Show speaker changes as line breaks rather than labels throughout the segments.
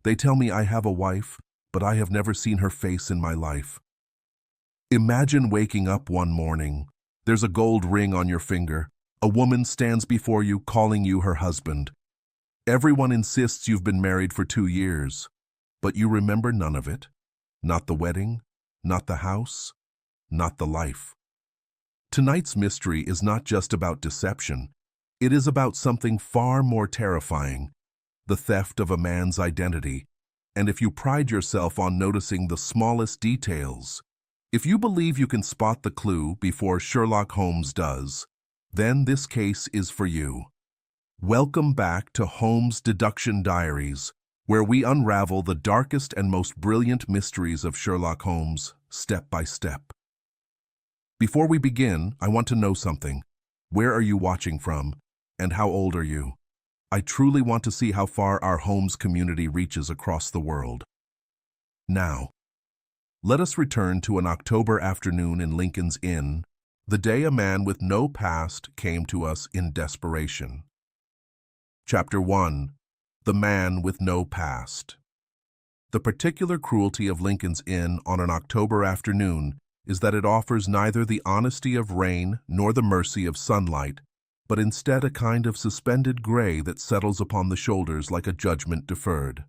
They tell me I have a wife, but I have never seen her face in my life. Imagine waking up one morning. There's a gold ring on your finger. A woman stands before you calling you her husband. Everyone insists you've been married for 2 years, but you remember none of it. Not the wedding, not the house, not the life. Tonight's mystery is not just about deception. It is about something far more terrifying, the theft of a man's identity. And if you pride yourself on noticing the smallest details, if you believe you can spot the clue before Sherlock Holmes does, then this case is for you. Welcome back to Holmes' Deduction Diaries, where we unravel the darkest and most brilliant mysteries of Sherlock Holmes, step by step. Before we begin, I want to know something. Where are you watching from, and how old are you? I truly want to see how far our Holmes community reaches across the world. Now, let us return to an October afternoon in Lincoln's Inn, the day a man with no past came to us in desperation. Chapter 1. The Man with No Past. The particular cruelty of Lincoln's Inn on an October afternoon is that it offers neither the honesty of rain nor the mercy of sunlight, but instead a kind of suspended gray that settles upon the shoulders like a judgment deferred.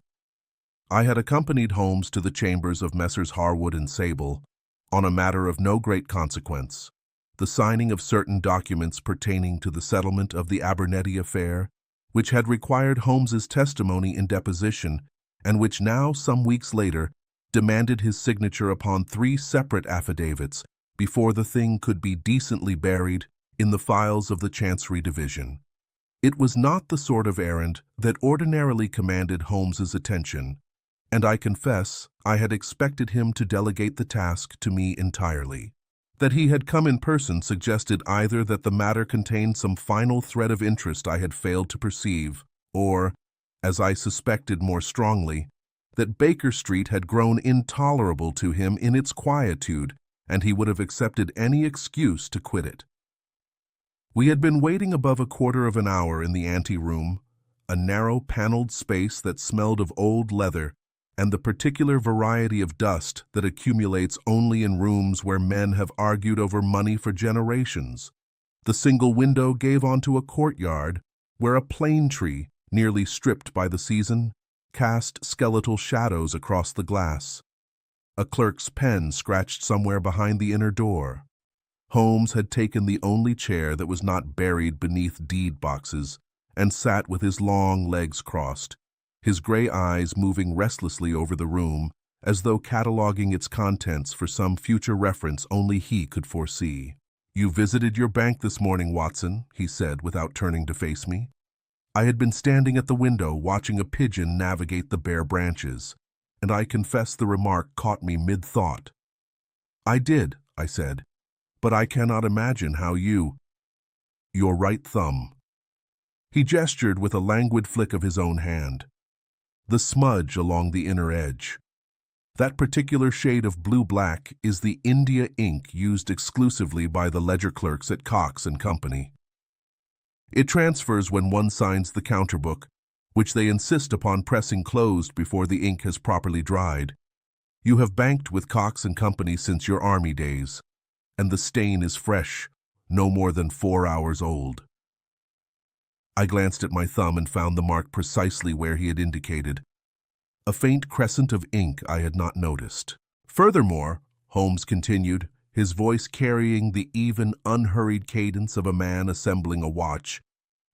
I had accompanied Holmes to the chambers of Messrs. Harwood and Sable on a matter of no great consequence, the signing of certain documents pertaining to the settlement of the Abernethy affair, which had required Holmes's testimony in deposition and which now, some weeks later, demanded his signature upon 3 separate affidavits before the thing could be decently buried in the files of the Chancery Division. It was not the sort of errand that ordinarily commanded Holmes's attention, and I confess I had expected him to delegate the task to me entirely. That he had come in person suggested either that the matter contained some final thread of interest I had failed to perceive, or, as I suspected more strongly, that Baker Street had grown intolerable to him in its quietude, and he would have accepted any excuse to quit it. We had been waiting above a quarter of an hour in the anteroom, a narrow paneled space that smelled of old leather and the particular variety of dust that accumulates only in rooms where men have argued over money for generations. The single window gave onto a courtyard where a plane tree, nearly stripped by the season, cast skeletal shadows across the glass. A clerk's pen scratched somewhere behind the inner door. Holmes had taken the only chair that was not buried beneath deed boxes and sat with his long legs crossed, his gray eyes moving restlessly over the room as though cataloging its contents for some future reference only he could foresee. "You visited your bank this morning, Watson," he said without turning to face me. I had been standing at the window watching a pigeon navigate the bare branches, and I confess the remark caught me mid-thought. "I did," I said, "but I cannot imagine how you—" "Your right thumb." He gestured with a languid flick of his own hand. "The smudge along the inner edge. That particular shade of blue-black is the India ink used exclusively by the ledger clerks at Cox and Company. It transfers when one signs the counterbook, which they insist upon pressing closed before the ink has properly dried. You have banked with Cox and Company since your army days, and the stain is fresh, no more than 4 hours old." I glanced at my thumb and found the mark precisely where he had indicated. A faint crescent of ink I had not noticed. "Furthermore," Holmes continued, his voice carrying the even, unhurried cadence of a man assembling a watch,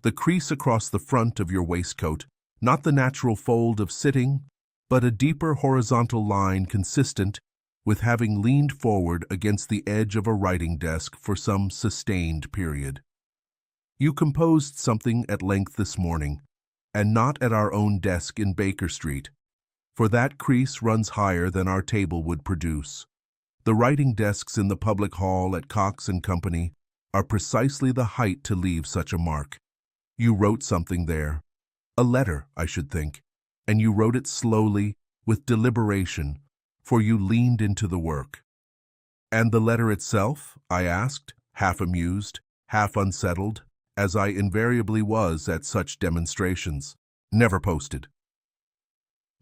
"the crease across the front of your waistcoat, not the natural fold of sitting, but a deeper horizontal line consistent with having leaned forward against the edge of a writing desk for some sustained period. You composed something at length this morning, and not at our own desk in Baker Street, for that crease runs higher than our table would produce. The writing desks in the public hall at Cox and Company are precisely the height to leave such a mark. You wrote something there, a letter, I should think, and you wrote it slowly, with deliberation, for you leaned into the work." "And the letter itself?" I asked, half amused, half unsettled, as I invariably was at such demonstrations. "Never posted."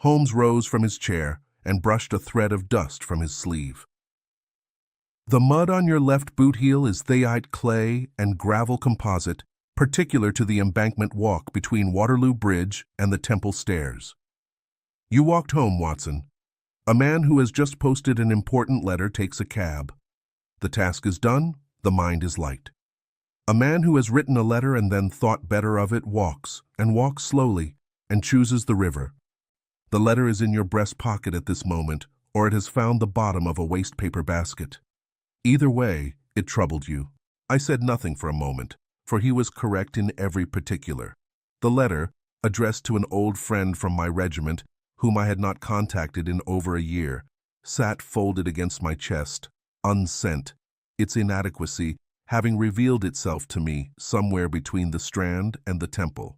Holmes rose from his chair and brushed a thread of dust from his sleeve. The mud on your left boot heel is thayite clay and gravel composite, particular to the embankment walk between Waterloo Bridge and the Temple Stairs. You walked home, Watson. A man who has just posted an important letter takes a cab. The task is done, the mind is light. A man who has written a letter and then thought better of it walks, and walks slowly, and chooses the river. The letter is in your breast pocket at this moment, or it has found the bottom of a wastepaper basket. Either way, it troubled you. I said nothing for a moment, for he was correct in every particular. The letter, addressed to an old friend from my regiment, whom I had not contacted in over a year, sat folded against my chest, unsent, its inadequacy having revealed itself to me somewhere between the Strand and the Temple.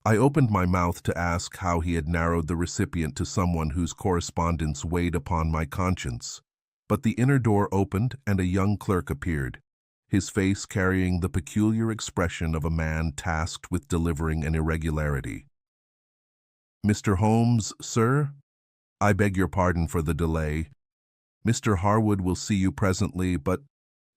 I opened my mouth to ask how he had narrowed the recipient to someone whose correspondence weighed upon my conscience, but the inner door opened and a young clerk appeared, his face carrying the peculiar expression of a man tasked with delivering an irregularity. "Mr. Holmes, sir? I beg your pardon for the delay. Mr. Harwood will see you presently, but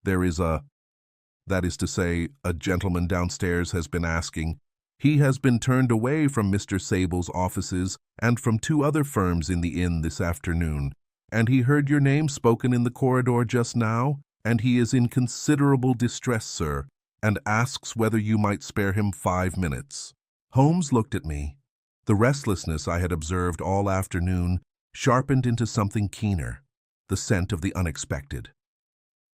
there is that is to say, a gentleman downstairs has been asking. He has been turned away from Mr. Sable's offices and from 2 other firms in the inn this afternoon, and he heard your name spoken in the corridor just now, and he is in considerable distress, sir, and asks whether you might spare him 5 minutes." Holmes looked at me. The restlessness I had observed all afternoon sharpened into something keener, the scent of the unexpected.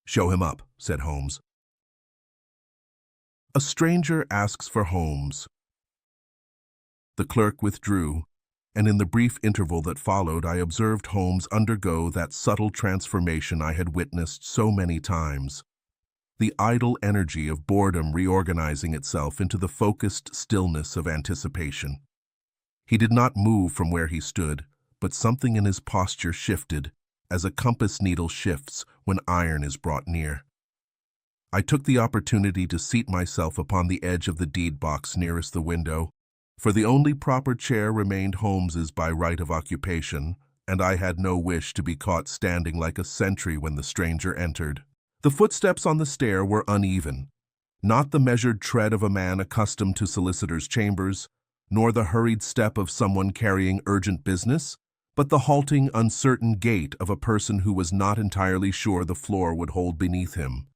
"Show him up," said Holmes. A stranger asks for Holmes. The clerk withdrew, and in the brief interval that followed I observed Holmes undergo that subtle transformation I had witnessed so many times, the idle energy of boredom reorganizing itself into the focused stillness of anticipation. He did not move from where he stood, but something in his posture shifted, as a compass needle shifts when iron is brought near. I took the opportunity to seat myself upon the edge of the deed box nearest the window, for the only proper chair remained Holmes's by right of occupation, and I had no wish to be caught standing like a sentry when the stranger entered. The footsteps on the stair were uneven, not the measured tread of a man accustomed to solicitors' chambers, nor the hurried step of someone carrying urgent business, but the halting, uncertain gait of a person who was not entirely sure the floor would hold beneath him.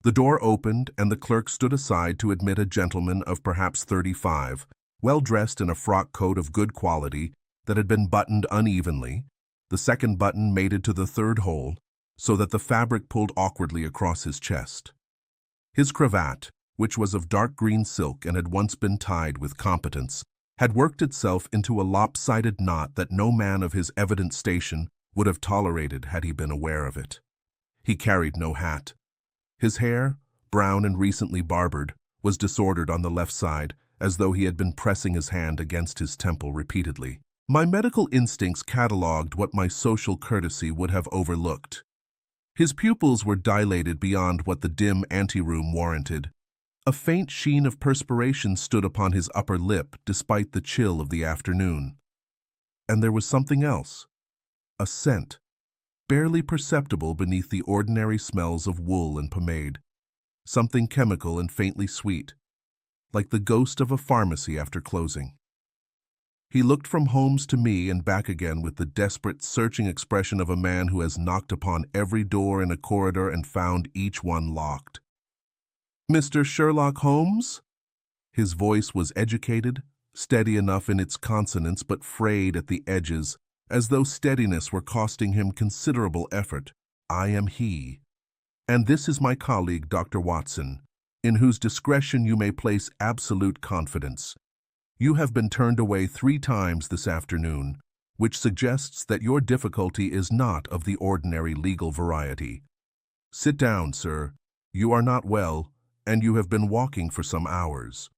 The door opened, and the clerk stood aside to admit a gentleman of perhaps 35, well dressed in a frock coat of good quality that had been buttoned unevenly, the second button mated to the third hole, so that the fabric pulled awkwardly across his chest. His cravat, which was of dark green silk and had once been tied with competence, had worked itself into a lopsided knot that no man of his evident station would have tolerated had he been aware of it. He carried no hat. His hair, brown and recently barbered, was disordered on the left side, as though he had been pressing his hand against his temple repeatedly. My medical instincts catalogued what my social courtesy would have overlooked. His pupils were dilated beyond what the dim anteroom warranted. A faint sheen of perspiration stood upon his upper lip despite the chill of the afternoon. And there was something else, a scent, barely perceptible beneath the ordinary smells of wool and pomade, something chemical and faintly sweet, like the ghost of a pharmacy after closing. He looked from Holmes to me and back again with the desperate, searching expression of a man who has knocked upon every door in a corridor and found each one locked. "Mr. Sherlock Holmes?" His voice was educated, steady enough in its consonants but frayed at the edges, as though steadiness were costing him considerable effort. "I am he. And this is my colleague, Dr. Watson, in whose discretion you may place absolute confidence. You have been turned away 3 times this afternoon, which suggests that your difficulty is not of the ordinary legal variety. Sit down, sir. You are not well, and you have been walking for some hours."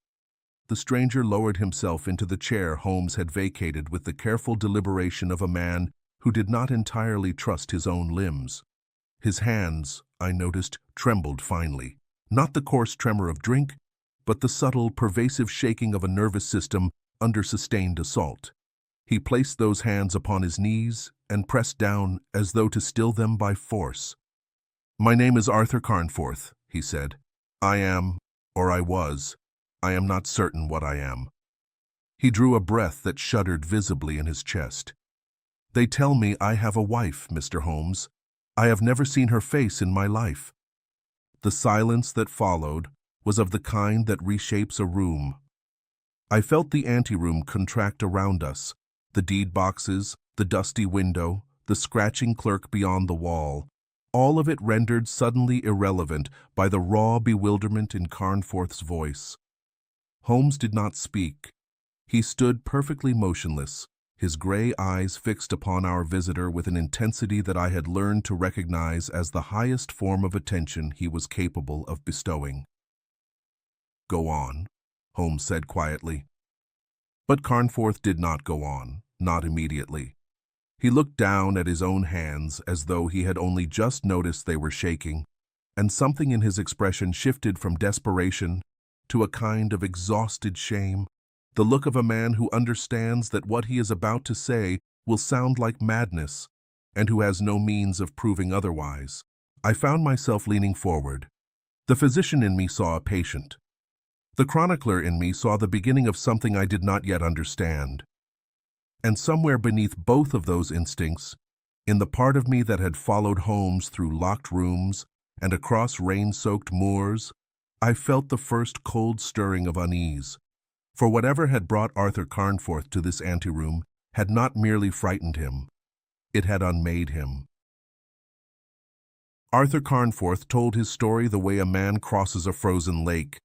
The stranger lowered himself into the chair Holmes had vacated with the careful deliberation of a man who did not entirely trust his own limbs. His hands, I noticed, trembled finely, not the coarse tremor of drink, but the subtle, pervasive shaking of a nervous system under sustained assault. He placed those hands upon his knees and pressed down as though to still them by force. "My name is Arthur Carnforth," he said. "I am, or I was. I am not certain what I am." He drew a breath that shuddered visibly in his chest. "They tell me I have a wife, Mr. Holmes. I have never seen her face in my life." The silence that followed was of the kind that reshapes a room. I felt the anteroom contract around us, the deed boxes, the dusty window, the scratching clerk beyond the wall, all of it rendered suddenly irrelevant by the raw bewilderment in Carnforth's voice. Holmes did not speak. He stood perfectly motionless, his gray eyes fixed upon our visitor with an intensity that I had learned to recognize as the highest form of attention he was capable of bestowing. "Go on," Holmes said quietly. But Carnforth did not go on, not immediately. He looked down at his own hands as though he had only just noticed they were shaking, and something in his expression shifted from desperation to a kind of exhausted shame, the look of a man who understands that what he is about to say will sound like madness, and who has no means of proving otherwise. I found myself leaning forward. The physician in me saw a patient. The chronicler in me saw the beginning of something I did not yet understand. And somewhere beneath both of those instincts, in the part of me that had followed Holmes through locked rooms and across rain-soaked moors, I felt the first cold stirring of unease. For whatever had brought Arthur Carnforth to this anteroom had not merely frightened him, it had unmade him. Arthur Carnforth told his story the way a man crosses a frozen lake,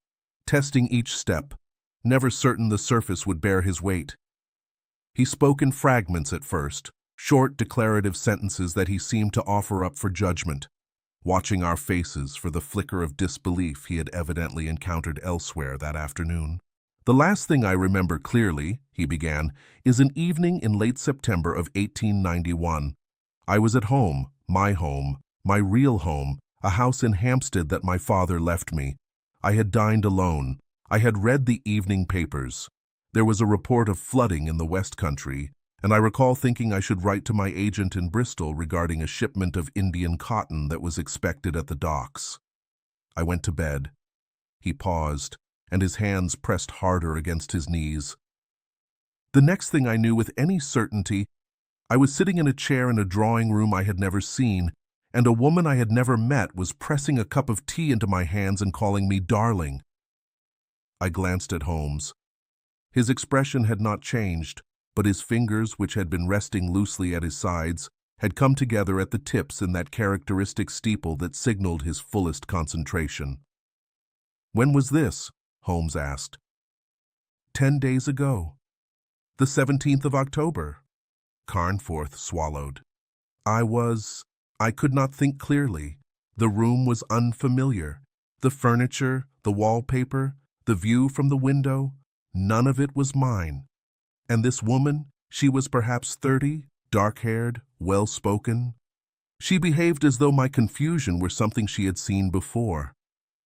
testing each step, never certain the surface would bear his weight. He spoke in fragments at first, short declarative sentences that he seemed to offer up for judgment, watching our faces for the flicker of disbelief he had evidently encountered elsewhere that afternoon. "The last thing I remember clearly," he began, "is an evening in late September of 1891. I was at home, my real home, a house in Hampstead that my father left me. I had dined alone. I had read the evening papers. There was a report of flooding in the West Country, and I recall thinking I should write to my agent in Bristol regarding a shipment of Indian cotton that was expected at the docks. I went to bed." He paused, and his hands pressed harder against his knees. "The next thing I knew with any certainty, I was sitting in a chair in a drawing room I had never seen, and a woman I had never met was pressing a cup of tea into my hands and calling me darling." I glanced at Holmes. His expression had not changed, but his fingers, which had been resting loosely at his sides, had come together at the tips in that characteristic steeple that signaled his fullest concentration. "When was this?" Holmes asked. 10 days ago. The 17th of October. Carnforth swallowed. I could not think clearly. The room was unfamiliar. The furniture, the wallpaper, the view from the window, none of it was mine. And this woman, she was perhaps 30, dark-haired, well-spoken. She behaved as though my confusion were something she had seen before.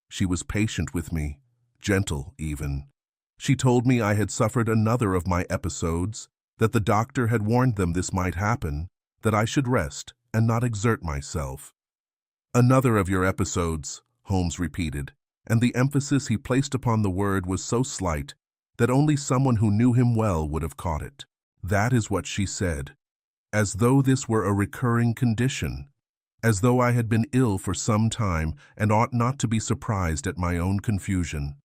She was patient with me, gentle even. She told me I had suffered another of my episodes, that the doctor had warned them this might happen, that I should rest and not exert myself. "Another of your episodes," Holmes repeated, and the emphasis he placed upon the word was so slight that only someone who knew him well would have caught it. "That is what she said, as though this were a recurring condition, as though I had been ill for some time and ought not to be surprised at my own confusion."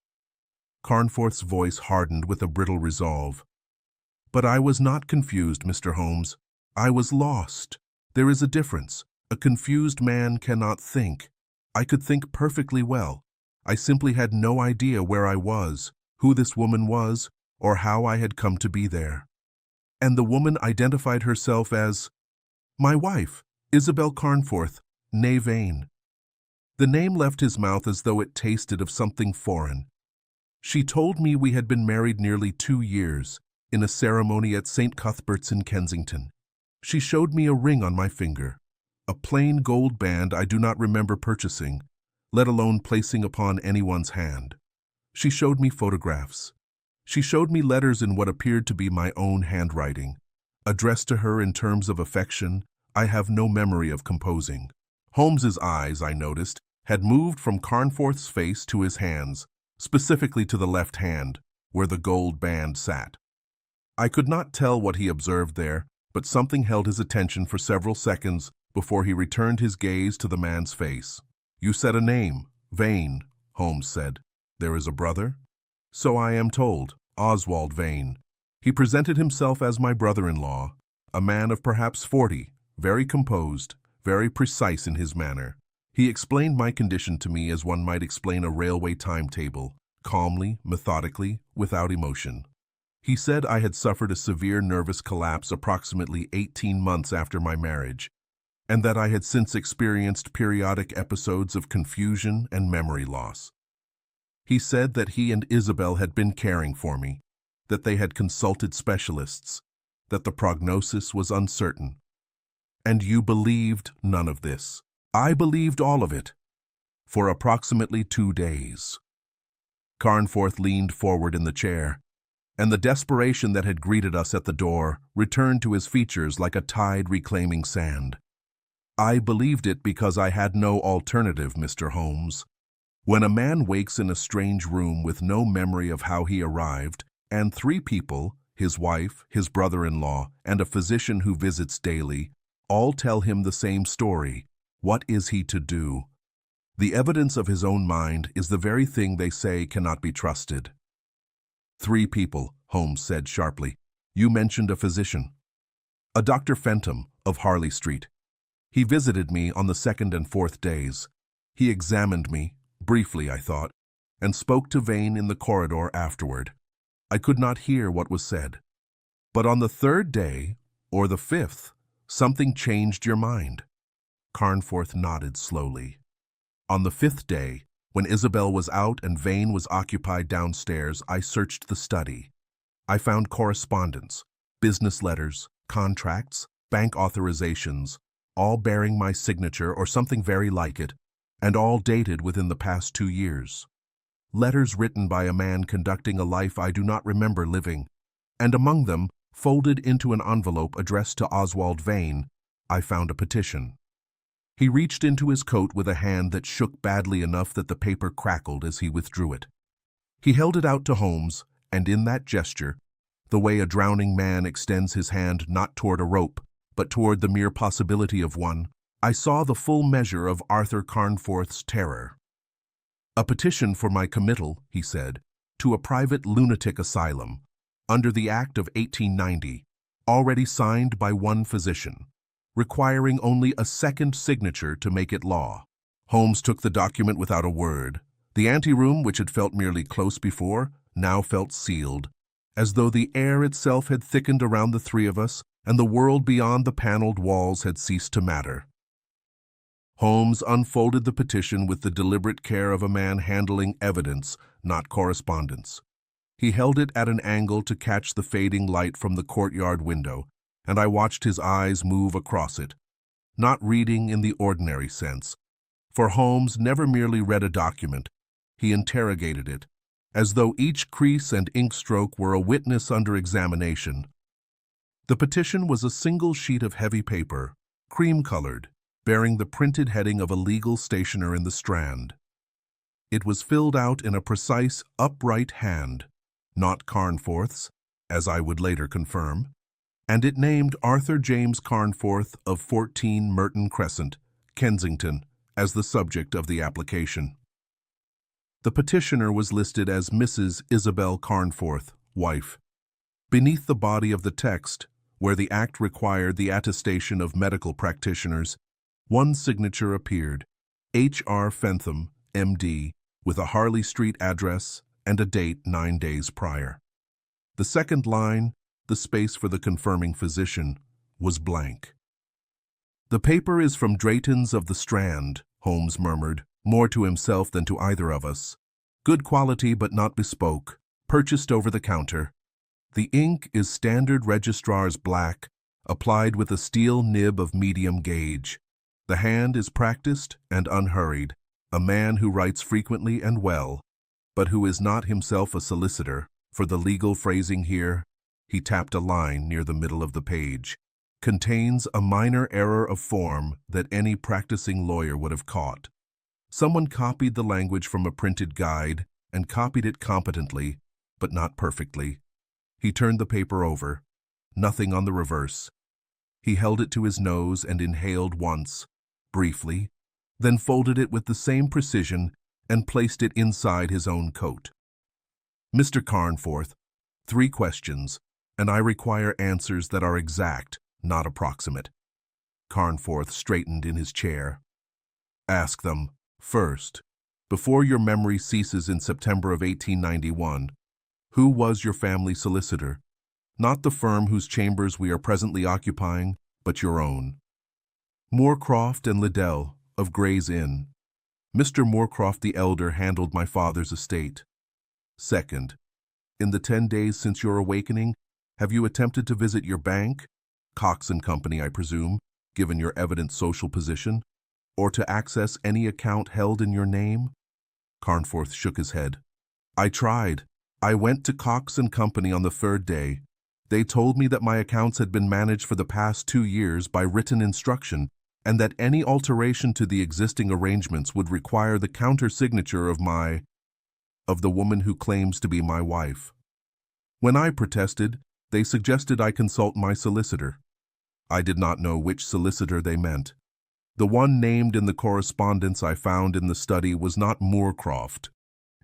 Carnforth's voice hardened with a brittle resolve. "But I was not confused, Mr. Holmes. I was lost. There is a difference. A confused man cannot think. I could think perfectly well. I simply had no idea where I was, who this woman was, or how I had come to be there." And the woman identified herself as my wife, Isabel Carnforth, née Vane. The name left his mouth as though it tasted of something foreign. She told me we had been married nearly 2 years, in a ceremony at St. Cuthbert's in Kensington. She showed me a ring on my finger, a plain gold band I do not remember purchasing, let alone placing upon anyone's hand. She showed me photographs. She showed me letters in what appeared to be my own handwriting. Addressed to her in terms of affection, I have no memory of composing. Holmes's eyes, I noticed, had moved from Carnforth's face to his hands, specifically to the left hand, where the gold band sat. I could not tell what he observed there, but something held his attention for several seconds before he returned his gaze to the man's face. "You said a name, Vane," Holmes said. "There is a brother?" "So I am told, Oswald Vane. He presented himself as my brother-in-law, a man of perhaps 40, very composed, very precise in his manner. He explained my condition to me as one might explain a railway timetable, calmly, methodically, without emotion. He said I had suffered a severe nervous collapse approximately 18 months after my marriage, and that I had since experienced periodic episodes of confusion and memory loss. He said that he and Isabel had been caring for me, that they had consulted specialists, that the prognosis was uncertain. And you believed none of this. I believed all of it. For approximately 2 days. Carnforth leaned forward in the chair, and the desperation that had greeted us at the door returned to his features like a tide reclaiming sand. I believed it because I had no alternative, Mr. Holmes. When a man wakes in a strange room with no memory of how he arrived, and 3 people, his wife, his brother-in-law, and a physician who visits daily, all tell him the same story, what is he to do? The evidence of his own mind is the very thing they say cannot be trusted. 3 people, Holmes said sharply. You mentioned a physician. A Dr. Fenton of Harley Street. He visited me on the 2nd and 4th days. He examined me, briefly I thought, and spoke to Vane in the corridor afterward. I could not hear what was said. But on the 3rd day, or the 5th, something changed your mind. Carnforth nodded slowly. On the 5th day, when Isabel was out and Vane was occupied downstairs, I searched the study. I found correspondence, business letters, contracts, bank authorizations, all bearing my signature or something very like it, and all dated within the past 2 years. Letters written by a man conducting a life I do not remember living, and among them, folded into an envelope addressed to Oswald Vane, I found a petition. He reached into his coat with a hand that shook badly enough that the paper crackled as he withdrew it. He held it out to Holmes, and in that gesture, the way a drowning man extends his hand not toward a rope, but toward the mere possibility of one, I saw the full measure of Arthur Carnforth's terror. A petition for my committal, he said, to a private lunatic asylum, under the Act of 1890, already signed by one physician, requiring only a second signature to make it law. Holmes took the document without a word. The anteroom, which had felt merely close before, now felt sealed, as though the air itself had thickened around the 3 of us, and the world beyond the paneled walls had ceased to matter. Holmes unfolded the petition with the deliberate care of a man handling evidence, not correspondence. He held it at an angle to catch the fading light from the courtyard window, and I watched his eyes move across it, not reading in the ordinary sense, for Holmes never merely read a document, he interrogated it, as though each crease and ink stroke were a witness under examination. The petition was a single sheet of heavy paper, cream-colored, bearing the printed heading of a legal stationer in the Strand. It was filled out in a precise, upright hand, not Carnforth's, as I would later confirm, and it named Arthur James Carnforth of 14 Merton Crescent, Kensington, as the subject of the application. The petitioner was listed as Mrs. Isabel Carnforth, wife. Beneath the body of the text, where the Act required the attestation of medical practitioners, one signature appeared, H.R. Fenton, M.D., with a Harley Street address and a date 9 days prior. The second line, the space for the confirming physician, was blank. The paper is from Drayton's of the Strand, Holmes murmured, more to himself than to either of us. Good quality but not bespoke, purchased over the counter. The ink is standard registrar's black, applied with a steel nib of medium gauge. The hand is practiced and unhurried, a man who writes frequently and well, but who is not himself a solicitor, for the legal phrasing here, He tapped a line near the middle of the page. Contains a minor error of form that any practicing lawyer would have caught. Someone copied the language from a printed guide and copied it competently, but not perfectly. He turned the paper over. Nothing on the reverse. He held it to his nose and inhaled once, briefly, then folded it with the same precision and placed it inside his own coat. Mr. Carnforth, 3 questions, and I require answers that are exact, not approximate. Carnforth straightened in his chair. Ask them. First, before your memory ceases in September of 1891, who was your family solicitor? Not the firm whose chambers we are presently occupying, but your own. Moorcroft and Liddell, of Gray's Inn. Mr. Moorcroft the elder handled my father's estate. Second, in the 10 days since your awakening, have you attempted to visit your bank, Cox and Company, I presume, given your evident social position, or to access any account held in your name? Carnforth shook his head. I tried. I went to Cox and Company on the 3rd day. They told me that my accounts had been managed for the past 2 years by written instruction, and that any alteration to the existing arrangements would require the counter-signature of the woman who claims to be my wife. When I protested, they suggested I consult my solicitor. I did not know which solicitor they meant. The one named in the correspondence I found in the study was not Moorcroft.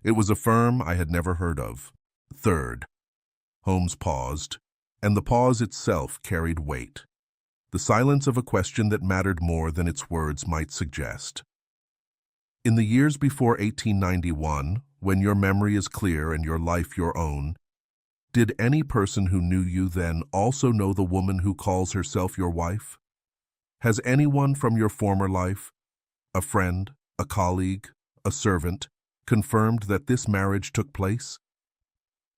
It was a firm I had never heard of. Third, Holmes paused, and the pause itself carried weight. The silence of a question that mattered more than its words might suggest. In the years before 1891, when your memory is clear and your life your own, did any person who knew you then also know the woman who calls herself your wife? Has anyone from your former life, a friend, a colleague, a servant, confirmed that this marriage took place?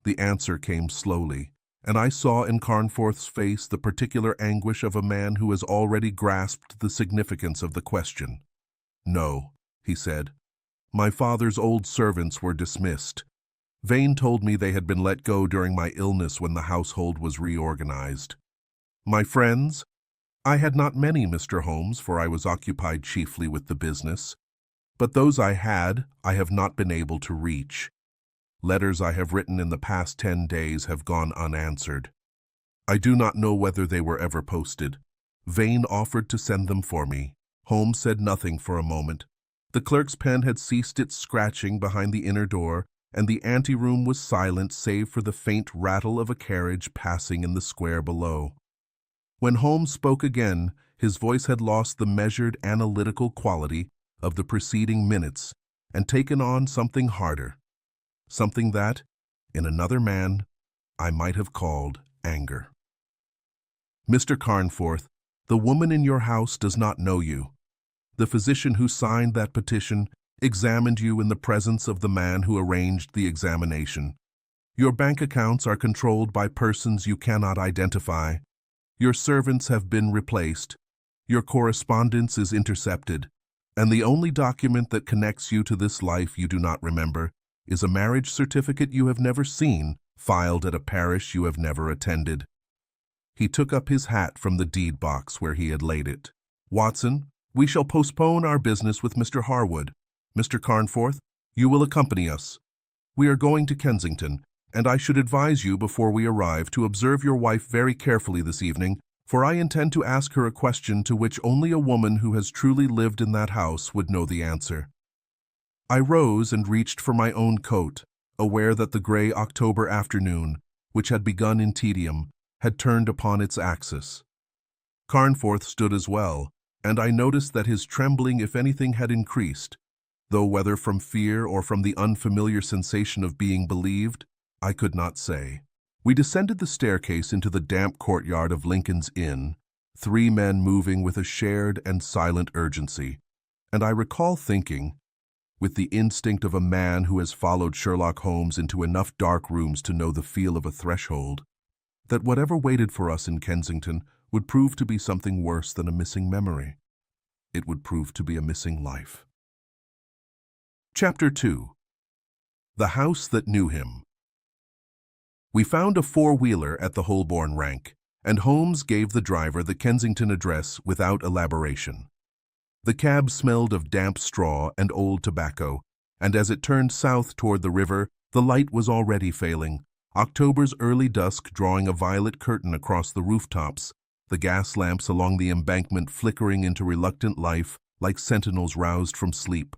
The answer came slowly, and I saw in Carnforth's face the particular anguish of a man who has already grasped the significance of the question. No, he said. My father's old servants were dismissed. Vane told me they had been let go during my illness when the household was reorganized. My friends? I had not many, Mr. Holmes, for I was occupied chiefly with the business. But those I had, I have not been able to reach. Letters I have written in the past 10 days have gone unanswered. I do not know whether they were ever posted. Vane offered to send them for me. Holmes said nothing for a moment. The clerk's pen had ceased its scratching behind the inner door, and the anteroom was silent save for the faint rattle of a carriage passing in the square below. When Holmes spoke again, his voice had lost the measured, analytical quality of the preceding minutes and taken on something harder, something that, in another man, I might have called anger. Mr. Carnforth, the woman in your house does not know you. The physician who signed that petition examined you in the presence of the man who arranged the examination. Your bank accounts are controlled by persons you cannot identify. Your servants have been replaced. Your correspondence is intercepted. And the only document that connects you to this life you do not remember is a marriage certificate you have never seen, filed at a parish you have never attended. He took up his hat from the deed box where he had laid it. Watson, we shall postpone our business with Mr. Harwood. Mr. Carnforth, you will accompany us. We are going to Kensington, and I should advise you before we arrive to observe your wife very carefully this evening, for I intend to ask her a question to which only a woman who has truly lived in that house would know the answer. I rose and reached for my own coat, aware that the gray October afternoon, which had begun in tedium, had turned upon its axis. Carnforth stood as well, and I noticed that his trembling, if anything, had increased, though whether from fear or from the unfamiliar sensation of being believed, I could not say. We descended the staircase into the damp courtyard of Lincoln's Inn, 3 men moving with a shared and silent urgency, and I recall thinking, with the instinct of a man who has followed Sherlock Holmes into enough dark rooms to know the feel of a threshold, that whatever waited for us in Kensington would prove to be something worse than a missing memory. It would prove to be a missing life. Chapter 2. The House That Knew Him. We found a four-wheeler at the Holborn rank, and Holmes gave the driver the Kensington address without elaboration. The cab smelled of damp straw and old tobacco, and as it turned south toward the river, the light was already failing, October's early dusk drawing a violet curtain across the rooftops, the gas lamps along the embankment flickering into reluctant life like sentinels roused from sleep.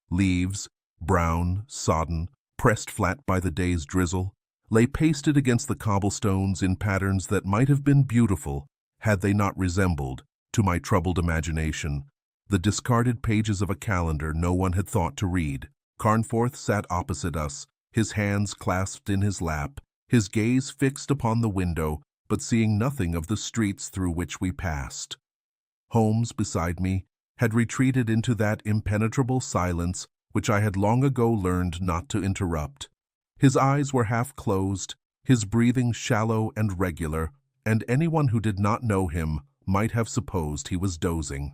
Leaves, brown, sodden, pressed flat by the day's drizzle, lay pasted against the cobblestones in patterns that might have been beautiful had they not resembled, to my troubled imagination, the discarded pages of a calendar no one had thought to read. Carnforth sat opposite us, his hands clasped in his lap, his gaze fixed upon the window, but seeing nothing of the streets through which we passed. Holmes, beside me, had retreated into that impenetrable silence which I had long ago learned not to interrupt. His eyes were half closed, his breathing shallow and regular, and anyone who did not know him might have supposed he was dozing.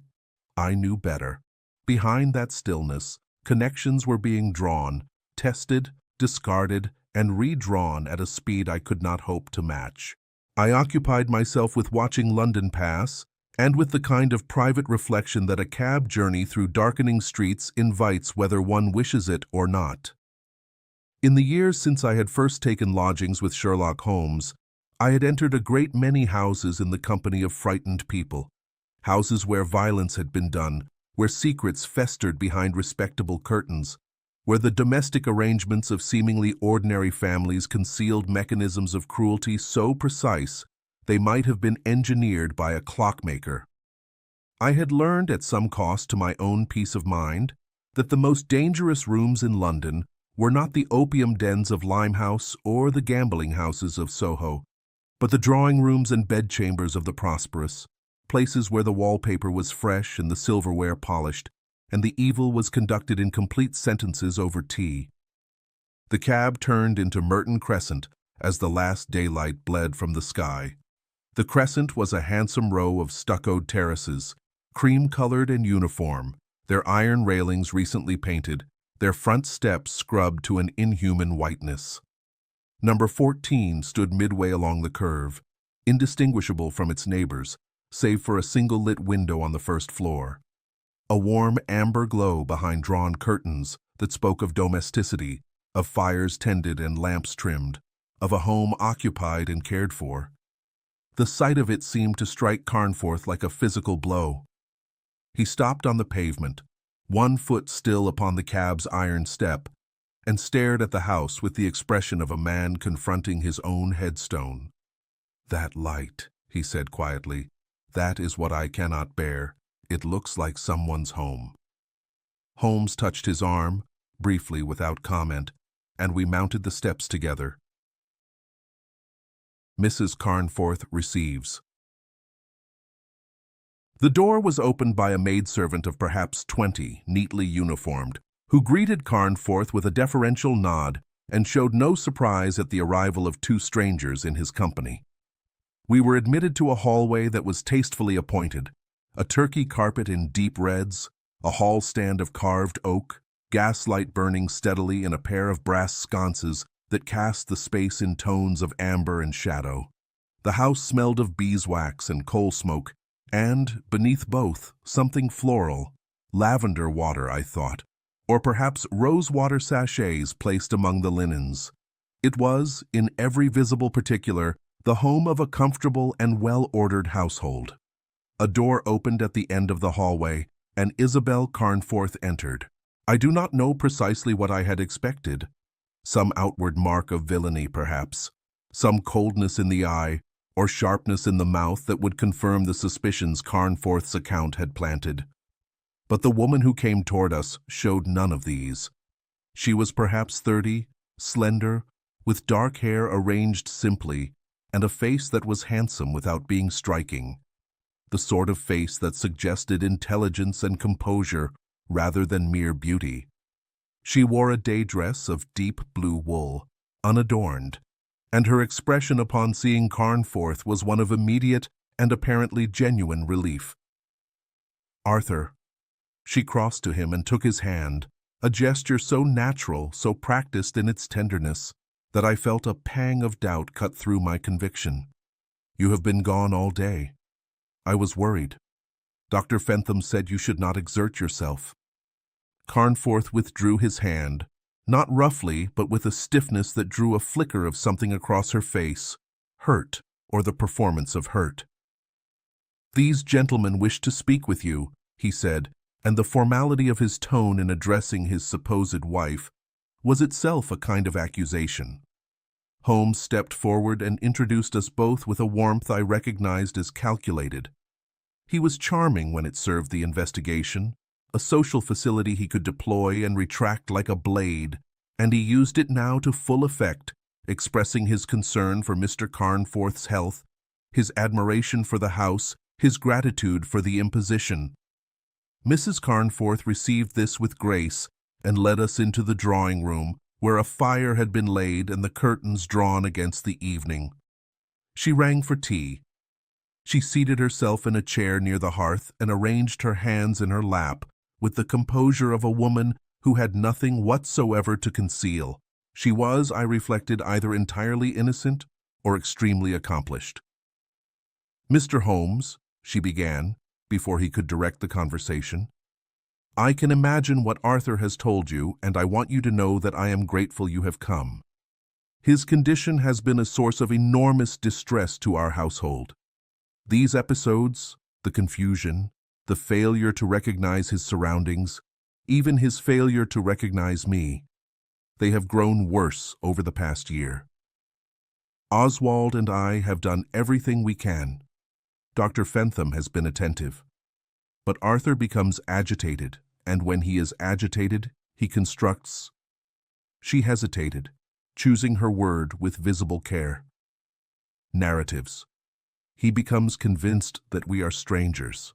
I knew better. Behind that stillness, connections were being drawn, tested, discarded, and redrawn at a speed I could not hope to match. I occupied myself with watching London pass, and with the kind of private reflection that a cab journey through darkening streets invites whether one wishes it or not. In the years since I had first taken lodgings with Sherlock Holmes, I had entered a great many houses in the company of frightened people, houses where violence had been done, where secrets festered behind respectable curtains, where the domestic arrangements of seemingly ordinary families concealed mechanisms of cruelty so precise they might have been engineered by a clockmaker. I had learned at some cost to my own peace of mind that the most dangerous rooms in London were not the opium dens of Limehouse or the gambling houses of Soho, but the drawing rooms and bedchambers of the prosperous, places where the wallpaper was fresh and the silverware polished, and the evil was conducted in complete sentences over tea. The cab turned into Merton Crescent as the last daylight bled from the sky. The Crescent was a handsome row of stuccoed terraces, cream-colored and uniform, their iron railings recently painted, their front steps scrubbed to an inhuman whiteness. Number 14 stood midway along the curve, indistinguishable from its neighbors, save for a single lit window on the first floor. A warm amber glow behind drawn curtains that spoke of domesticity, of fires tended and lamps trimmed, of a home occupied and cared for. The sight of it seemed to strike Carnforth like a physical blow. He stopped on the pavement, one foot still upon the cab's iron step, and stared at the house with the expression of a man confronting his own headstone. "That light," he said quietly, "that is what I cannot bear. It looks like someone's home." Holmes touched his arm, briefly without comment, and we mounted the steps together. Mrs. Carnforth receives. The door was opened by a maidservant of perhaps 20, neatly uniformed, who greeted Carnforth with a deferential nod and showed no surprise at the arrival of two strangers in his company. We were admitted to a hallway that was tastefully appointed, a turkey carpet in deep reds, a hall stand of carved oak, gaslight burning steadily in a pair of brass sconces that cast the space in tones of amber and shadow. The house smelled of beeswax and coal smoke, and, beneath both, something floral, lavender water, I thought, or perhaps rose-water sachets placed among the linens. It was, in every visible particular, the home of a comfortable and well-ordered household. A door opened at the end of the hallway, and Isabel Carnforth entered. I do not know precisely what I had expected. Some outward mark of villainy, perhaps, some coldness in the eye, or sharpness in the mouth that would confirm the suspicions Carnforth's account had planted. But the woman who came toward us showed none of these. She was perhaps 30, slender, with dark hair arranged simply, and a face that was handsome without being striking, the sort of face that suggested intelligence and composure rather than mere beauty. She wore a day dress of deep blue wool, unadorned, and her expression upon seeing Carnforth was one of immediate and apparently genuine relief. "Arthur." She crossed to him and took his hand, a gesture so natural, so practiced in its tenderness, that I felt a pang of doubt cut through my conviction. You have been gone all day. I was worried. Dr. Fentham said you should not exert yourself. Carnforth withdrew his hand, not roughly, but with a stiffness that drew a flicker of something across her face, hurt, or the performance of hurt. These gentlemen wish to speak with you, he said, and the formality of his tone in addressing his supposed wife was itself a kind of accusation. Holmes stepped forward and introduced us both with a warmth I recognized as calculated. He was charming when it served the investigation, a social facility he could deploy and retract like a blade, and he used it now to full effect, expressing his concern for Mr. Carnforth's health, his admiration for the house, his gratitude for the imposition. Mrs. Carnforth received this with grace and led us into the drawing-room, where a fire had been laid and the curtains drawn against the evening. She rang for tea. She seated herself in a chair near the hearth and arranged her hands in her lap with the composure of a woman who had nothing whatsoever to conceal. She was, I reflected, either entirely innocent or extremely accomplished. "Mr. Holmes," she began, before he could direct the conversation, "I can imagine what Arthur has told you, and I want you to know that I am grateful you have come. His condition has been a source of enormous distress to our household. These episodes, the confusion, the failure to recognize his surroundings, even his failure to recognize me, they have grown worse over the past year. Oswald and I have done everything we can. Dr. Fentham has been attentive. But Arthur becomes agitated, and when he is agitated, he constructs." She hesitated, choosing her word with visible care. "Narratives. He becomes convinced that we are strangers,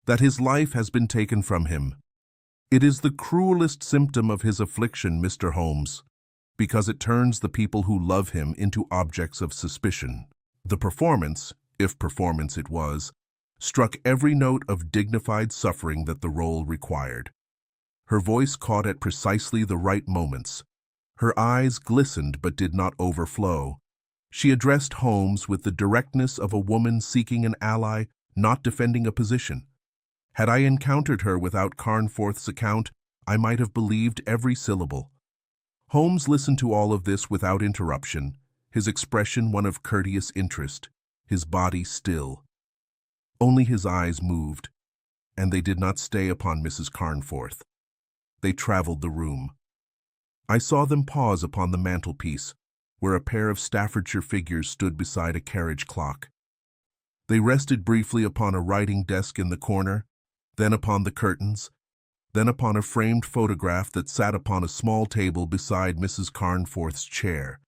that his life has been taken from him. It is the cruelest symptom of his affliction, Mr. Holmes, because it turns the people who love him into objects of suspicion. The performance, if performance it was, struck every note of dignified suffering that the role required. Her voice caught at precisely the right moments. Her eyes glistened but did not overflow. She addressed Holmes with the directness of a woman seeking an ally, not defending a position. Had I encountered her without Carnforth's account, I might have believed every syllable. Holmes listened to all of this without interruption, his expression one of courteous interest, his body still. Only his eyes moved, and they did not stay upon Mrs. Carnforth. They traveled the room. I saw them pause upon the mantelpiece, where a pair of Staffordshire figures stood beside a carriage clock. They rested briefly upon a writing desk in the corner, then upon the curtains, then upon a framed photograph that sat upon a small table beside Mrs. Carnforth's chair.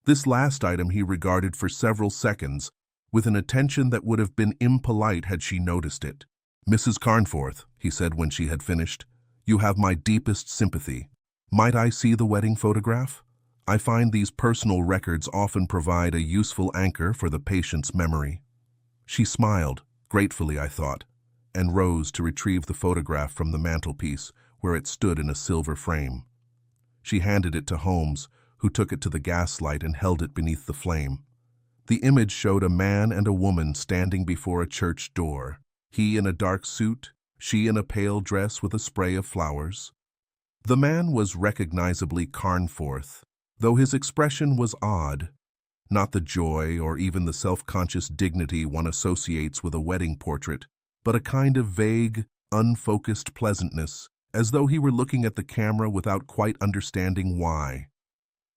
This last item he regarded for several seconds, with an attention that would have been impolite had she noticed it. "Mrs. Carnforth," he said when she had finished, "you have my deepest sympathy. Might I see the wedding photograph? I find these personal records often provide a useful anchor for the patient's memory." She smiled, gratefully I thought, and rose to retrieve the photograph from the mantelpiece, where it stood in a silver frame. She handed it to Holmes, who took it to the gaslight and held it beneath the flame. The image showed a man and a woman standing before a church door, he in a dark suit, she in a pale dress with a spray of flowers. The man was recognizably Carnforth, though his expression was odd, not the joy or even the self-conscious dignity one associates with a wedding portrait, but a kind of vague, unfocused pleasantness, as though he were looking at the camera without quite understanding why.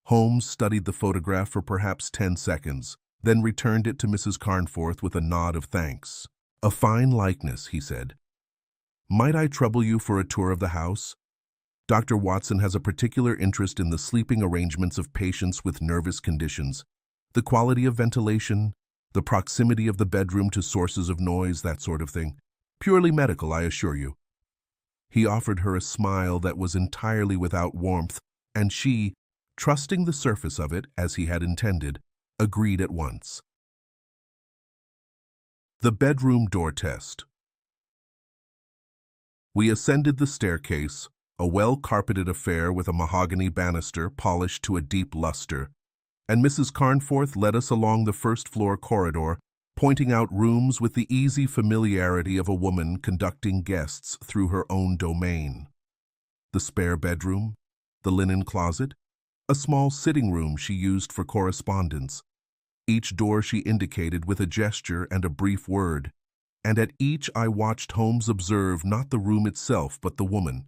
Holmes studied the photograph for perhaps 10 seconds, then returned it to Mrs. Carnforth with a nod of thanks. "A fine likeness," he said. "Might I trouble you for a tour of the house? Dr. Watson has a particular interest in the sleeping arrangements of patients with nervous conditions, the quality of ventilation, the proximity of the bedroom to sources of noise, that sort of thing. Purely medical, I assure you." He offered her a smile that was entirely without warmth, and she, trusting the surface of it as he had intended, agreed at once. The bedroom door test. We ascended the staircase, a well-carpeted affair with a mahogany banister polished to a deep luster, and Mrs. Carnforth led us along the first-floor corridor, pointing out rooms with the easy familiarity of a woman conducting guests through her own domain. The spare bedroom, the linen closet, a small sitting room she used for correspondence. Each door she indicated with a gesture and a brief word, and at each I watched Holmes observe not the room itself but the woman.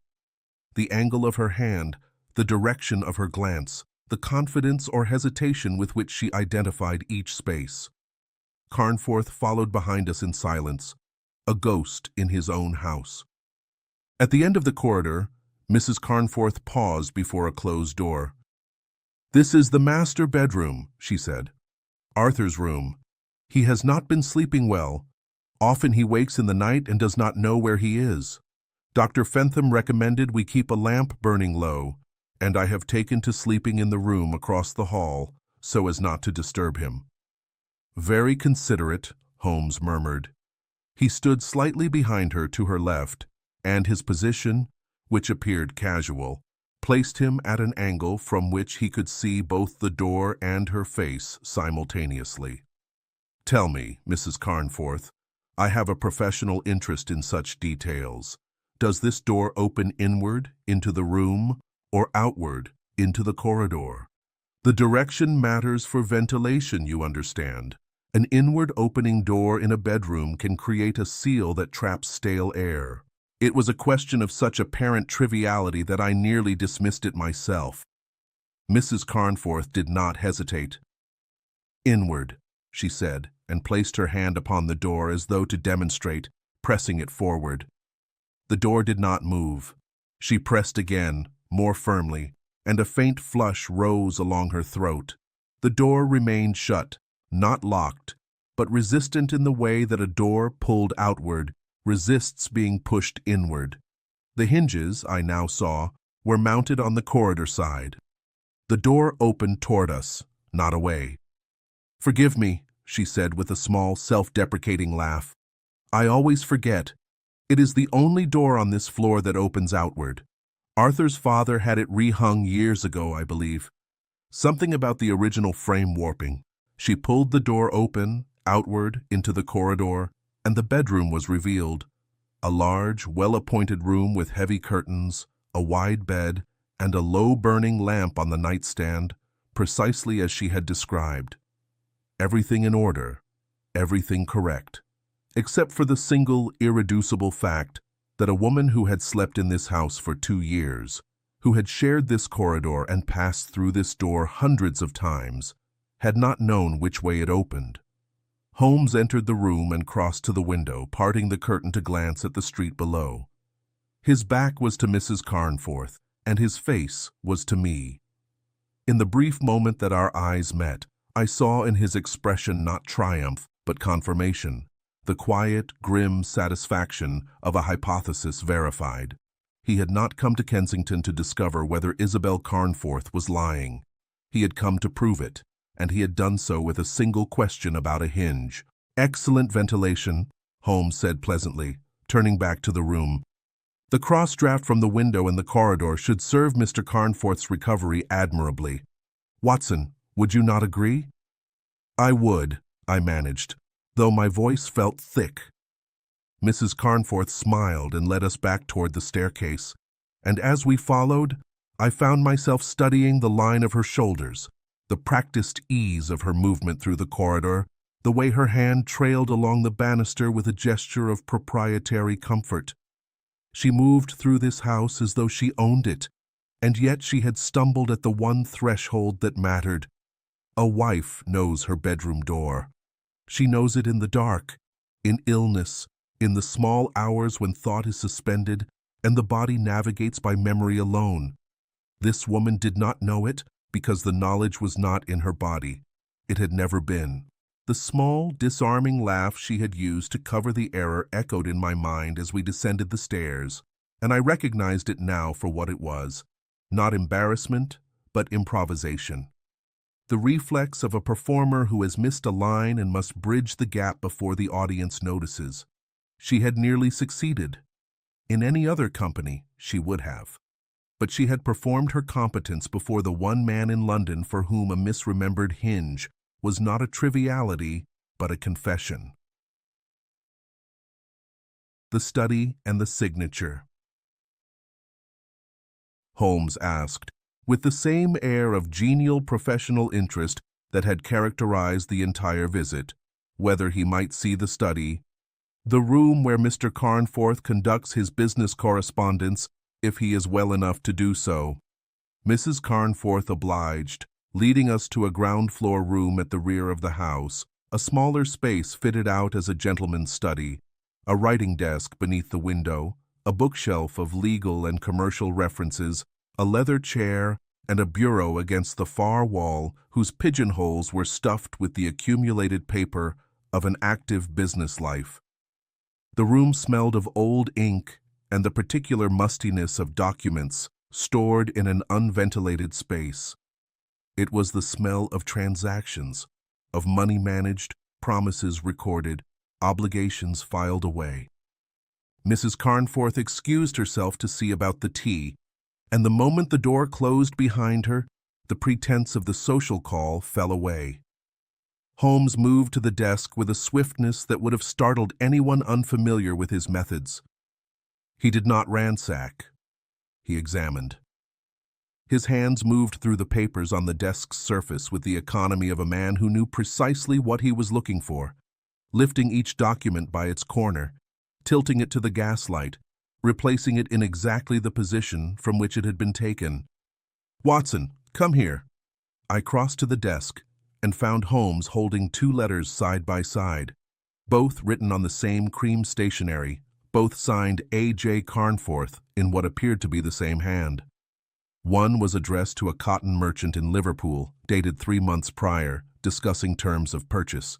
The angle of her hand, the direction of her glance, the confidence or hesitation with which she identified each space. Carnforth followed behind us in silence, a ghost in his own house. At the end of the corridor, Mrs. Carnforth paused before a closed door. "This is the master bedroom," she said. "Arthur's room. He has not been sleeping well. Often he wakes in the night and does not know where he is. Dr. Fentham recommended we keep a lamp burning low, and I have taken to sleeping in the room across the hall so as not to disturb him." "Very considerate," Holmes murmured. He stood slightly behind her to her left, and his position, which appeared casual, placed him at an angle from which he could see both the door and her face simultaneously. "Tell me, Mrs. Carnforth, I have a professional interest in such details. Does this door open inward into the room or outward into the corridor? The direction matters for ventilation, you understand. An inward opening door in a bedroom can create a seal that traps stale air. It was a question of such apparent triviality that I nearly dismissed it myself." Mrs. Carnforth did not hesitate. "Inward," she said, and placed her hand upon the door as though to demonstrate, pressing it forward. The door did not move. She pressed again, more firmly, and a faint flush rose along her throat. The door remained shut, not locked, but resistant in the way that a door pulled outward resists being pushed inward. The hinges, I now saw, were mounted on the corridor side. The door opened toward us, not away. "Forgive me," she said with a small, self-deprecating laugh. "I always forget. It is the only door on this floor that opens outward. Arthur's father had it rehung years ago, I believe. Something about the original frame warping." She pulled the door open, outward, into the corridor, and the bedroom was revealed. A large, well-appointed room with heavy curtains, a wide bed, and a low-burning lamp on the nightstand, precisely as she had described. Everything in order, everything correct, except for the single, irreducible fact that a woman who had slept in this house for 2 years, who had shared this corridor and passed through this door hundreds of times, had not known which way it opened. Holmes entered the room and crossed to the window, parting the curtain to glance at the street below. His back was to Mrs. Carnforth, and his face was to me. In the brief moment that our eyes met, I saw in his expression not triumph, but confirmation, the quiet, grim satisfaction of a hypothesis verified. He had not come to Kensington to discover whether Isabel Carnforth was lying. He had come to prove it, and he had done so with a single question about a hinge. "Excellent ventilation," Holmes said pleasantly, turning back to the room. "The cross-draft from the window in the corridor should serve Mr. Carnforth's recovery admirably. Watson, would you not agree?" "I would," I managed, though my voice felt thick. Mrs. Carnforth smiled and led us back toward the staircase, and as we followed, I found myself studying the line of her shoulders, the practiced ease of her movement through the corridor, the way her hand trailed along the banister with a gesture of proprietary comfort. She moved through this house as though she owned it, and yet she had stumbled at the one threshold that mattered. A wife knows her bedroom door. She knows it in the dark, in illness, in the small hours when thought is suspended and the body navigates by memory alone. This woman did not know it, because the knowledge was not in her body. It had never been. The small, disarming laugh she had used to cover the error echoed in my mind as we descended the stairs, and I recognized it now for what it was. Not embarrassment, but improvisation. The reflex of a performer who has missed a line and must bridge the gap before the audience notices. She had nearly succeeded. In any other company, she would have. but she had performed her competence before the one man in London for whom a misremembered hinge was not a triviality, but a confession. The study and the signature. Holmes asked, with the same air of genial professional interest that had characterized the entire visit, whether he might see the study, the room where Mr. Carnforth conducts his business correspondence, if he is well enough to do so. Mrs. Carnforth obliged, leading us to a ground-floor room at the rear of the house, a smaller space fitted out as a gentleman's study, a writing desk beneath the window, a bookshelf of legal and commercial references, a leather chair, and a bureau against the far wall whose pigeonholes were stuffed with the accumulated paper of an active business life. The room smelled of old ink and the particular mustiness of documents stored in an unventilated space. It was the smell of transactions, of money managed, promises recorded, obligations filed away. Mrs. Carnforth excused herself to see about the tea, and the moment the door closed behind her, the pretense of the social call fell away. Holmes moved to the desk with a swiftness that would have startled anyone unfamiliar with his methods. He did not ransack. He examined. His hands moved through the papers on the desk's surface with the economy of a man who knew precisely what he was looking for, lifting each document by its corner, tilting it to the gaslight, replacing it in exactly the position from which it had been taken. "Watson, come here." I crossed to the desk and found Holmes holding two letters side by side, both written on the same cream stationery, both signed A.J. Carnforth in what appeared to be the same hand. One was addressed to a cotton merchant in Liverpool, dated 3 months prior, discussing terms of purchase.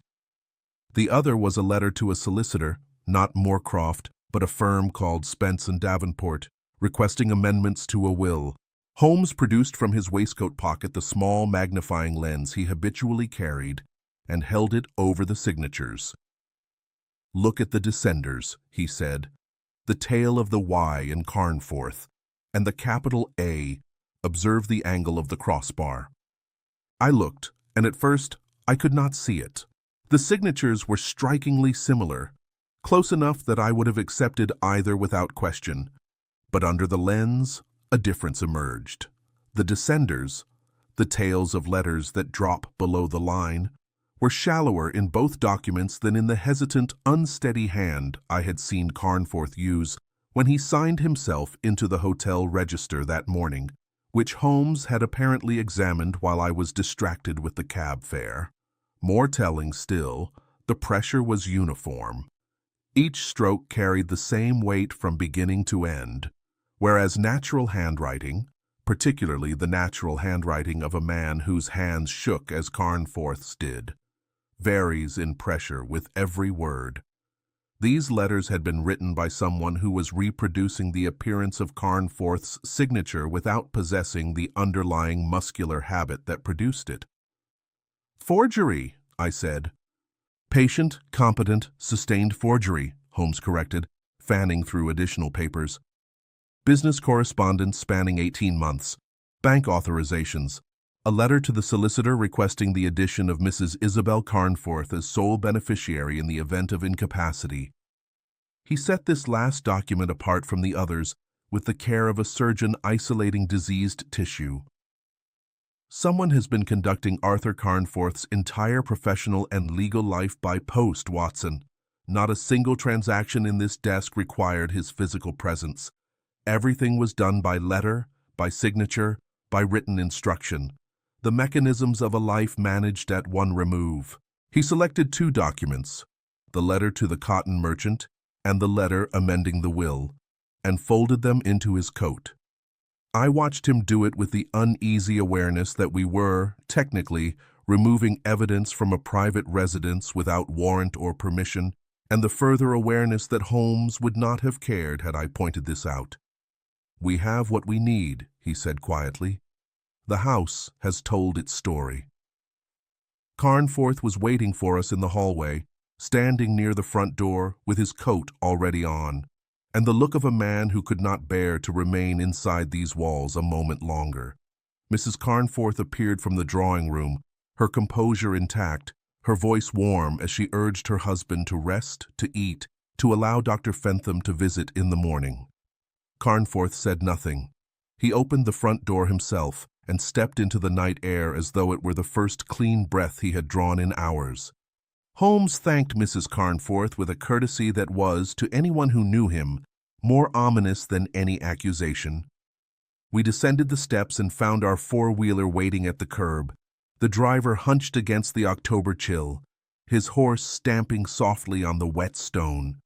The other was a letter to a solicitor, not Moorcroft, but a firm called Spence and Davenport, requesting amendments to a will. Holmes produced from his waistcoat pocket the small magnifying lens he habitually carried and held it over the signatures. "Look at the descenders," he said, "the tail of the Y in Carnforth, and the capital A. Observe the angle of the crossbar." I looked, and at first I could not see it. The signatures were strikingly similar, close enough that I would have accepted either without question. But under the lens, a difference emerged. The descenders, the tails of letters that drop below the line, were shallower in both documents than in the hesitant, unsteady hand I had seen Carnforth use when he signed himself into the hotel register that morning, which Holmes had apparently examined while I was distracted with the cab fare. More telling still, the pressure was uniform. Each stroke carried the same weight from beginning to end, whereas natural handwriting, particularly the natural handwriting of a man whose hands shook as Carnforth's did, varies in pressure with every word. These letters had been written by someone who was reproducing the appearance of Carnforth's signature without possessing the underlying muscular habit that produced it. "Forgery," I said. "Patient, competent, sustained forgery," Holmes corrected, fanning through additional papers. "Business correspondence spanning 18 months, bank authorizations, a letter to the solicitor requesting the addition of Mrs. Isabel Carnforth as sole beneficiary in the event of incapacity." He set this last document apart from the others with the care of a surgeon isolating diseased tissue. "Someone has been conducting Arthur Carnforth's entire professional and legal life by post, Watson. Not a single transaction in this desk required his physical presence. Everything was done by letter, by signature, by written instruction. The mechanisms of a life managed at one remove." He selected 2 documents, the letter to the cotton merchant and the letter amending the will, and folded them into his coat. I watched him do it with the uneasy awareness that we were, technically, removing evidence from a private residence without warrant or permission, and the further awareness that Holmes would not have cared had I pointed this out. "We have what we need," he said quietly. "The house has told its story." Carnforth was waiting for us in the hallway, standing near the front door with his coat already on. and the look of a man who could not bear to remain inside these walls a moment longer. Mrs. Carnforth appeared from the drawing room, her composure intact, her voice warm as she urged her husband to rest, to eat, to allow Dr. Fentham to visit in the morning. Carnforth said nothing. He opened the front door himself and stepped into the night air as though it were the first clean breath he had drawn in hours. Holmes thanked Mrs. Carnforth with a courtesy that was, to anyone who knew him, more ominous than any accusation. We descended the steps and found our four-wheeler waiting at the curb, the driver hunched against the October chill, his horse stamping softly on the wet stone.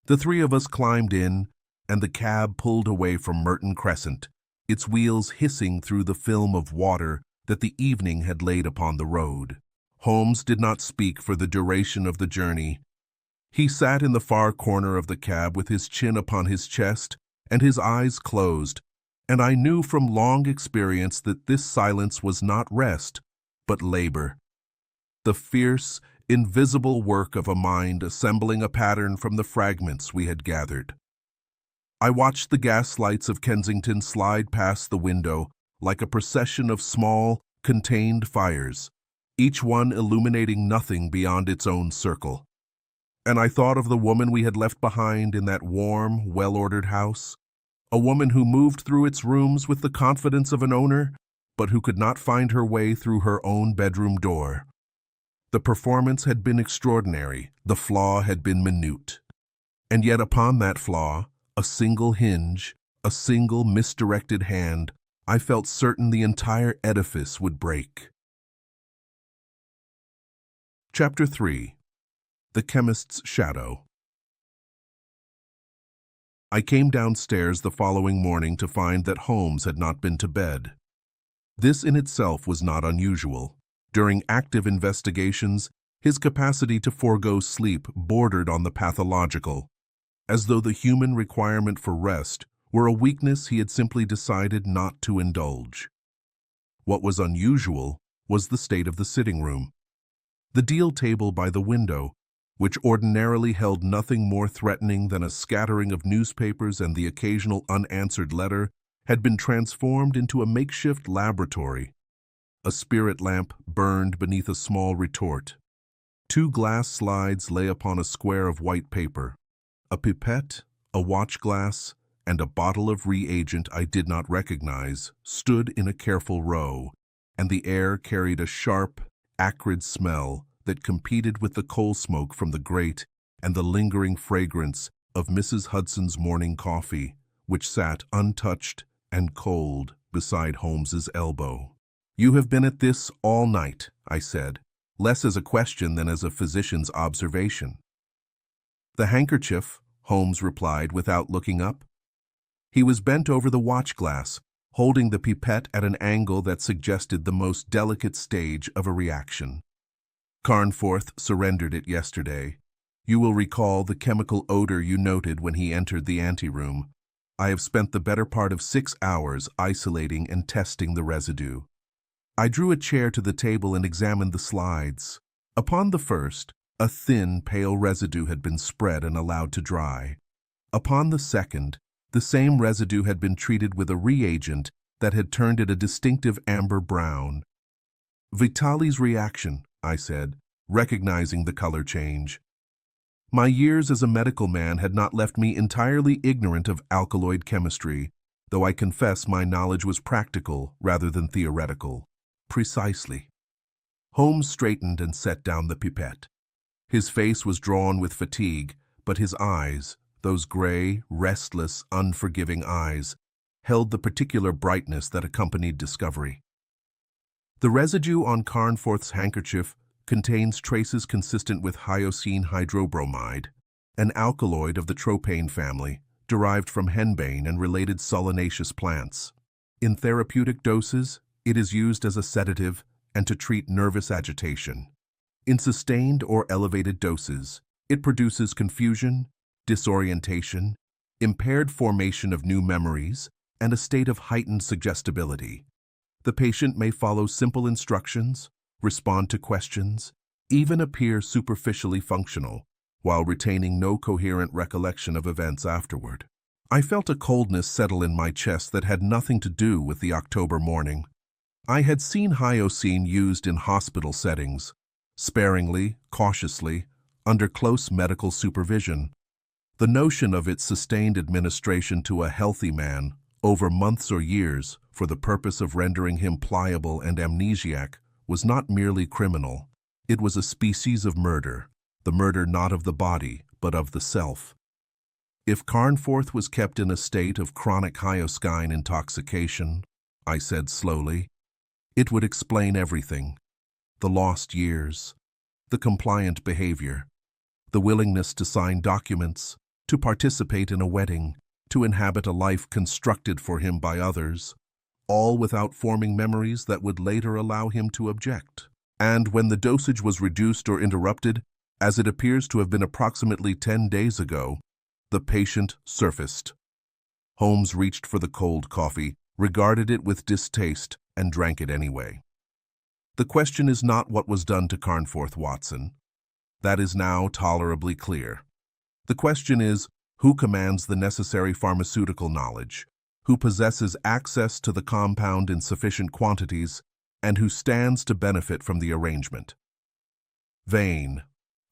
The three of us climbed in, and the cab pulled away from Merton Crescent, its wheels hissing through the film of water that the evening had laid upon the road. Holmes did not speak for the duration of the journey. He sat in the far corner of the cab with his chin upon his chest and his eyes closed, and I knew from long experience that this silence was not rest, but labor. The fierce, invisible work of a mind assembling a pattern from the fragments we had gathered. I watched the gas lights of Kensington slide past the window like a procession of small, contained fires, each one illuminating nothing beyond its own circle. And I thought of the woman we had left behind in that warm, well-ordered house, a woman who moved through its rooms with the confidence of an owner, but who could not find her way through her own bedroom door. The performance had been extraordinary, the flaw had been minute. And yet upon that flaw, a single hinge, a single misdirected hand, I felt certain the entire edifice would break. Chapter 3. The Chemist's Shadow. I came downstairs the following morning to find that Holmes had not been to bed. This in itself was not unusual. During active investigations, his capacity to forego sleep bordered on the pathological, as though the human requirement for rest were a weakness he had simply decided not to indulge. What was unusual was the state of the sitting room. The deal table by the window, which ordinarily held nothing more threatening than a scattering of newspapers and the occasional unanswered letter, had been transformed into a makeshift laboratory. A spirit lamp burned beneath a small retort. 2 glass slides lay upon a square of white paper. A pipette, a watch glass, and a bottle of reagent I did not recognize stood in a careful row, and the air carried a sharp, acrid smell that competed with the coal smoke from the grate and the lingering fragrance of Mrs. Hudson's morning coffee, which sat untouched and cold beside Holmes's elbow. "You have been at this all night," I said, less as a question than as a physician's observation. "The handkerchief," Holmes replied without looking up. He was bent over the watch glass, holding the pipette at an angle that suggested the most delicate stage of a reaction. "Carnforth surrendered it yesterday. You will recall the chemical odor you noted when he entered the anteroom. I have spent the better part of 6 hours isolating and testing the residue." I drew a chair to the table and examined the slides. Upon the first, a thin, pale residue had been spread and allowed to dry. Upon the second, the same residue had been treated with a reagent that had turned it a distinctive amber brown. "Vitali's reaction," I said, recognizing the color change. My years as a medical man had not left me entirely ignorant of alkaloid chemistry, though I confess my knowledge was practical rather than theoretical. "Precisely." Holmes straightened and set down the pipette. His face was drawn with fatigue, but his eyes, those gray, restless, unforgiving eyes, held the particular brightness that accompanied discovery. "The residue on Carnforth's handkerchief contains traces consistent with hyoscine hydrobromide, an alkaloid of the tropane family, derived from henbane and related solanaceous plants. In therapeutic doses, it is used as a sedative and to treat nervous agitation. In sustained or elevated doses, it produces confusion, disorientation, impaired formation of new memories, and a state of heightened suggestibility. The patient may follow simple instructions, respond to questions, even appear superficially functional, while retaining no coherent recollection of events afterward. I felt a coldness settle in my chest that had nothing to do with the October morning. I had seen hyoscine used in hospital settings, sparingly, cautiously, under close medical supervision. The notion of its sustained administration to a healthy man, over months or years, for the purpose of rendering him pliable and amnesiac, was not merely criminal. It was a species of murder, the murder not of the body, but of the self. If Carnforth was kept in a state of chronic hyoscine intoxication, I said slowly, it would explain everything. The lost years, the compliant behavior, the willingness to sign documents, to participate in a wedding, to inhabit a life constructed for him by others, all without forming memories that would later allow him to object. And when the dosage was reduced or interrupted, as it appears to have been approximately 10 days ago, the patient surfaced. Holmes reached for the cold coffee, regarded it with distaste, and drank it anyway. The question is not what was done to Carnforth Watson. That is now tolerably clear. The question is, who commands the necessary pharmaceutical knowledge, who possesses access to the compound in sufficient quantities, and who stands to benefit from the arrangement. Vane,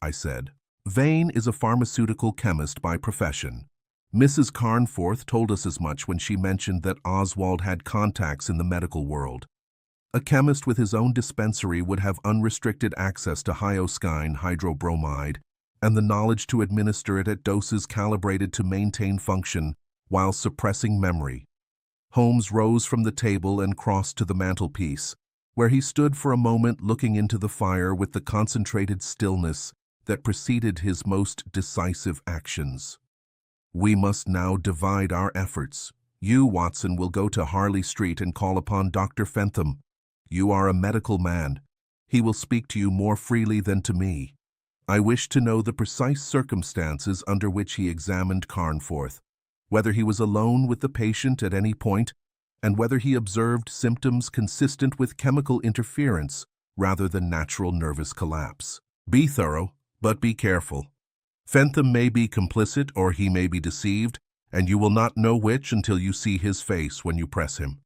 I said. Vane is a pharmaceutical chemist by profession. Mrs. Carnforth told us as much when she mentioned that Oswald had contacts in the medical world. A chemist with his own dispensary would have unrestricted access to hyoscine hydrobromide and the knowledge to administer it at doses calibrated to maintain function while suppressing memory. Holmes rose from the table and crossed to the mantelpiece, where he stood for a moment looking into the fire with the concentrated stillness that preceded his most decisive actions. We must now divide our efforts. You, Watson, will go to Harley Street and call upon Dr. Fentham. You are a medical man. He will speak to you more freely than to me. I wish to know the precise circumstances under which he examined Carnforth, whether he was alone with the patient at any point, and whether he observed symptoms consistent with chemical interference rather than natural nervous collapse. Be thorough, but be careful. Fentham may be complicit or he may be deceived, and you will not know which until you see his face when you press him.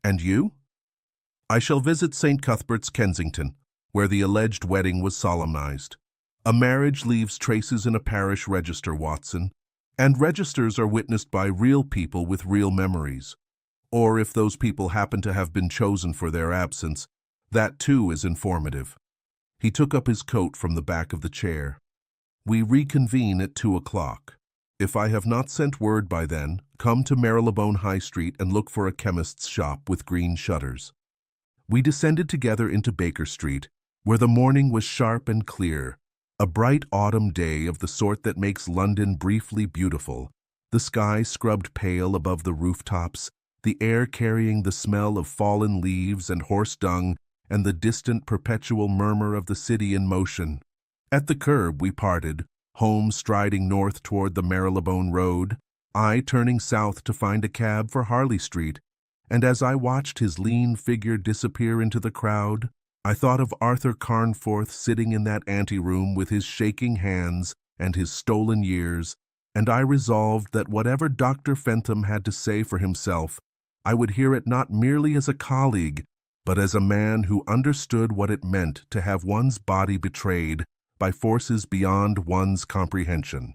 And you? I shall visit St. Cuthbert's, Kensington, where the alleged wedding was solemnized. A marriage leaves traces in a parish register, Watson, and registers are witnessed by real people with real memories. Or if those people happen to have been chosen for their absence, that too is informative. He took up his coat from the back of the chair. We reconvene at 2 o'clock. If I have not sent word by then, come to Marylebone High Street and look for a chemist's shop with green shutters. We descended together into Baker Street, where the morning was sharp and clear, a bright autumn day of the sort that makes London briefly beautiful, the sky scrubbed pale above the rooftops, the air carrying the smell of fallen leaves and horse dung, and the distant perpetual murmur of the city in motion. At the curb we parted, Holmes striding north toward the Marylebone Road, I turning south to find a cab for Harley Street, and as I watched his lean figure disappear into the crowd, I thought of Arthur Carnforth sitting in that anteroom with his shaking hands and his stolen years, and I resolved that whatever Dr. Fentham had to say for himself, I would hear it not merely as a colleague, but as a man who understood what it meant to have one's body betrayed by forces beyond one's comprehension.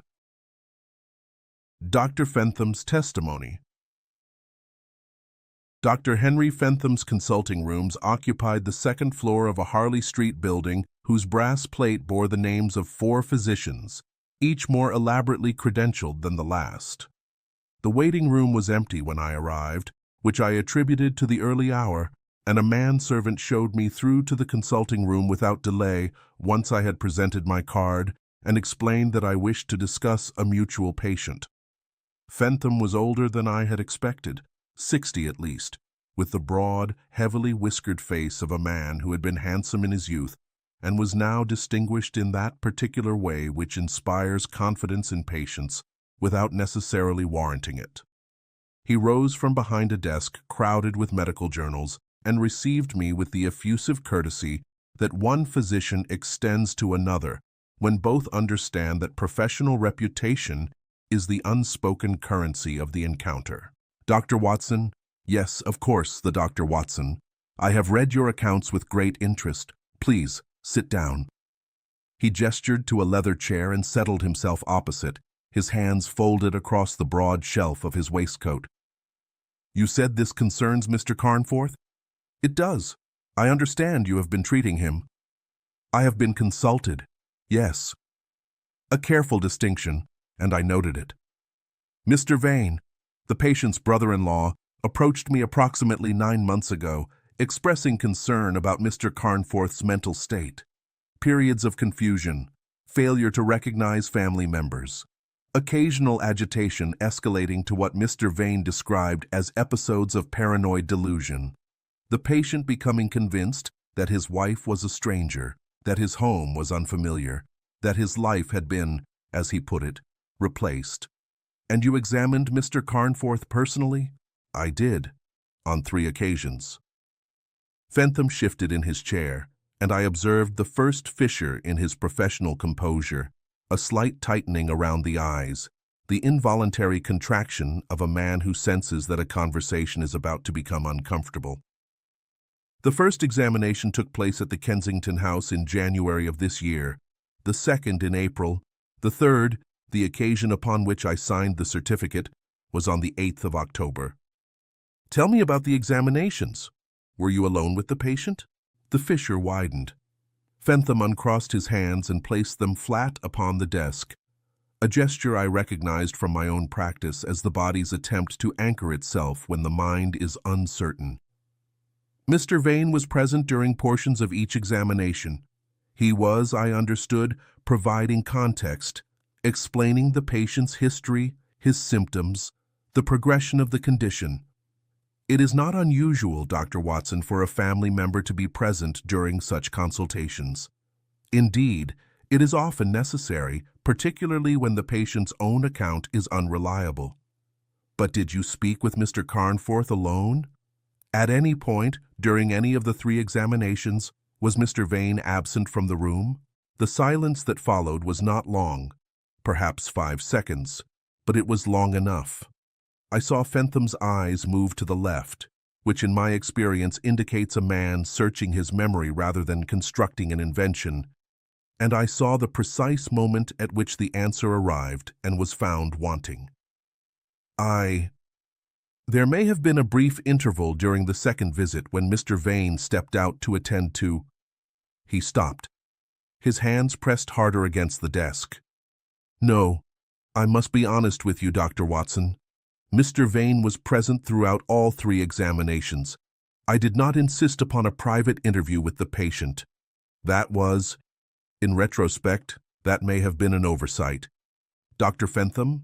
Dr. Fentham's testimony. Dr. Henry Fentham's consulting rooms occupied the second floor of a Harley Street building whose brass plate bore the names of 4 physicians, each more elaborately credentialed than the last. The waiting room was empty when I arrived, which I attributed to the early hour, and a manservant showed me through to the consulting room without delay once I had presented my card and explained that I wished to discuss a mutual patient. Fentham was older than I had expected, 60 at least, with the broad, heavily whiskered face of a man who had been handsome in his youth and was now distinguished in that particular way which inspires confidence in patients without necessarily warranting it. He rose from behind a desk crowded with medical journals and received me with the effusive courtesy that one physician extends to another when both understand that professional reputation is the unspoken currency of the encounter. Dr. Watson? Yes, of course, the Dr. Watson. I have read your accounts with great interest. Please, sit down. He gestured to a leather chair and settled himself opposite, his hands folded across the broad shelf of his waistcoat. You said this concerns Mr. Carnforth? It does. I understand you have been treating him. I have been consulted. Yes. A careful distinction, and I noted it. Mr. Vane, the patient's brother-in-law, approached me approximately 9 months ago, expressing concern about Mr. Carnforth's mental state. Periods of confusion, failure to recognize family members, occasional agitation escalating to what Mr. Vane described as episodes of paranoid delusion. The patient becoming convinced that his wife was a stranger, that his home was unfamiliar, that his life had been, as he put it, replaced. And you examined Mr. Carnforth personally? I did, on 3 occasions. Fentham shifted in his chair, and I observed the first fissure in his professional composure, a slight tightening around the eyes, the involuntary contraction of a man who senses that a conversation is about to become uncomfortable. The first examination took place at the Kensington House in January of this year, the second in April, the third, the occasion upon which I signed the certificate, was on the 8th of October. Tell me about the examinations. Were you alone with the patient? The fissure widened. Fentham uncrossed his hands and placed them flat upon the desk, a gesture I recognized from my own practice as the body's attempt to anchor itself when the mind is uncertain. Mr. Vane was present during portions of each examination. He was, I understood, providing context, explaining the patient's history, his symptoms, the progression of the condition. It is not unusual, Dr. Watson, for a family member to be present during such consultations. Indeed, it is often necessary, particularly when the patient's own account is unreliable. But did you speak with Mr. Carnforth alone? At any point, during any of the 3 examinations, was Mr. Vane absent from the room? The silence that followed was not long, perhaps 5 seconds, but it was long enough. I saw Fentham's eyes move to the left, which in my experience indicates a man searching his memory rather than constructing an invention, and I saw the precise moment at which the answer arrived and was found wanting. There may have been a brief interval during the second visit when Mr. Vane stepped out to attend to. He stopped. His hands pressed harder against the desk. No, I must be honest with you, Dr. Watson. Mr. Vane was present throughout all 3 examinations. I did not insist upon a private interview with the patient. That was, in retrospect, that may have been an oversight. Dr. Fentham?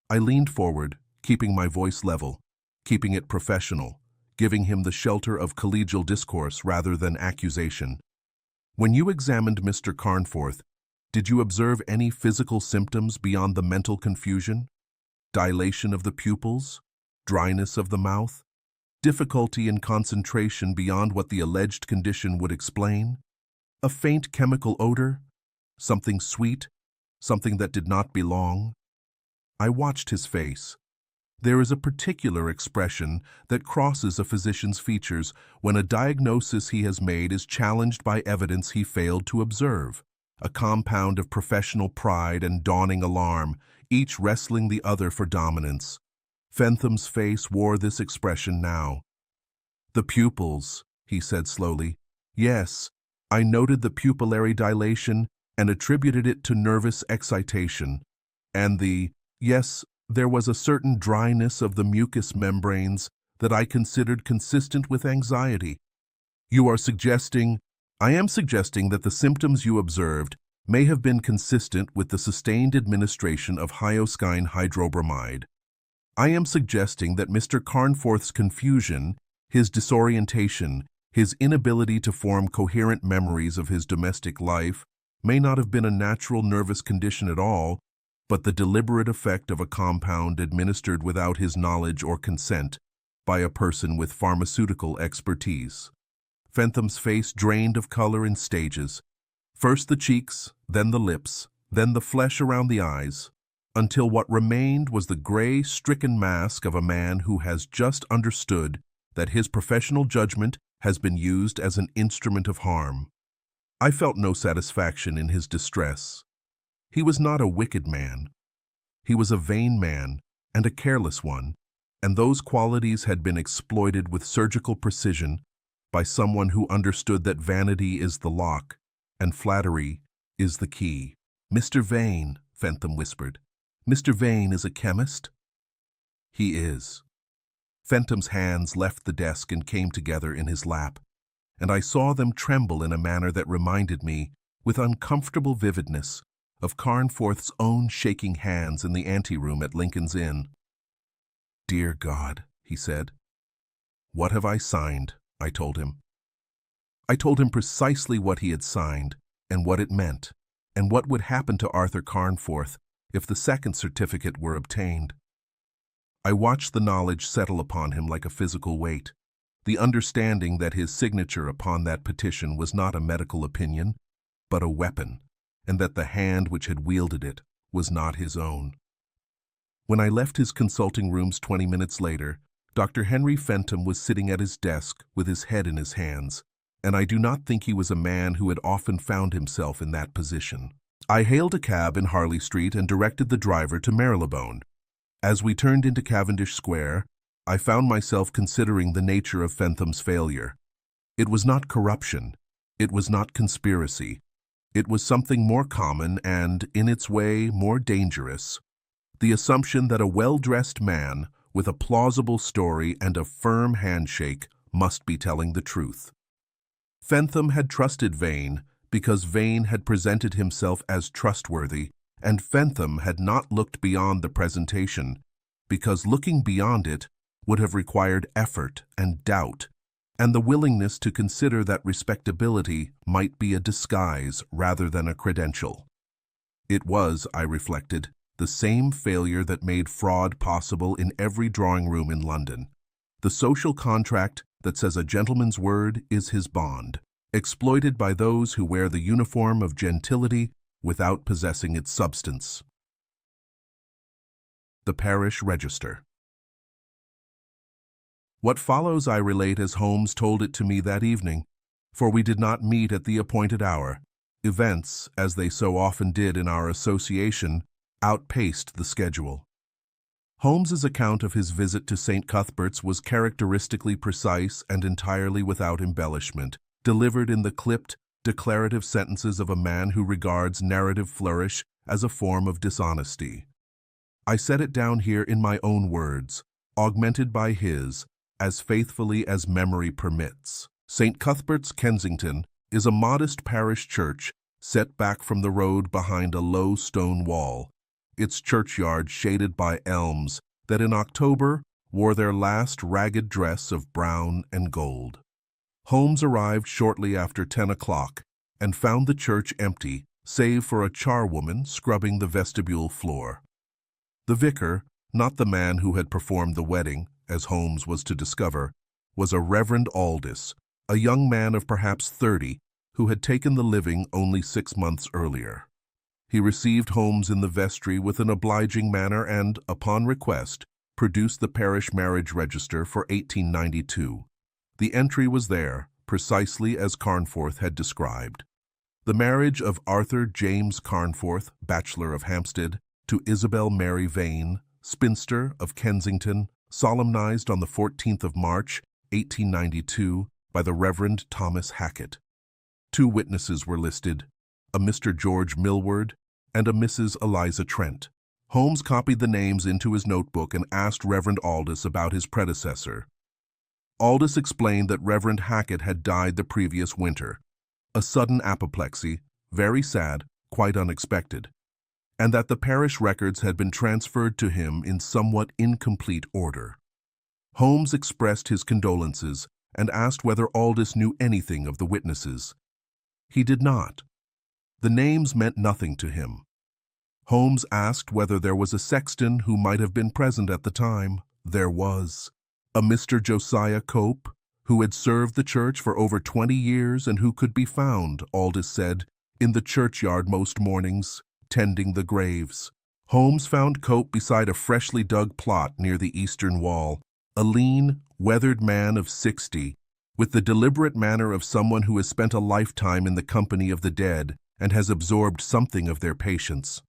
I leaned forward, keeping my voice level, keeping it professional, giving him the shelter of collegial discourse rather than accusation. When you examined Mr. Carnforth, did you observe any physical symptoms beyond the mental confusion? Dilation of the pupils? Dryness of the mouth? Difficulty in concentration beyond what the alleged condition would explain? A faint chemical odor? Something sweet? Something that did not belong? I watched his face. There is a particular expression that crosses a physician's features when a diagnosis he has made is challenged by evidence he failed to observe, a compound of professional pride and dawning alarm, each wrestling the other for dominance. Fentham's face wore this expression now. The pupils, he said slowly. Yes, I noted the pupillary dilation and attributed it to nervous excitation. And yes, there was a certain dryness of the mucous membranes that I considered consistent with anxiety. I am suggesting that the symptoms you observed may have been consistent with the sustained administration of hyoscine hydrobromide. I am suggesting that Mr. Carnforth's confusion, his disorientation, his inability to form coherent memories of his domestic life may not have been a natural nervous condition at all, but the deliberate effect of a compound administered without his knowledge or consent by a person with pharmaceutical expertise. Fentham's face drained of color in stages. First the cheeks, then the lips, then the flesh around the eyes, until what remained was the gray, stricken mask of a man who has just understood that his professional judgment has been used as an instrument of harm. I felt no satisfaction in his distress. He was not a wicked man. He was a vain man and a careless one, and those qualities had been exploited with surgical precision by someone who understood that vanity is the lock and flattery is the key. "Mr. Vane," Fentham whispered. "Mr. Vane is a chemist?" "He is." Fentham's hands left the desk and came together in his lap, and I saw them tremble in a manner that reminded me, with uncomfortable vividness, of Carnforth's own shaking hands in the anteroom at Lincoln's Inn. "Dear God," he said. "What have I signed?" I told him. I told him precisely what he had signed, and what it meant, and what would happen to Arthur Carnforth if the second certificate were obtained. I watched the knowledge settle upon him like a physical weight, the understanding that his signature upon that petition was not a medical opinion, but a weapon, and that the hand which had wielded it was not his own. When I left his consulting rooms 20 minutes later, Dr. Henry Fentham was sitting at his desk with his head in his hands, and I do not think he was a man who had often found himself in that position. I hailed a cab in Harley Street and directed the driver to Marylebone. As we turned into Cavendish Square, I found myself considering the nature of Fentham's failure. It was not corruption. It was not conspiracy. It was something more common and, in its way, more dangerous. The assumption that a well-dressed man with a plausible story and a firm handshake must be telling the truth. Fentham had trusted Vane because Vane had presented himself as trustworthy, and Fentham had not looked beyond the presentation, because looking beyond it would have required effort and doubt, and the willingness to consider that respectability might be a disguise rather than a credential. It was, I reflected, the same failure that made fraud possible in every drawing room in London. The social contract that says a gentleman's word is his bond, exploited by those who wear the uniform of gentility without possessing its substance. The Parish Register. What follows I relate as Holmes told it to me that evening, for we did not meet at the appointed hour. Events, as they so often did in our association, outpaced the schedule. Holmes's account of his visit to St. Cuthbert's was characteristically precise and entirely without embellishment, delivered in the clipped, declarative sentences of a man who regards narrative flourish as a form of dishonesty. I set it down here in my own words, augmented by his, as faithfully as memory permits. St. Cuthbert's, Kensington, is a modest parish church set back from the road behind a low stone wall, its churchyard shaded by elms that in October wore their last ragged dress of brown and gold. Holmes arrived shortly after 10 o'clock and found the church empty, save for a charwoman scrubbing the vestibule floor. The vicar, not the man who had performed the wedding, as Holmes was to discover, was a Reverend Aldous, a young man of perhaps 30, who had taken the living only 6 months earlier. He received Holmes in the vestry with an obliging manner and, upon request, produced the parish marriage register for 1892. The entry was there, precisely as Carnforth had described. The marriage of Arthur James Carnforth, bachelor of Hampstead, to Isabel Mary Vane, spinster of Kensington, solemnized on the 14th of March, 1892, by the Reverend Thomas Hackett. 2 witnesses were listed, a Mr. George Millward and a Mrs. Eliza Trent. Holmes copied the names into his notebook and asked Reverend Aldous about his predecessor. Aldous explained that Reverend Hackett had died the previous winter, a sudden apoplexy, very sad, quite unexpected, and that the parish records had been transferred to him in somewhat incomplete order. Holmes expressed his condolences and asked whether Aldous knew anything of the witnesses. He did not. The names meant nothing to him. Holmes asked whether there was a sexton who might have been present at the time. There was. A Mr. Josiah Cope, who had served the church for over 20 years and who could be found, Aldous said, in the churchyard most mornings, tending the graves. Holmes found Cope beside a freshly dug plot near the eastern wall, a lean, weathered man of 60, with the deliberate manner of someone who has spent a lifetime in the company of the dead and has absorbed something of their patience.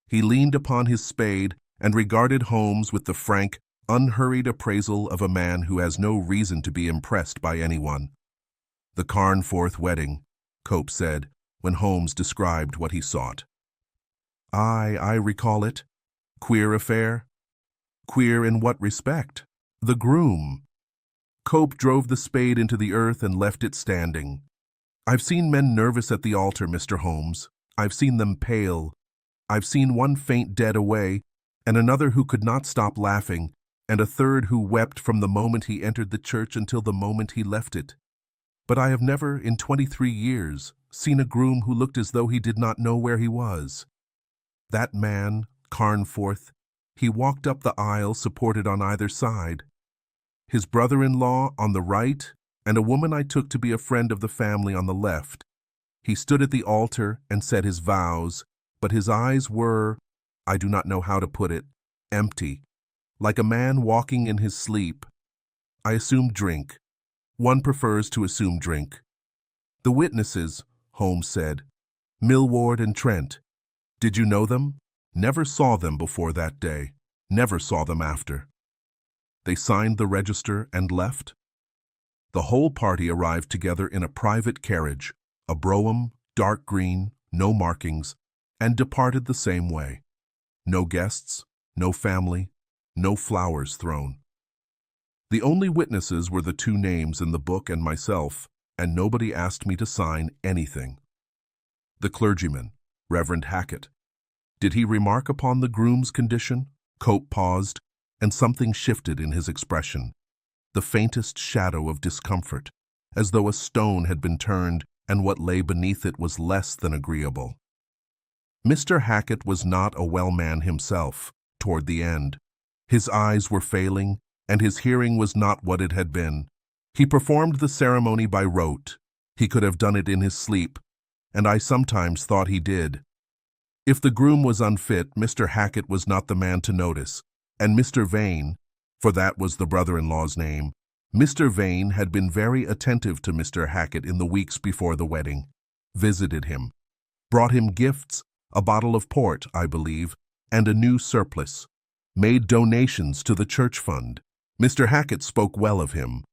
He leaned upon his spade and regarded Holmes with the frank, unhurried appraisal of a man who has no reason to be impressed by anyone. "The Carnforth wedding," Cope said, when Holmes described what he sought. I recall it. Queer affair?" "Queer in what respect?" "The groom." Cope drove the spade into the earth and left it standing. "I've seen men nervous at the altar, Mr. Holmes. I've seen them pale. I've seen one faint dead away, and another who could not stop laughing, and a third who wept from the moment he entered the church until the moment he left it. But I have never, in 23 years, seen a groom who looked as though he did not know where he was. That man, Carnforth, he walked up the aisle supported on either side. His brother-in-law on the right, and a woman I took to be a friend of the family on the left. He stood at the altar and said his vows, but his eyes were, I do not know how to put it, empty, like a man walking in his sleep. I assumed drink. One prefers to assume drink. The witnesses, Holmes said, Millward and Trent. Did you know them? Never saw them before that day. Never saw them after. They signed the register and left. The whole party arrived together in a private carriage, a brougham, dark green, no markings, and departed the same way. No guests, no family, no flowers thrown. The only witnesses were the two names in the book and myself, and nobody asked me to sign anything. The clergyman, Reverend Hackett. Did he remark upon the groom's condition? Cope paused, and something shifted in his expression. The faintest shadow of discomfort, as though a stone had been turned and what lay beneath it was less than agreeable. Mr. Hackett was not a well man himself, toward the end. His eyes were failing, and his hearing was not what it had been. He performed the ceremony by rote. He could have done it in his sleep, and I sometimes thought he did. If the groom was unfit, Mr. Hackett was not the man to notice, and Mr. Vane, for that was the brother-in-law's name, Mr. Vane had been very attentive to Mr. Hackett in the weeks before the wedding, visited him, brought him gifts, a bottle of port, I believe, and a new surplice, made donations to the church fund. Mr. Hackett spoke well of him.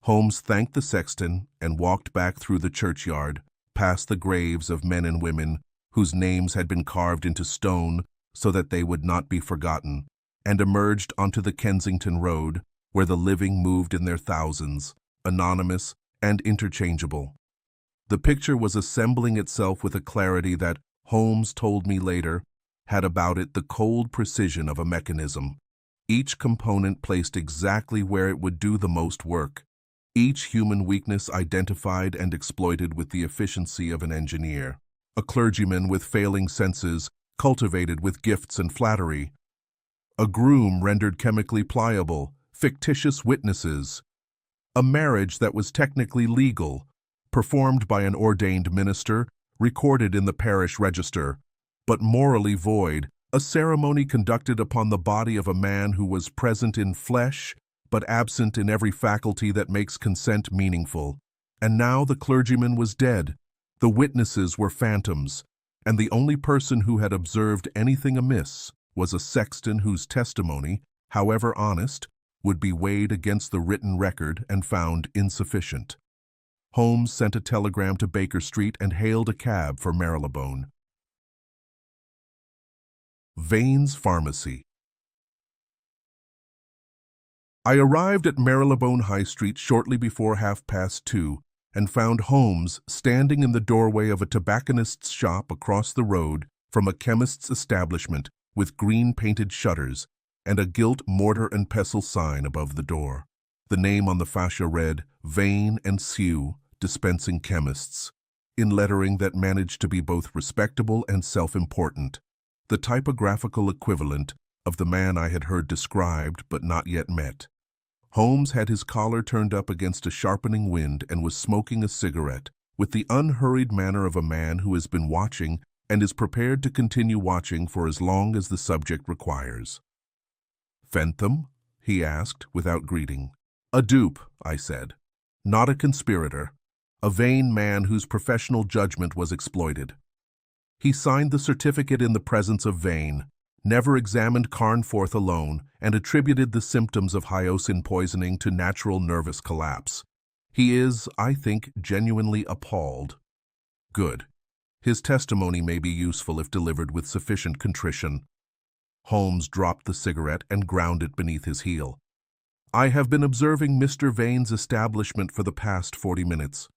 Holmes thanked the sexton and walked back through the churchyard, past the graves of men and women whose names had been carved into stone so that they would not be forgotten, and emerged onto the Kensington Road, where the living moved in their thousands, anonymous and interchangeable. The picture was assembling itself with a clarity that, Holmes told me later, had about it the cold precision of a mechanism. Each component placed exactly where it would do the most work. Each human weakness identified and exploited with the efficiency of an engineer. A clergyman with failing senses, cultivated with gifts and flattery. A groom rendered chemically pliable, fictitious witnesses. A marriage that was technically legal, performed by an ordained minister, recorded in the parish register, but morally void, a ceremony conducted upon the body of a man who was present in flesh, but absent in every faculty that makes consent meaningful. And now the clergyman was dead, the witnesses were phantoms, and the only person who had observed anything amiss was a sexton whose testimony, however honest, would be weighed against the written record and found insufficient. Holmes sent a telegram to Baker Street and hailed a cab for Marylebone. Vane's Pharmacy. I arrived at Marylebone High Street shortly before 2:30 and found Holmes standing in the doorway of a tobacconist's shop across the road from a chemist's establishment with green-painted shutters and a gilt mortar and pestle sign above the door. The name on the fascia read, Vane and Sue, Dispensing Chemists, in lettering that managed to be both respectable and self-important, the typographical equivalent of the man I had heard described but not yet met. Holmes had his collar turned up against a sharpening wind and was smoking a cigarette, with the unhurried manner of a man who has been watching and is prepared to continue watching for as long as the subject requires. "Fentham?" he asked, without greeting. "A dupe," I said. "Not a conspirator. A vain man whose professional judgment was exploited." He signed the certificate in the presence of Vane, never examined Carnforth alone, and attributed the symptoms of hyoscine poisoning to natural nervous collapse. He is, I think, genuinely appalled. Good. His testimony may be useful if delivered with sufficient contrition. Holmes dropped the cigarette and ground it beneath his heel. "I have been observing Mr. Vane's establishment for the past 40 minutes.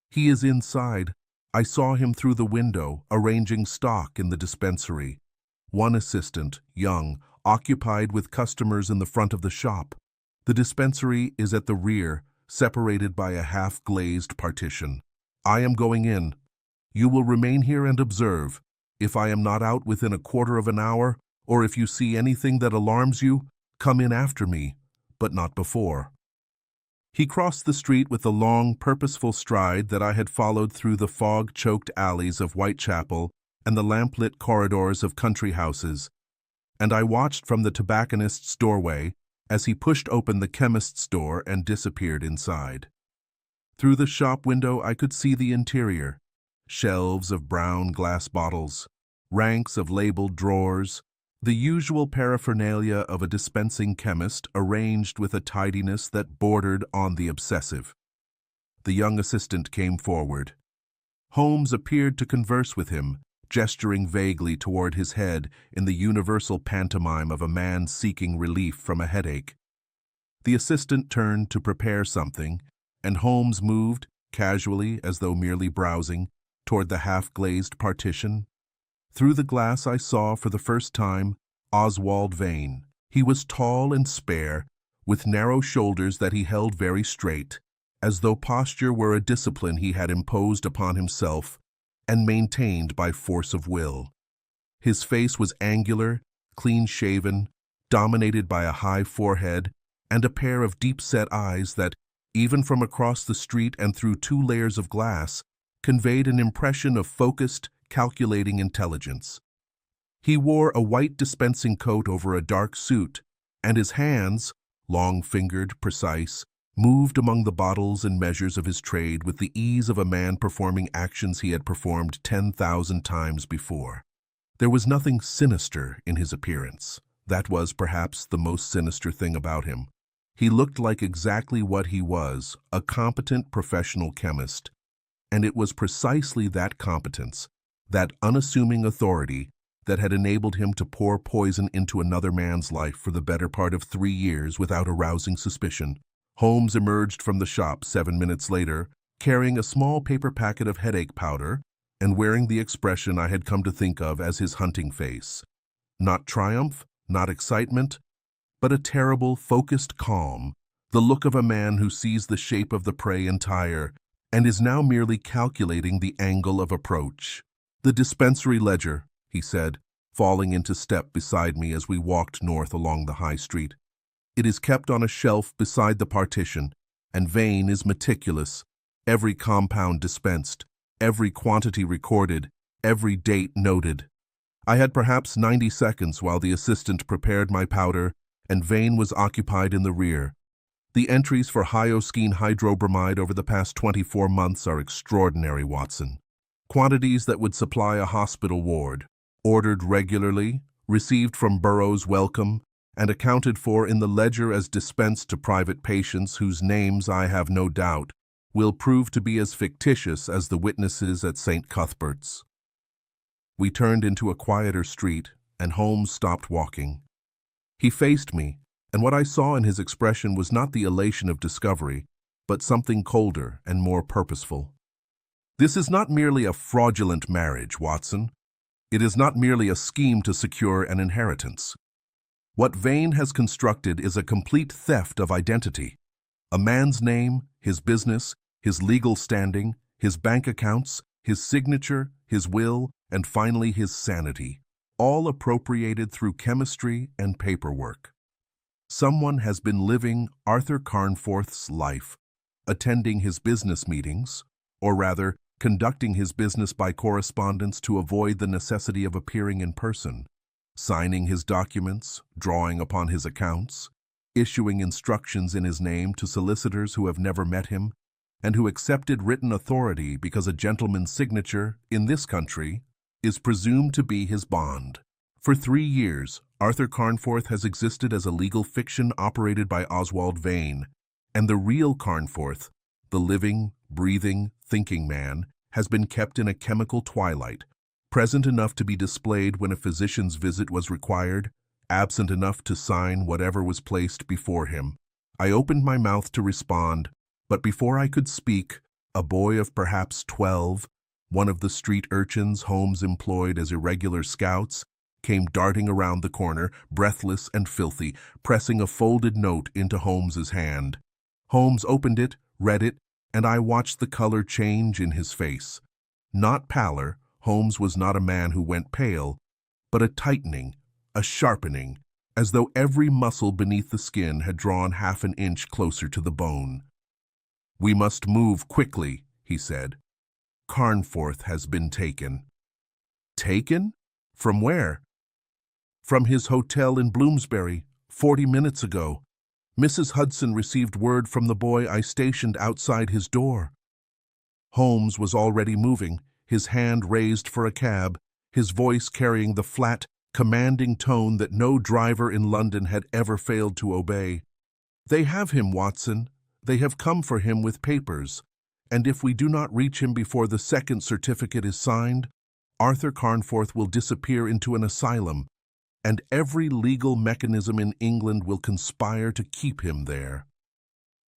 He is inside. I saw him through the window, arranging stock in the dispensary. One assistant, young, occupied with customers in the front of the shop. The dispensary is at the rear, separated by a half-glazed partition. I am going in. You will remain here and observe. If I am not out within a quarter of an hour, or if you see anything that alarms you, come in after me, but not before." He crossed the street with the long, purposeful stride that I had followed through the fog-choked alleys of Whitechapel and the lamplit corridors of country houses, and I watched from the tobacconist's doorway as he pushed open the chemist's door and disappeared inside. Through the shop window I could see the interior: shelves of brown glass bottles, ranks of labeled drawers, the usual paraphernalia of a dispensing chemist arranged with a tidiness that bordered on the obsessive. The young assistant came forward. Holmes appeared to converse with him, gesturing vaguely toward his head in the universal pantomime of a man seeking relief from a headache. The assistant turned to prepare something, and Holmes moved, casually as though merely browsing, toward the half-glazed partition. Through the glass I saw, for the first time, Oswald Vane. He was tall and spare, with narrow shoulders that he held very straight, as though posture were a discipline he had imposed upon himself and maintained by force of will. His face was angular, clean-shaven, dominated by a high forehead and a pair of deep-set eyes that, even from across the street and through 2 layers of glass, conveyed an impression of focused, calculating intelligence. He wore a white dispensing coat over a dark suit, and his hands, long-fingered, precise, moved among the bottles and measures of his trade with the ease of a man performing actions he had performed 10,000 times before. There was nothing sinister in his appearance. That was perhaps the most sinister thing about him. He looked like exactly what he was, a competent professional chemist. And it was precisely that competence, that unassuming authority, that had enabled him to pour poison into another man's life for the better part of 3 years without arousing suspicion. Holmes emerged from the shop 7 minutes later, carrying a small paper packet of headache powder and wearing the expression I had come to think of as his hunting face. Not triumph, not excitement, but a terrible, focused calm, the look of a man who sees the shape of the prey entire and is now merely calculating the angle of approach. "The dispensary ledger," he said, falling into step beside me as we walked north along the high street. "It is kept on a shelf beside the partition, and Vane is meticulous. Every compound dispensed, every quantity recorded, every date noted. I had perhaps 90 seconds while the assistant prepared my powder, and Vane was occupied in the rear. The entries for hyoscine hydrobromide over the past 24 months are extraordinary, Watson. Quantities that would supply a hospital ward, ordered regularly, received from Burroughs Wellcome, and accounted for in the ledger as dispensed to private patients whose names, I have no doubt, will prove to be as fictitious as the witnesses at St. Cuthbert's." We turned into a quieter street, and Holmes stopped walking. He faced me, and what I saw in his expression was not the elation of discovery, but something colder and more purposeful. "This is not merely a fraudulent marriage, Watson. It is not merely a scheme to secure an inheritance. What Vane has constructed is a complete theft of identity. A man's name, his business, his legal standing, his bank accounts, his signature, his will, and finally his sanity, all appropriated through chemistry and paperwork. Someone has been living Arthur Carnforth's life, attending his business meetings, or rather, conducting his business by correspondence to avoid the necessity of appearing in person, signing his documents, drawing upon his accounts, issuing instructions in his name to solicitors who have never met him, and who accepted written authority because a gentleman's signature, in this country, is presumed to be his bond. For 3 years, Arthur Carnforth has existed as a legal fiction operated by Oswald Vane, and the real Carnforth, the living, breathing, thinking man, has been kept in a chemical twilight, present enough to be displayed when a physician's visit was required, absent enough to sign whatever was placed before him. I opened my mouth to respond, but before I could speak, a boy of perhaps 12, one of the street urchins Holmes employed as irregular scouts, came darting around the corner, breathless and filthy, pressing a folded note into Holmes's hand. Holmes opened it, read it, and I watched the color change in his face. Not pallor, Holmes was not a man who went pale, but a tightening, a sharpening, as though every muscle beneath the skin had drawn half an inch closer to the bone. "We must move quickly," he said. "Carnforth has been taken." "Taken? From where?" "From his hotel in Bloomsbury, 40 minutes ago. Mrs. Hudson received word from the boy I stationed outside his door." Holmes was already moving, his hand raised for a cab, his voice carrying the flat, commanding tone that no driver in London had ever failed to obey. "They have him, Watson. They have come for him with papers, and if we do not reach him before the second certificate is signed, Arthur Carnforth will disappear into an asylum, and every legal mechanism in England will conspire to keep him there."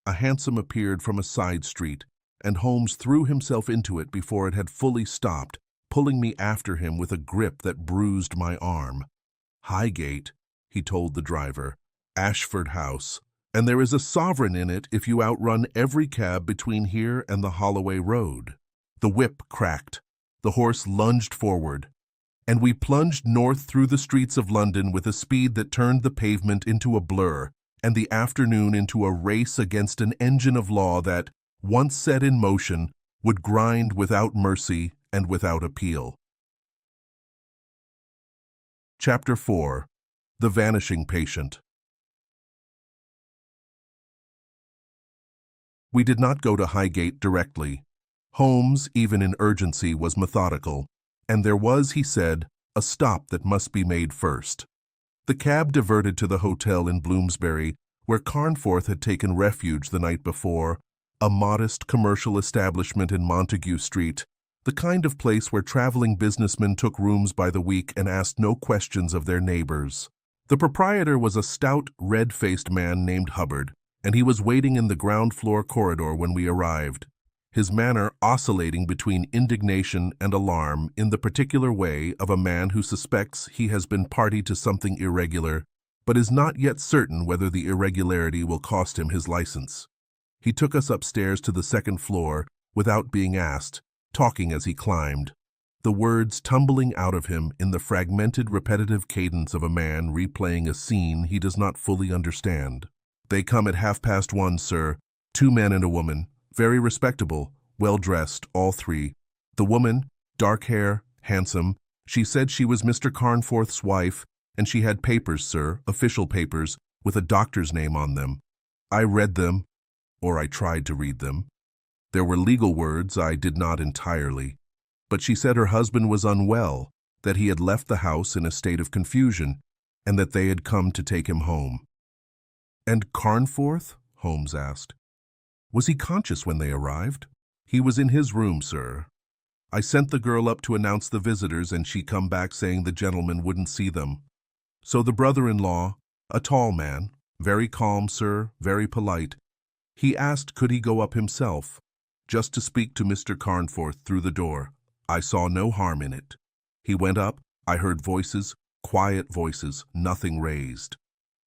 A hansom appeared from a side street, and Holmes threw himself into it before it had fully stopped, pulling me after him with a grip that bruised my arm. "Highgate," he told the driver, "Ashford House, and there is a sovereign in it if you outrun every cab between here and the Holloway Road." The whip cracked, the horse lunged forward, and we plunged north through the streets of London with a speed that turned the pavement into a blur and the afternoon into a race against an engine of law that, once set in motion, would grind without mercy and without appeal. Chapter 4. The Vanishing Patient. We did not go to Highgate directly. Holmes, even in urgency, was methodical, and there was, he said, a stop that must be made first. The cab diverted to the hotel in Bloomsbury, where Carnforth had taken refuge the night before, a modest commercial establishment in Montague Street, the kind of place where traveling businessmen took rooms by the week and asked no questions of their neighbors. The proprietor was a stout, red-faced man named Hubbard, and he was waiting in the ground-floor corridor when we arrived, his manner oscillating between indignation and alarm in the particular way of a man who suspects he has been party to something irregular, but is not yet certain whether the irregularity will cost him his license. He took us upstairs to the second floor without being asked, talking as he climbed, the words tumbling out of him in the fragmented, repetitive cadence of a man replaying a scene he does not fully understand. "They come at 1:30, sir. 2 men and a woman. Very respectable, well-dressed, all 3. The woman, dark hair, handsome. She said she was Mr. Carnforth's wife, and she had papers, sir, official papers, with a doctor's name on them. I read them, or I tried to read them. There were legal words I did not entirely, but she said her husband was unwell, that he had left the house in a state of confusion, and that they had come to take him home." "And Carnforth?" Holmes asked. "Was he conscious when they arrived?" "He was in his room, sir. I sent the girl up to announce the visitors, and she come back saying the gentleman wouldn't see them. So the brother-in-law, a tall man, very calm, sir, very polite, he asked could he go up himself, just to speak to Mr. Carnforth through the door. I saw no harm in it. He went up, I heard voices, quiet voices, nothing raised.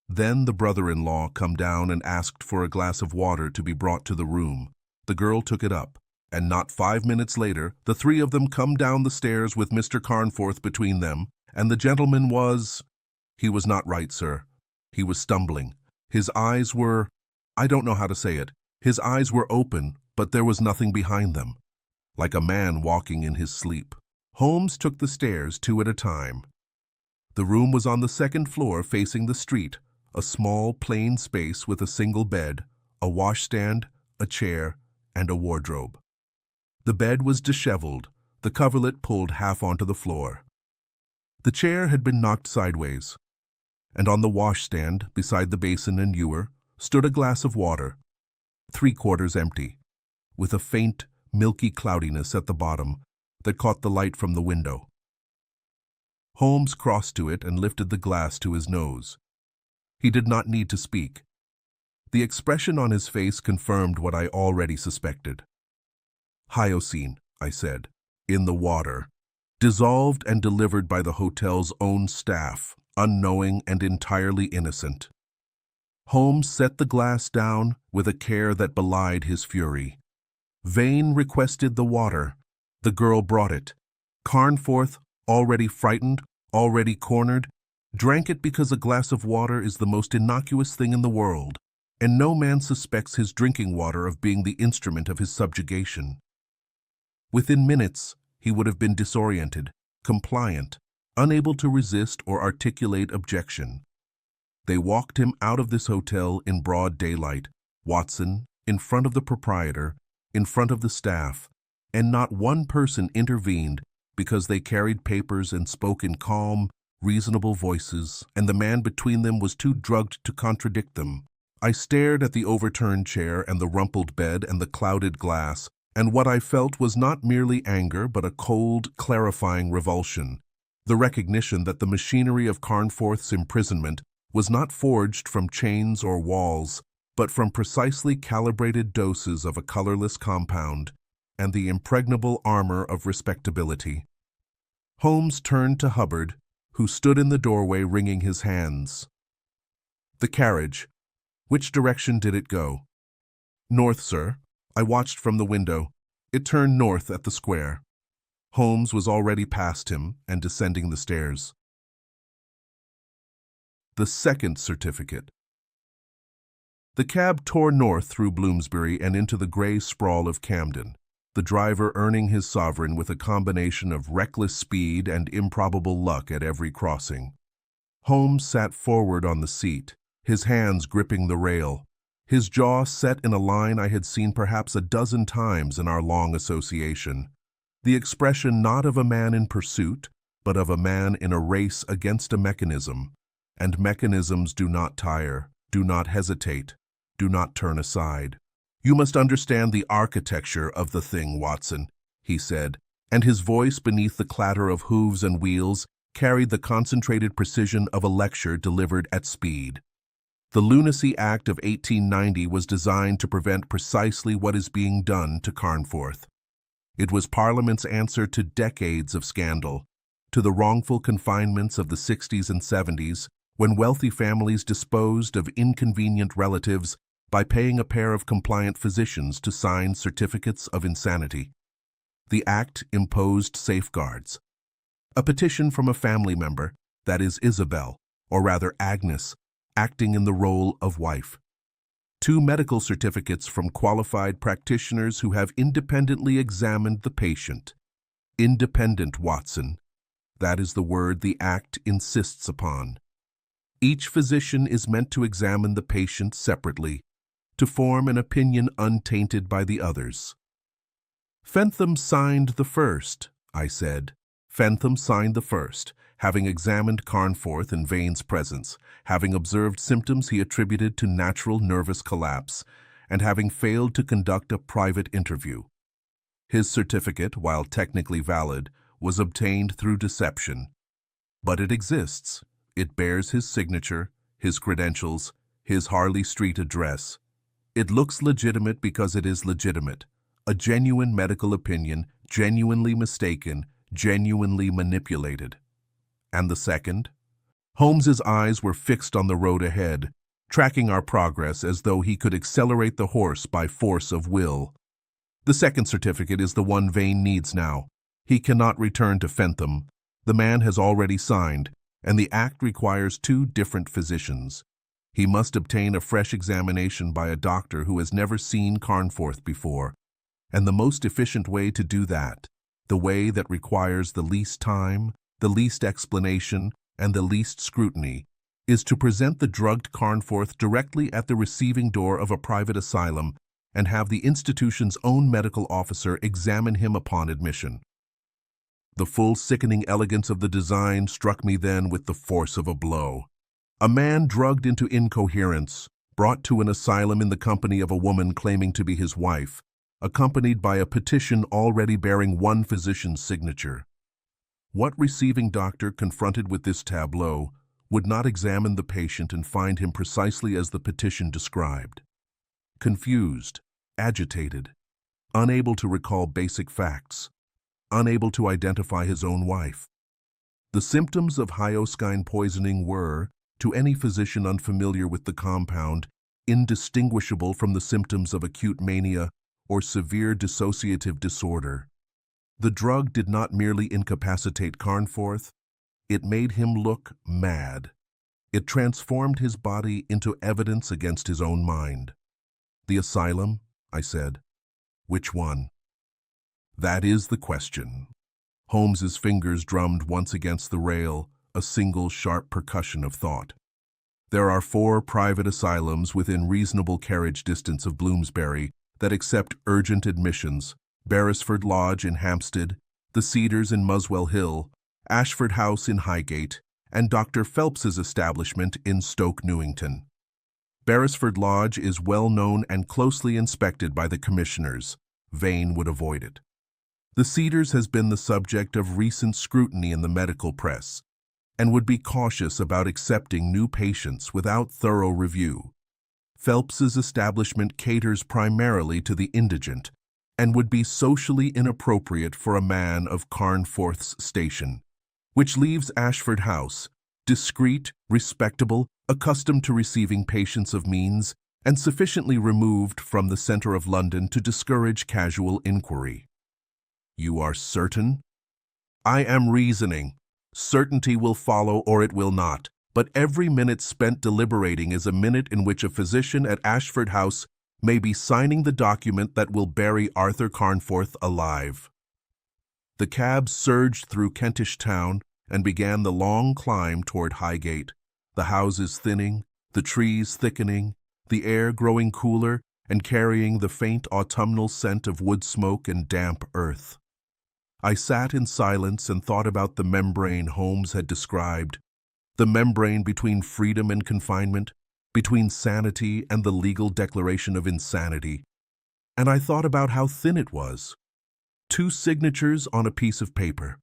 Then the brother-in-law come down and asked for a glass of water to be brought to the room. The girl took it up, and not 5 minutes later, the 3 of them come down the stairs with Mr. Carnforth between them, and the gentleman was— he was not right, sir. He was stumbling. His eyes were— I don't know how to say it. His eyes were open, but there was nothing behind them. like a man walking in his sleep. Holmes took the stairs 2 at a time. The room was on the 2nd floor facing the street, a small, plain space with a single bed, a washstand, a chair, and a wardrobe. The bed was disheveled, the coverlet pulled half onto the floor. The chair had been knocked sideways, and on the washstand, beside the basin and ewer, stood a glass of water, 3/4 empty, with a faint, milky cloudiness at the bottom that caught the light from the window. Holmes crossed to it and lifted the glass to his nose. He did not need to speak. The expression on his face confirmed what I already suspected. Hyoscine, I said, in the water, dissolved and delivered by the hotel's own staff, unknowing and entirely innocent. Holmes set the glass down with a care that belied his fury. Vane requested the water. The girl brought it. Carnforth, already frightened, already cornered, drank it because a glass of water is the most innocuous thing in the world, and no man suspects his drinking water of being the instrument of his subjugation. Within minutes, he would have been disoriented, compliant, unable to resist or articulate objection. They walked him out of this hotel in broad daylight, Watson, in front of the proprietor, in front of the staff, and not one person intervened because they carried papers and spoke in calm, reasonable voices, and the man between them was too drugged to contradict them. I stared at the overturned chair and the rumpled bed and the clouded glass, and what I felt was not merely anger but a cold, clarifying revulsion, the recognition that the machinery of Carnforth's imprisonment was not forged from chains or walls, but from precisely calibrated doses of a colorless compound and the impregnable armor of respectability. Holmes turned to Hubbard, who stood in the doorway wringing his hands. "The carriage. Which direction did it go?" "North, sir. I watched from the window. It turned north at the square." Holmes was already past him and descending the stairs. The second certificate. The cab tore north through Bloomsbury and into the gray sprawl of Camden, the driver earning his sovereign with a combination of reckless speed and improbable luck at every crossing. Holmes sat forward on the seat, his hands gripping the rail, his jaw set in a line I had seen perhaps a dozen times in our long association, the expression not of a man in pursuit, but of a man in a race against a mechanism, and mechanisms do not tire, do not hesitate, do not turn aside. "You must understand the architecture of the thing, Watson," he said, and his voice beneath the clatter of hooves and wheels carried the concentrated precision of a lecture delivered at speed. The Lunacy Act of 1890 was designed to prevent precisely what is being done to Carnforth. It was Parliament's answer to decades of scandal, to the wrongful confinements of the 60s and 70s, when wealthy families disposed of inconvenient relatives by paying a pair of compliant physicians to sign certificates of insanity. The act imposed safeguards. A petition from a family member, that is Isabel, or rather Agnes, acting in the role of wife. 2 medical certificates from qualified practitioners who have independently examined the patient. Independent, Watson. That is the word the Act insists upon. Each physician is meant to examine the patient separately, to form an opinion untainted by the others. "Fentham signed the first," I said. "Fentham signed the first, having examined Carnforth in Vane's presence, having observed symptoms he attributed to natural nervous collapse, and having failed to conduct a private interview. His certificate, while technically valid, was obtained through deception. But it exists. It bears his signature, his credentials, his Harley Street address. It looks legitimate because it is legitimate. A genuine medical opinion, genuinely mistaken, genuinely manipulated. And the second?" Holmes's eyes were fixed on the road ahead, tracking our progress as though he could accelerate the horse by force of will. "The second certificate is the one Vane needs now. He cannot return to Fentham. The man has already signed, and the act requires 2 different physicians. He must obtain a fresh examination by a doctor who has never seen Carnforth before. and the most efficient way to do that, the way that requires the least time, the least explanation, and the least scrutiny, is to present the drugged Carnforth directly at the receiving door of a private asylum and have the institution's own medical officer examine him upon admission. The full sickening elegance of the design struck me then with the force of a blow. A man drugged into incoherence, brought to an asylum in the company of a woman claiming to be his wife, accompanied by a petition already bearing one physician's signature. What receiving doctor confronted with this tableau would not examine the patient and find him precisely as the petition described? Confused, agitated, unable to recall basic facts, unable to identify his own wife. The symptoms of hyoscine poisoning were, to any physician unfamiliar with the compound, indistinguishable from the symptoms of acute mania or severe dissociative disorder. The drug did not merely incapacitate Carnforth, it made him look mad. It transformed his body into evidence against his own mind. The asylum, I said. Which one? That is the question. Holmes's fingers drummed once against the rail, a single sharp percussion of thought. There are 4 private asylums within reasonable carriage distance of Bloomsbury that accept urgent admissions: Beresford Lodge in Hampstead, the Cedars in Muswell Hill, Ashford House in Highgate, and Dr. Phelps's establishment in Stoke Newington. Beresford Lodge is well known and closely inspected by the commissioners. Vane would avoid it. The Cedars has been the subject of recent scrutiny in the medical press and would be cautious about accepting new patients without thorough review. Phelps's establishment caters primarily to the indigent and would be socially inappropriate for a man of Carnforth's station, which leaves Ashford House, discreet, respectable, accustomed to receiving patients of means, and sufficiently removed from the center of London to discourage casual inquiry. You are certain? I am reasoning. Certainty will follow or it will not, but every minute spent deliberating is a minute in which a physician at Ashford House may be signing the document that will bury Arthur Carnforth alive. The cab surged through Kentish Town and began the long climb toward Highgate, the houses thinning, the trees thickening, the air growing cooler and carrying the faint autumnal scent of wood smoke and damp earth. I sat in silence and thought about the membrane Holmes had described, the membrane between freedom and confinement, between sanity and the legal declaration of insanity. And I thought about how thin it was. 2 signatures on a piece of paper.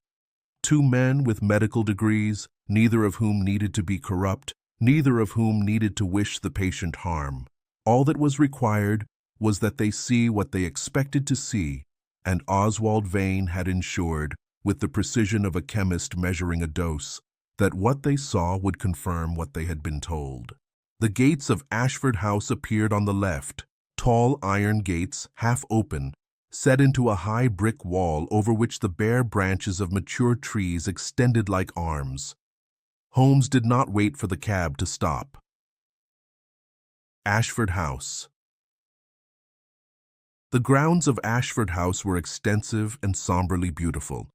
2 men with medical degrees, neither of whom needed to be corrupt, neither of whom needed to wish the patient harm. All that was required was that they see what they expected to see, and Oswald Vane had ensured, with the precision of a chemist measuring a dose, that what they saw would confirm what they had been told. The gates of Ashford House appeared on the left, tall iron gates, half open, set into a high brick wall over which the bare branches of mature trees extended like arms. Holmes did not wait for the cab to stop. Ashford House. The grounds of Ashford House were extensive and somberly beautiful,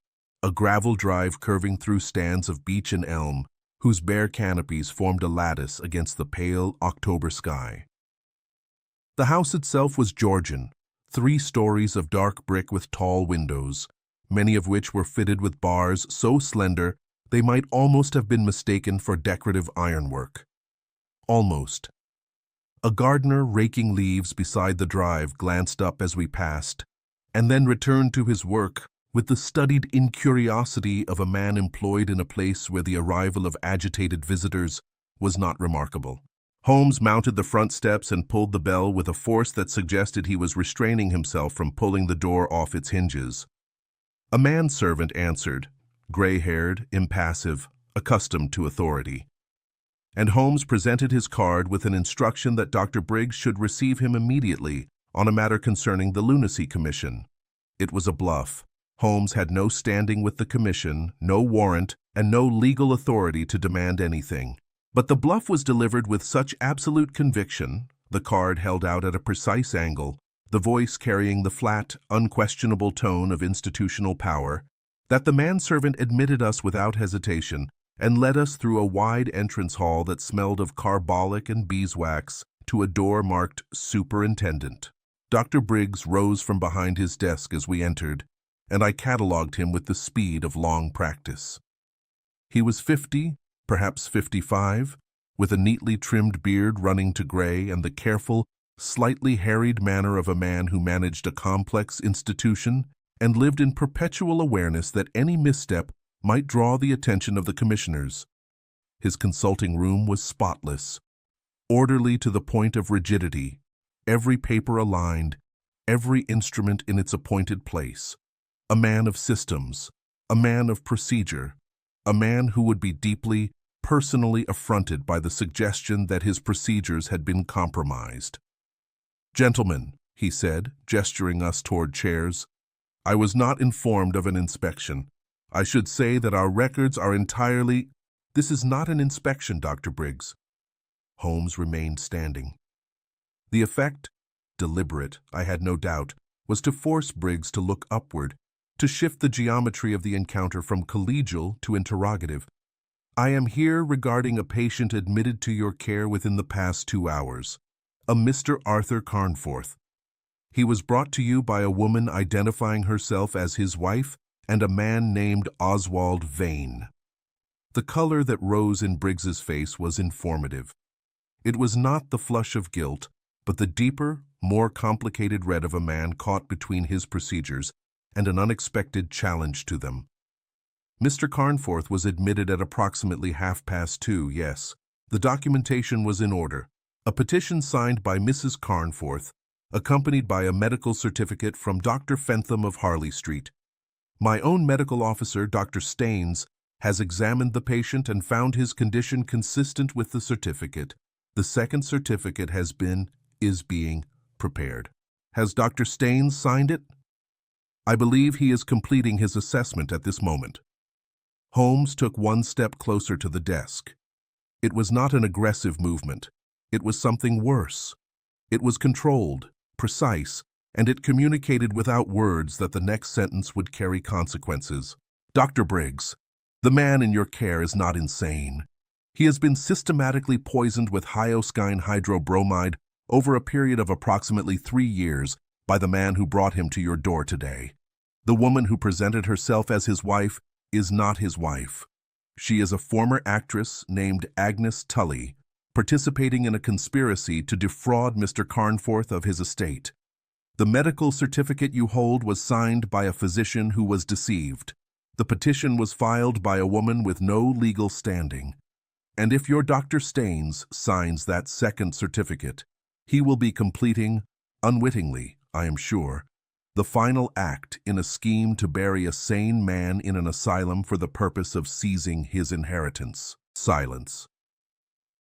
a gravel drive curving through stands of beech and elm, whose bare canopies formed a lattice against the pale October sky. The house itself was Georgian, 3 stories of dark brick with tall windows, many of which were fitted with bars so slender they might almost have been mistaken for decorative ironwork. Almost. A gardener raking leaves beside the drive glanced up as we passed, and then returned to his work with the studied incuriosity of a man employed in a place where the arrival of agitated visitors was not remarkable. Holmes mounted the front steps and pulled the bell with a force that suggested he was restraining himself from pulling the door off its hinges. A manservant answered, gray-haired, impassive, accustomed to authority. And Holmes presented his card with an instruction that Dr. Briggs should receive him immediately on a matter concerning the Lunacy Commission. It was a bluff. Holmes had no standing with the commission, no warrant, and no legal authority to demand anything. But the bluff was delivered with such absolute conviction, the card held out at a precise angle, the voice carrying the flat, unquestionable tone of institutional power, that the manservant admitted us without hesitation and led us through a wide entrance hall that smelled of carbolic and beeswax to a door marked Superintendent. Dr. Briggs rose from behind his desk as we entered, and I catalogued him with the speed of long practice. He was 50, perhaps 55, with a neatly trimmed beard running to gray and the careful, slightly harried manner of a man who managed a complex institution and lived in perpetual awareness that any misstep might draw the attention of the commissioners. His consulting room was spotless, orderly to the point of rigidity, every paper aligned, every instrument in its appointed place. A man of systems, a man of procedure, a man who would be deeply, personally affronted by the suggestion that his procedures had been compromised. "Gentlemen," he said, gesturing us toward chairs, "I was not informed of an inspection. I should say that our records are entirely—" "This is not an inspection, Dr. Briggs." Holmes remained standing. The effect, deliberate, I had no doubt, was to force Briggs to look upward, to shift the geometry of the encounter from collegial to interrogative. "I am here regarding a patient admitted to your care within the past 2 hours, a Mr. Arthur Carnforth. He was brought to you by a woman identifying herself as his wife and a man named Oswald Vane." The color that rose in Briggs's face was informative. It was not the flush of guilt, but the deeper, more complicated red of a man caught between his procedures and an unexpected challenge to them. "Mr. Carnforth was admitted at approximately 2:30, yes. The documentation was in order. A petition signed by Mrs. Carnforth, accompanied by a medical certificate from Dr. Fentham of Harley Street. My own medical officer, Dr. Staines, has examined the patient and found his condition consistent with the certificate. The second certificate is being prepared. Has Dr. Staines signed it? I believe he is completing his assessment at this moment." Holmes took one step closer to the desk. It was not an aggressive movement. It was something worse. It was controlled, precise, and it communicated without words that the next sentence would carry consequences. "Dr. Briggs, the man in your care is not insane. He has been systematically poisoned with hyoscine hydrobromide over a period of approximately 3 years by the man who brought him to your door today. The woman who presented herself as his wife is not his wife. She is a former actress named Agnes Tully, participating in a conspiracy to defraud Mr. Carnforth of his estate. The medical certificate you hold was signed by a physician who was deceived. The petition was filed by a woman with no legal standing. And if your Dr. Staines signs that second certificate, he will be completing, unwittingly, I am sure, the final act in a scheme to bury a sane man in an asylum for the purpose of seizing his inheritance." Silence.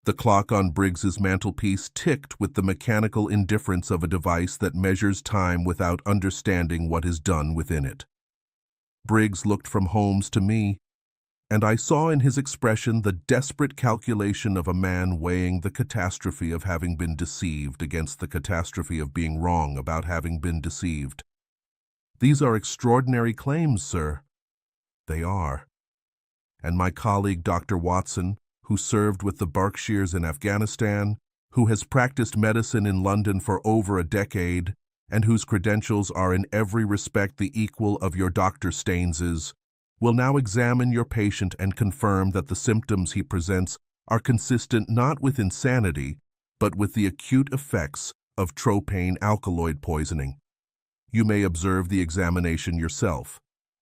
The clock on Briggs's mantelpiece ticked with the mechanical indifference of a device that measures time without understanding what is done within it. Briggs looked from Holmes to me, and I saw in his expression the desperate calculation of a man weighing the catastrophe of having been deceived against the catastrophe of being wrong about having been deceived. "These are extraordinary claims, sir." "They are. And my colleague, Dr. Watson, who served with the Berkshires in Afghanistan, who has practiced medicine in London for over a decade, and whose credentials are in every respect the equal of your Dr. Staines's, will now examine your patient and confirm that the symptoms he presents are consistent not with insanity, but with the acute effects of tropane alkaloid poisoning. You may observe the examination yourself.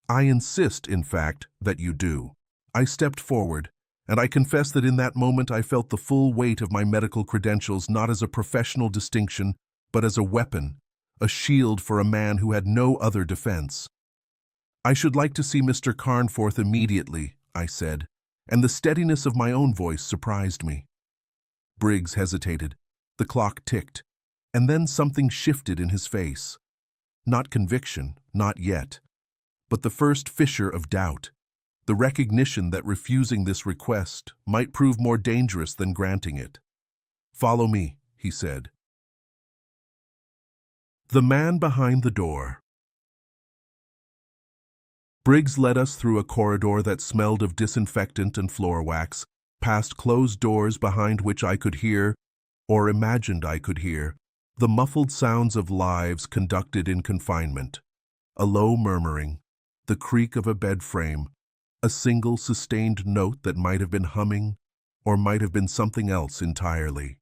I insist, in fact, that you do." I stepped forward, and I confess that in that moment I felt the full weight of my medical credentials not as a professional distinction, but as a weapon, a shield for a man who had no other defense. "I should like to see Mr. Carnforth immediately," I said, and the steadiness of my own voice surprised me. Briggs hesitated. The clock ticked, and then something shifted in his face. Not conviction, not yet, but the first fissure of doubt, the recognition that refusing this request might prove more dangerous than granting it. "Follow me," he said. The man behind the door. Briggs led us through a corridor that smelled of disinfectant and floor wax, past closed doors behind which I could hear, or imagined I could hear, the muffled sounds of lives conducted in confinement. A low murmuring, the creak of a bed frame, a single sustained note that might have been humming, or might have been something else entirely.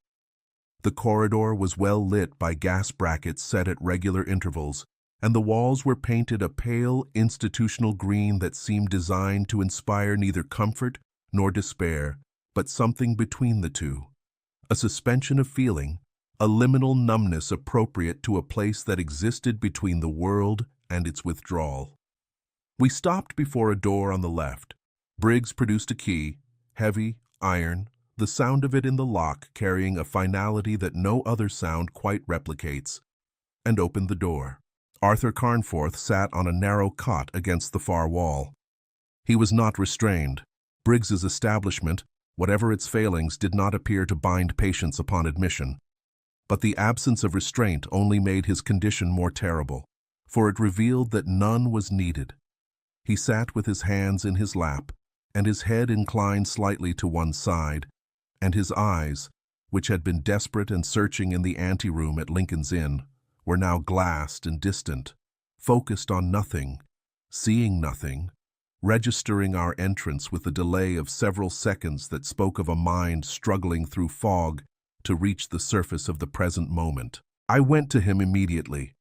The corridor was well lit by gas brackets set at regular intervals, and the walls were painted a pale, institutional green that seemed designed to inspire neither comfort nor despair, but something between the two. A suspension of feeling, a liminal numbness appropriate to a place that existed between the world and its withdrawal. We stopped before a door on the left. Briggs produced a key, heavy, iron, the sound of it in the lock carrying a finality that no other sound quite replicates, and opened the door. Arthur Carnforth sat on a narrow cot against the far wall. He was not restrained. Briggs's establishment, whatever its failings, did not appear to bind patients upon admission. But the absence of restraint only made his condition more terrible, for it revealed that none was needed. He sat with his hands in his lap, and his head inclined slightly to one side, and his eyes, which had been desperate and searching in the anteroom at Lincoln's Inn, were now glassed and distant, focused on nothing, seeing nothing, registering our entrance with a delay of several seconds that spoke of a mind struggling through fog to reach the surface of the present moment. I went to him immediately.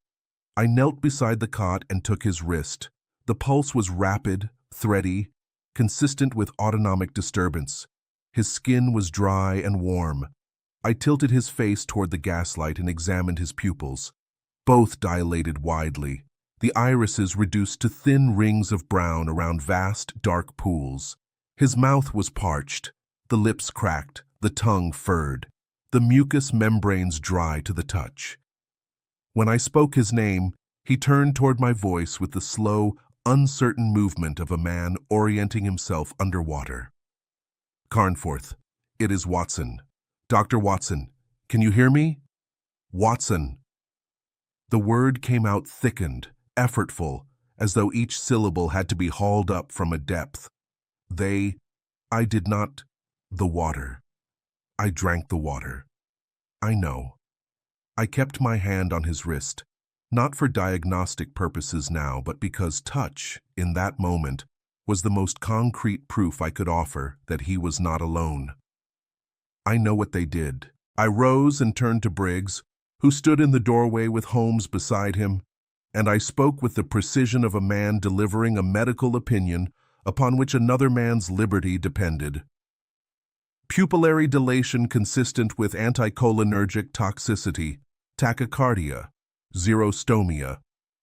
I knelt beside the cot and took his wrist. The pulse was rapid, thready, consistent with autonomic disturbance. His skin was dry and warm. I tilted his face toward the gaslight and examined his pupils. Both dilated widely, the irises reduced to thin rings of brown around vast, dark pools. His mouth was parched, the lips cracked, the tongue furred, the mucous membranes dry to the touch. When I spoke his name, he turned toward my voice with the slow, uncertain movement of a man orienting himself underwater. Carnforth, it is Watson. Dr. Watson, can you hear me? Watson. The word came out thickened, effortful, as though each syllable had to be hauled up from a depth. I did not, the water. I drank the water. I know. I kept my hand on his wrist, not for diagnostic purposes now, but because touch, in that moment, was the most concrete proof I could offer that he was not alone. I know what they did. I rose and turned to Briggs, who stood in the doorway with Holmes beside him, and I spoke with the precision of a man delivering a medical opinion upon which another man's liberty depended. Pupillary dilation consistent with anticholinergic toxicity, tachycardia, xerostomia,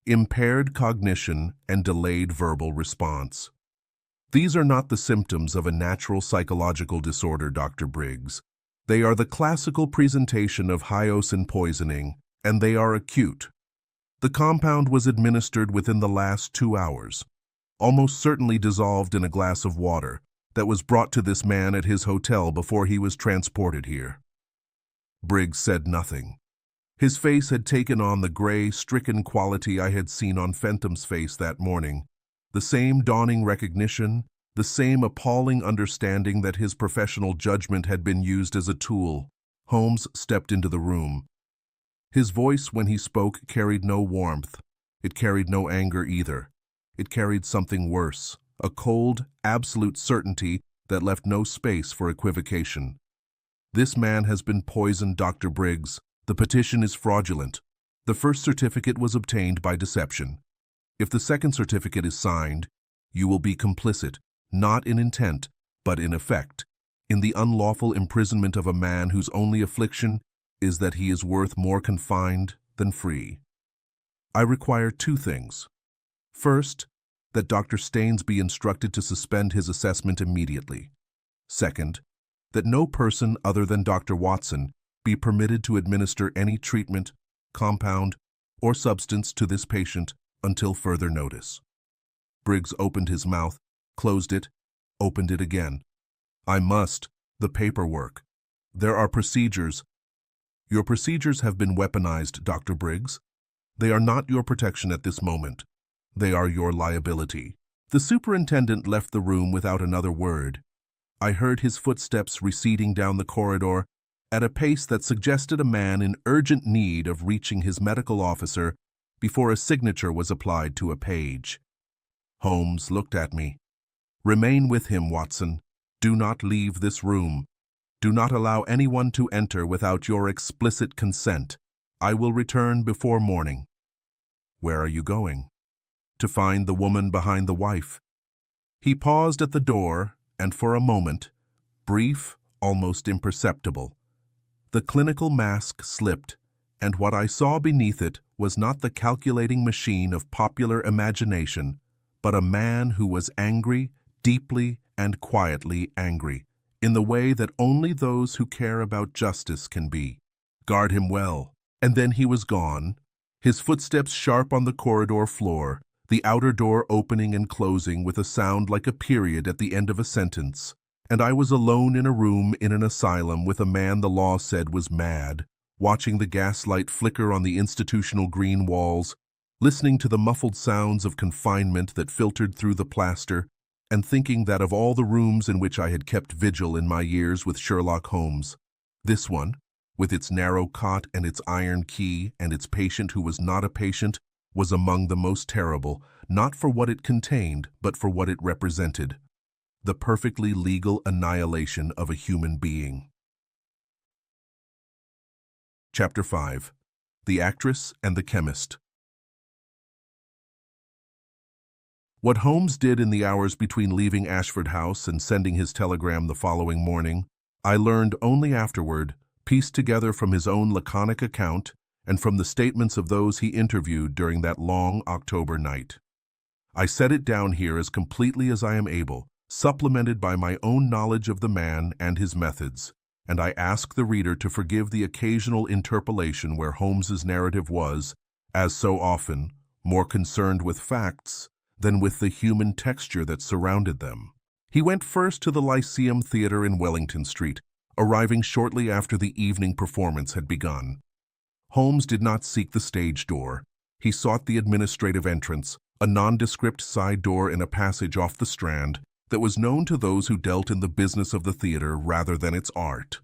impaired cognition, and delayed verbal response. These are not the symptoms of a natural psychological disorder, Dr. Briggs. They are the classical presentation of hyoscine poisoning, and they are acute. The compound was administered within the last 2 hours, almost certainly dissolved in a glass of water that was brought to this man at his hotel before he was transported here. Briggs said nothing. His face had taken on the gray, stricken quality I had seen on Fentham's face that morning, the same dawning recognition, the same appalling understanding that his professional judgment had been used as a tool. Holmes stepped into the room. His voice, when he spoke, carried no warmth. It carried no anger either. It carried something worse, a cold, absolute certainty that left no space for equivocation. This man has been poisoned, Dr. Briggs. The petition is fraudulent. The first certificate was obtained by deception. If the second certificate is signed, you will be complicit, not in intent, but in effect, in the unlawful imprisonment of a man whose only affliction is that he is worth more confined than free. I require 2 things. First, that Dr. Staines be instructed to suspend his assessment immediately. Second, that no person other than Dr. Watson be permitted to administer any treatment, compound, or substance to this patient until further notice. Briggs opened his mouth, closed it, opened it again. I must. The paperwork. There are procedures. Your procedures have been weaponized, Dr. Briggs. They are not your protection at this moment. They are your liability." The superintendent left the room without another word. I heard his footsteps receding down the corridor at a pace that suggested a man in urgent need of reaching his medical officer before a signature was applied to a page. Holmes looked at me. "Remain with him, Watson. Do not leave this room. Do not allow anyone to enter without your explicit consent. I will return before morning." "Where are you going?" "To find the woman behind the wife." He paused at the door, and for a moment, brief, almost imperceptible, the clinical mask slipped, and what I saw beneath it was not the calculating machine of popular imagination, but a man who was angry, deeply and quietly angry, in the way that only those who care about justice can be. Guard him well. And then he was gone, his footsteps sharp on the corridor floor, the outer door opening and closing with a sound like a period at the end of a sentence, and I was alone in a room in an asylum with a man the law said was mad, watching the gaslight flicker on the institutional green walls, listening to the muffled sounds of confinement that filtered through the plaster, and thinking that of all the rooms in which I had kept vigil in my years with Sherlock Holmes, this one, with its narrow cot and its iron key and its patient who was not a patient, was among the most terrible, not for what it contained, but for what it represented: the perfectly legal annihilation of a human being. Chapter 5. The Actress and the Chemist. What Holmes did in the hours between leaving Ashford House and sending his telegram the following morning, I learned only afterward, pieced together from his own laconic account and from the statements of those he interviewed during that long October night. I set it down here as completely as I am able, supplemented by my own knowledge of the man and his methods, and I ask the reader to forgive the occasional interpolation where Holmes's narrative was, as so often, more concerned with facts than with the human texture that surrounded them. He went first to the Lyceum Theatre in Wellington Street, arriving shortly after the evening performance had begun. Holmes did not seek the stage door. He sought the administrative entrance, a nondescript side door in a passage off the Strand that was known to those who dealt in the business of the theatre rather than its art.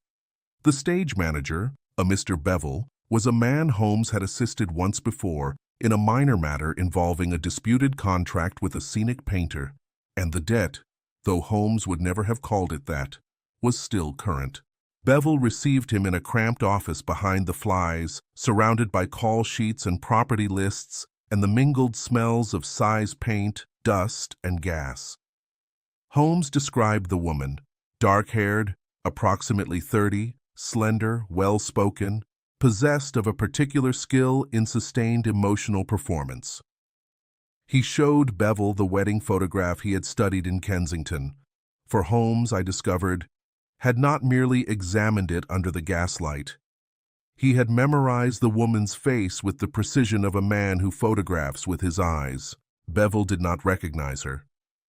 The stage manager, a Mr. Bevel, was a man Holmes had assisted once before in a minor matter involving a disputed contract with a scenic painter, and the debt, though Holmes would never have called it that, was still current. Bevel received him in a cramped office behind the flies, surrounded by call sheets and property lists and the mingled smells of size paint, dust, and gas. Holmes described the woman, dark-haired, approximately 30, slender, well-spoken, possessed of a particular skill in sustained emotional performance. He showed Bevel the wedding photograph he had studied in Kensington, for Holmes, I discovered, had not merely examined it under the gaslight. He had memorized the woman's face with the precision of a man who photographs with his eyes. Bevel did not recognize her,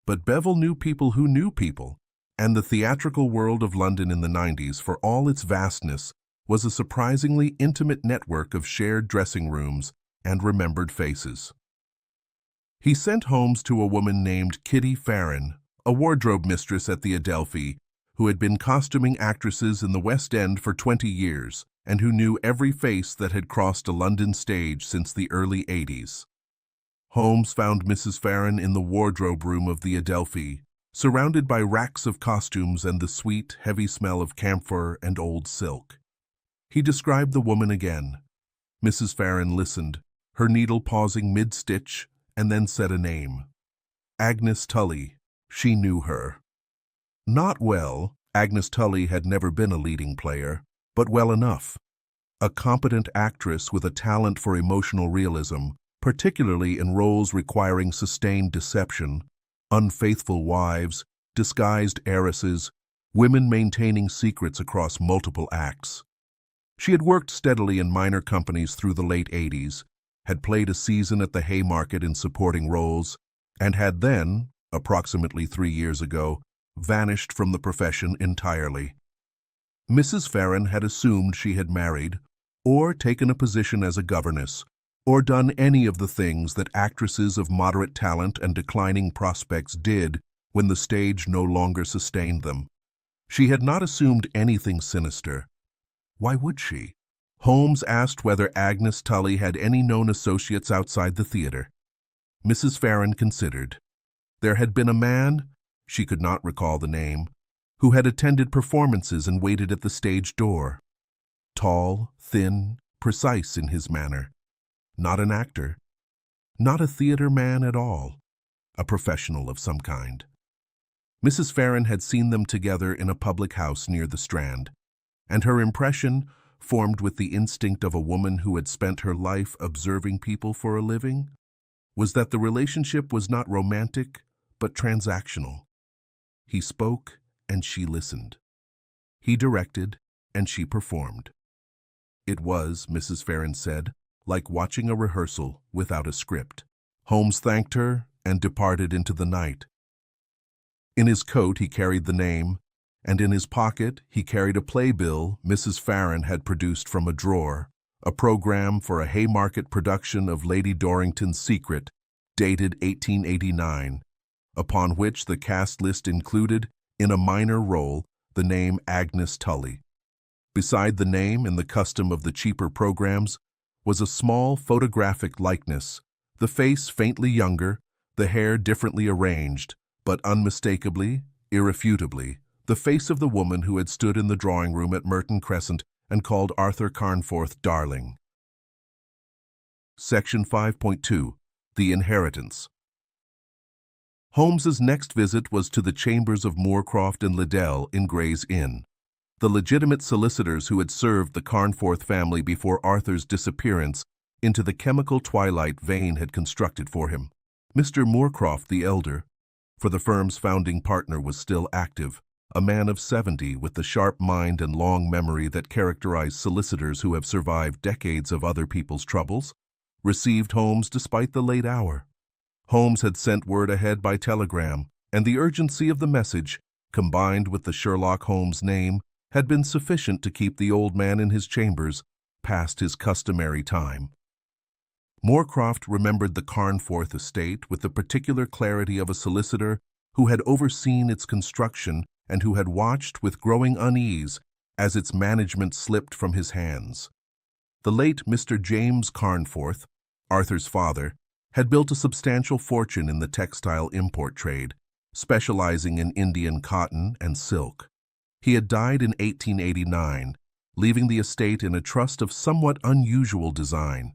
but Bevel knew people who knew people, and the theatrical world of London in the 90s, for all its vastness, was a surprisingly intimate network of shared dressing rooms and remembered faces. He sent Holmes to a woman named Kitty Farron, a wardrobe mistress at the Adelphi, who had been costuming actresses in the West End for 20 years and who knew every face that had crossed a London stage since the early 80s. Holmes found Mrs. Farron in the wardrobe room of the Adelphi, surrounded by racks of costumes and the sweet, heavy smell of camphor and old silk. He described the woman again. Mrs. Farron listened, her needle pausing mid-stitch, and then said a name. Agnes Tully. She knew her. Not well. Agnes Tully had never been a leading player, but well enough. A competent actress with a talent for emotional realism, particularly in roles requiring sustained deception, unfaithful wives, disguised heiresses, women maintaining secrets across multiple acts. She had worked steadily in minor companies through the late 80s, had played a season at the Haymarket in supporting roles, and had then, approximately 3 years ago, vanished from the profession entirely. Mrs. Farron had assumed she had married, or taken a position as a governess, or done any of the things that actresses of moderate talent and declining prospects did when the stage no longer sustained them. She had not assumed anything sinister. Why would she? Holmes asked whether Agnes Tully had any known associates outside the theater. Mrs. Farren considered. There had been a man, she could not recall the name, who had attended performances and waited at the stage door. Tall, thin, precise in his manner. Not an actor. Not a theater man at all. A professional of some kind. Mrs. Farren had seen them together in a public house near the Strand, and her impression, formed with the instinct of a woman who had spent her life observing people for a living, was that the relationship was not romantic, but transactional. He spoke, and she listened. He directed, and she performed. It was, Mrs. Farren said, like watching a rehearsal without a script. Holmes thanked her and departed into the night. In his coat he carried the name, and in his pocket he carried a playbill Mrs. Farren had produced from a drawer, a program for a Haymarket production of Lady Dorrington's Secret, dated 1889, upon which the cast list included, in a minor role, the name Agnes Tully. Beside the name, in the custom of the cheaper programs, was a small photographic likeness, the face faintly younger, the hair differently arranged, but unmistakably, irrefutably, the face of the woman who had stood in the drawing room at Merton Crescent and called Arthur Carnforth darling. Section 5.2. The Inheritance. Holmes's next visit was to the chambers of Moorcroft and Liddell in Gray's Inn. The legitimate solicitors who had served the Carnforth family before Arthur's disappearance into the chemical twilight Vane had constructed for him. Mr. Moorcroft the elder, for the firm's founding partner was still active, a man of 70 with the sharp mind and long memory that characterize solicitors who have survived decades of other people's troubles, received Holmes despite the late hour. Holmes had sent word ahead by telegram, and the urgency of the message, combined with the Sherlock Holmes name, had been sufficient to keep the old man in his chambers past his customary time. Moorcroft remembered the Carnforth estate with the particular clarity of a solicitor who had overseen its construction and who had watched with growing unease as its management slipped from his hands. The late Mr. James Carnforth, Arthur's father, had built a substantial fortune in the textile import trade, specializing in Indian cotton and silk. He had died in 1889, leaving the estate in a trust of somewhat unusual design.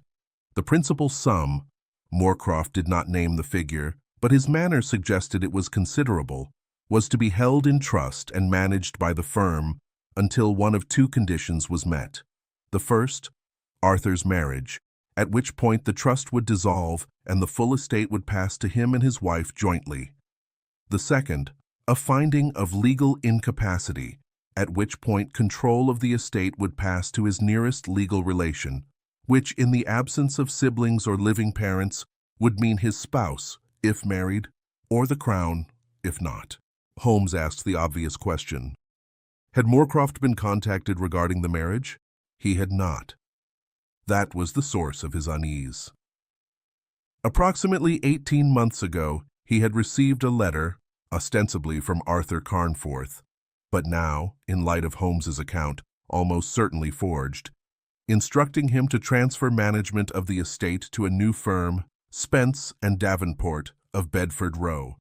The principal sum, Moorcroft did not name the figure, but his manner suggested it was considerable, was to be held in trust and managed by the firm until one of two conditions was met. The first, Arthur's marriage, at which point the trust would dissolve and the full estate would pass to him and his wife jointly. The second, a finding of legal incapacity, at which point control of the estate would pass to his nearest legal relation, which, in the absence of siblings or living parents, would mean his spouse, if married, or the Crown, if not. Holmes asked the obvious question. Had Moorcroft been contacted regarding the marriage? He had not. That was the source of his unease. Approximately 18 months ago, he had received a letter, ostensibly from Arthur Carnforth, but now, in light of Holmes's account, almost certainly forged, instructing him to transfer management of the estate to a new firm, Spence and Davenport of Bedford Row.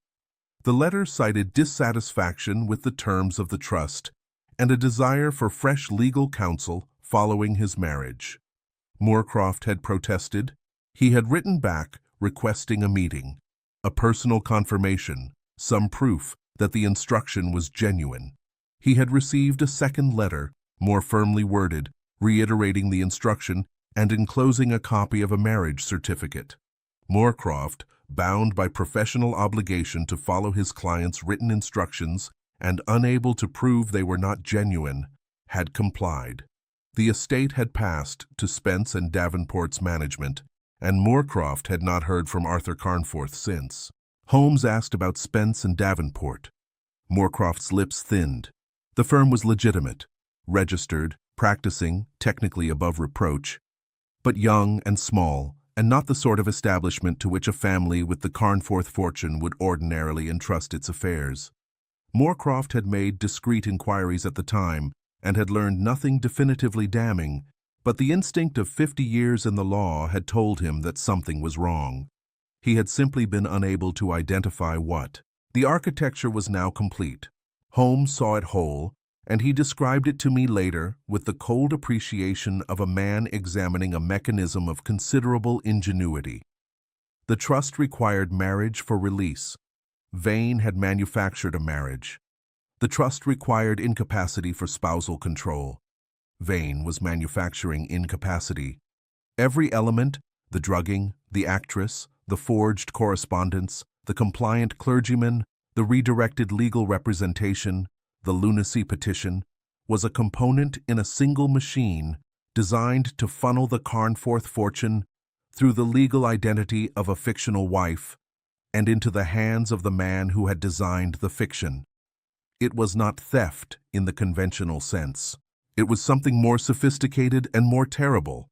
The letter cited dissatisfaction with the terms of the trust and a desire for fresh legal counsel following his marriage. Moorcroft had protested. He had written back requesting a meeting, a personal confirmation, some proof that the instruction was genuine. He had received a second letter, more firmly worded, reiterating the instruction and enclosing a copy of a marriage certificate. Moorcroft, bound by professional obligation to follow his client's written instructions and unable to prove they were not genuine, had complied. The estate had passed to Spence and Davenport's management, and Moorcroft had not heard from Arthur Carnforth since. Holmes asked about Spence and Davenport. Moorcroft's lips thinned. The firm was legitimate, registered, practicing, technically above reproach, but young and small, and not the sort of establishment to which a family with the Carnforth fortune would ordinarily entrust its affairs. Moorcroft had made discreet inquiries at the time and had learned nothing definitively damning, but the instinct of 50 years in the law had told him that something was wrong. He had simply been unable to identify what. The architecture was now complete. Holmes saw it whole, and he described it to me later with the cold appreciation of a man examining a mechanism of considerable ingenuity. The trust required marriage for release. Vane had manufactured a marriage. The trust required incapacity for spousal control. Vane was manufacturing incapacity. Every element, the drugging, the actress, the forged correspondence, the compliant clergyman, the redirected legal representation, the lunacy petition, was a component in a single machine designed to funnel the Carnforth fortune through the legal identity of a fictional wife and into the hands of the man who had designed the fiction. It was not theft in the conventional sense. It was something more sophisticated and more terrible,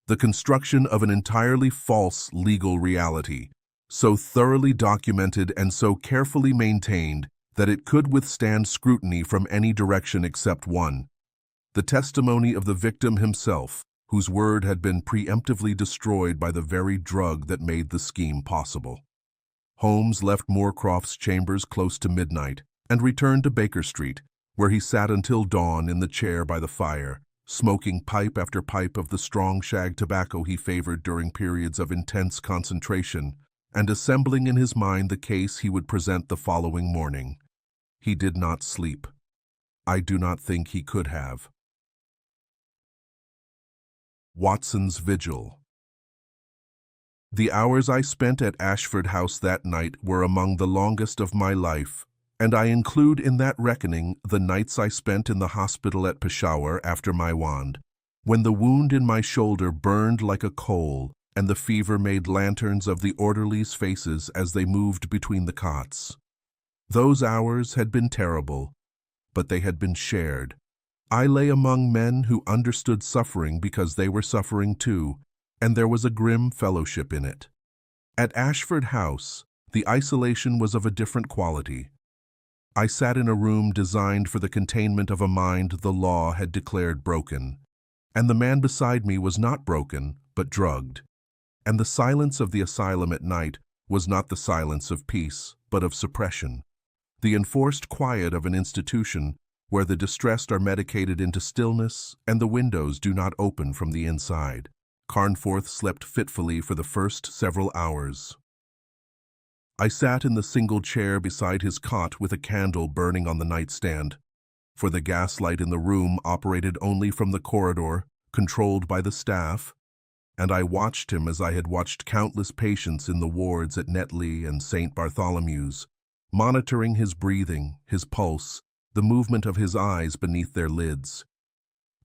the construction of an entirely false legal reality, so thoroughly documented and so carefully maintained that it could withstand scrutiny from any direction except one: the testimony of the victim himself, whose word had been preemptively destroyed by the very drug that made the scheme possible. Holmes left Moorcroft's chambers close to midnight and returned to Baker Street, where he sat until dawn in the chair by the fire, smoking pipe after pipe of the strong shag tobacco he favored during periods of intense concentration, and assembling in his mind the case he would present the following morning. He did not sleep. I do not think he could have. Watson's Vigil. The hours I spent at Ashford House that night were among the longest of my life, and I include in that reckoning the nights I spent in the hospital at Peshawar after my wand, when the wound in my shoulder burned like a coal and the fever made lanterns of the orderlies' faces as they moved between the cots. Those hours had been terrible, but they had been shared. I lay among men who understood suffering because they were suffering too, and there was a grim fellowship in it. At Ashford House, the isolation was of a different quality. I sat in a room designed for the containment of a mind the law had declared broken, and the man beside me was not broken, but drugged. And the silence of the asylum at night was not the silence of peace, but of suppression. The enforced quiet of an institution where the distressed are medicated into stillness and the windows do not open from the inside. Carnforth slept fitfully for the first several hours. I sat in the single chair beside his cot with a candle burning on the nightstand, for the gaslight in the room operated only from the corridor, controlled by the staff, and I watched him as I had watched countless patients in the wards at Netley and St. Bartholomew's, monitoring his breathing, his pulse, the movement of his eyes beneath their lids.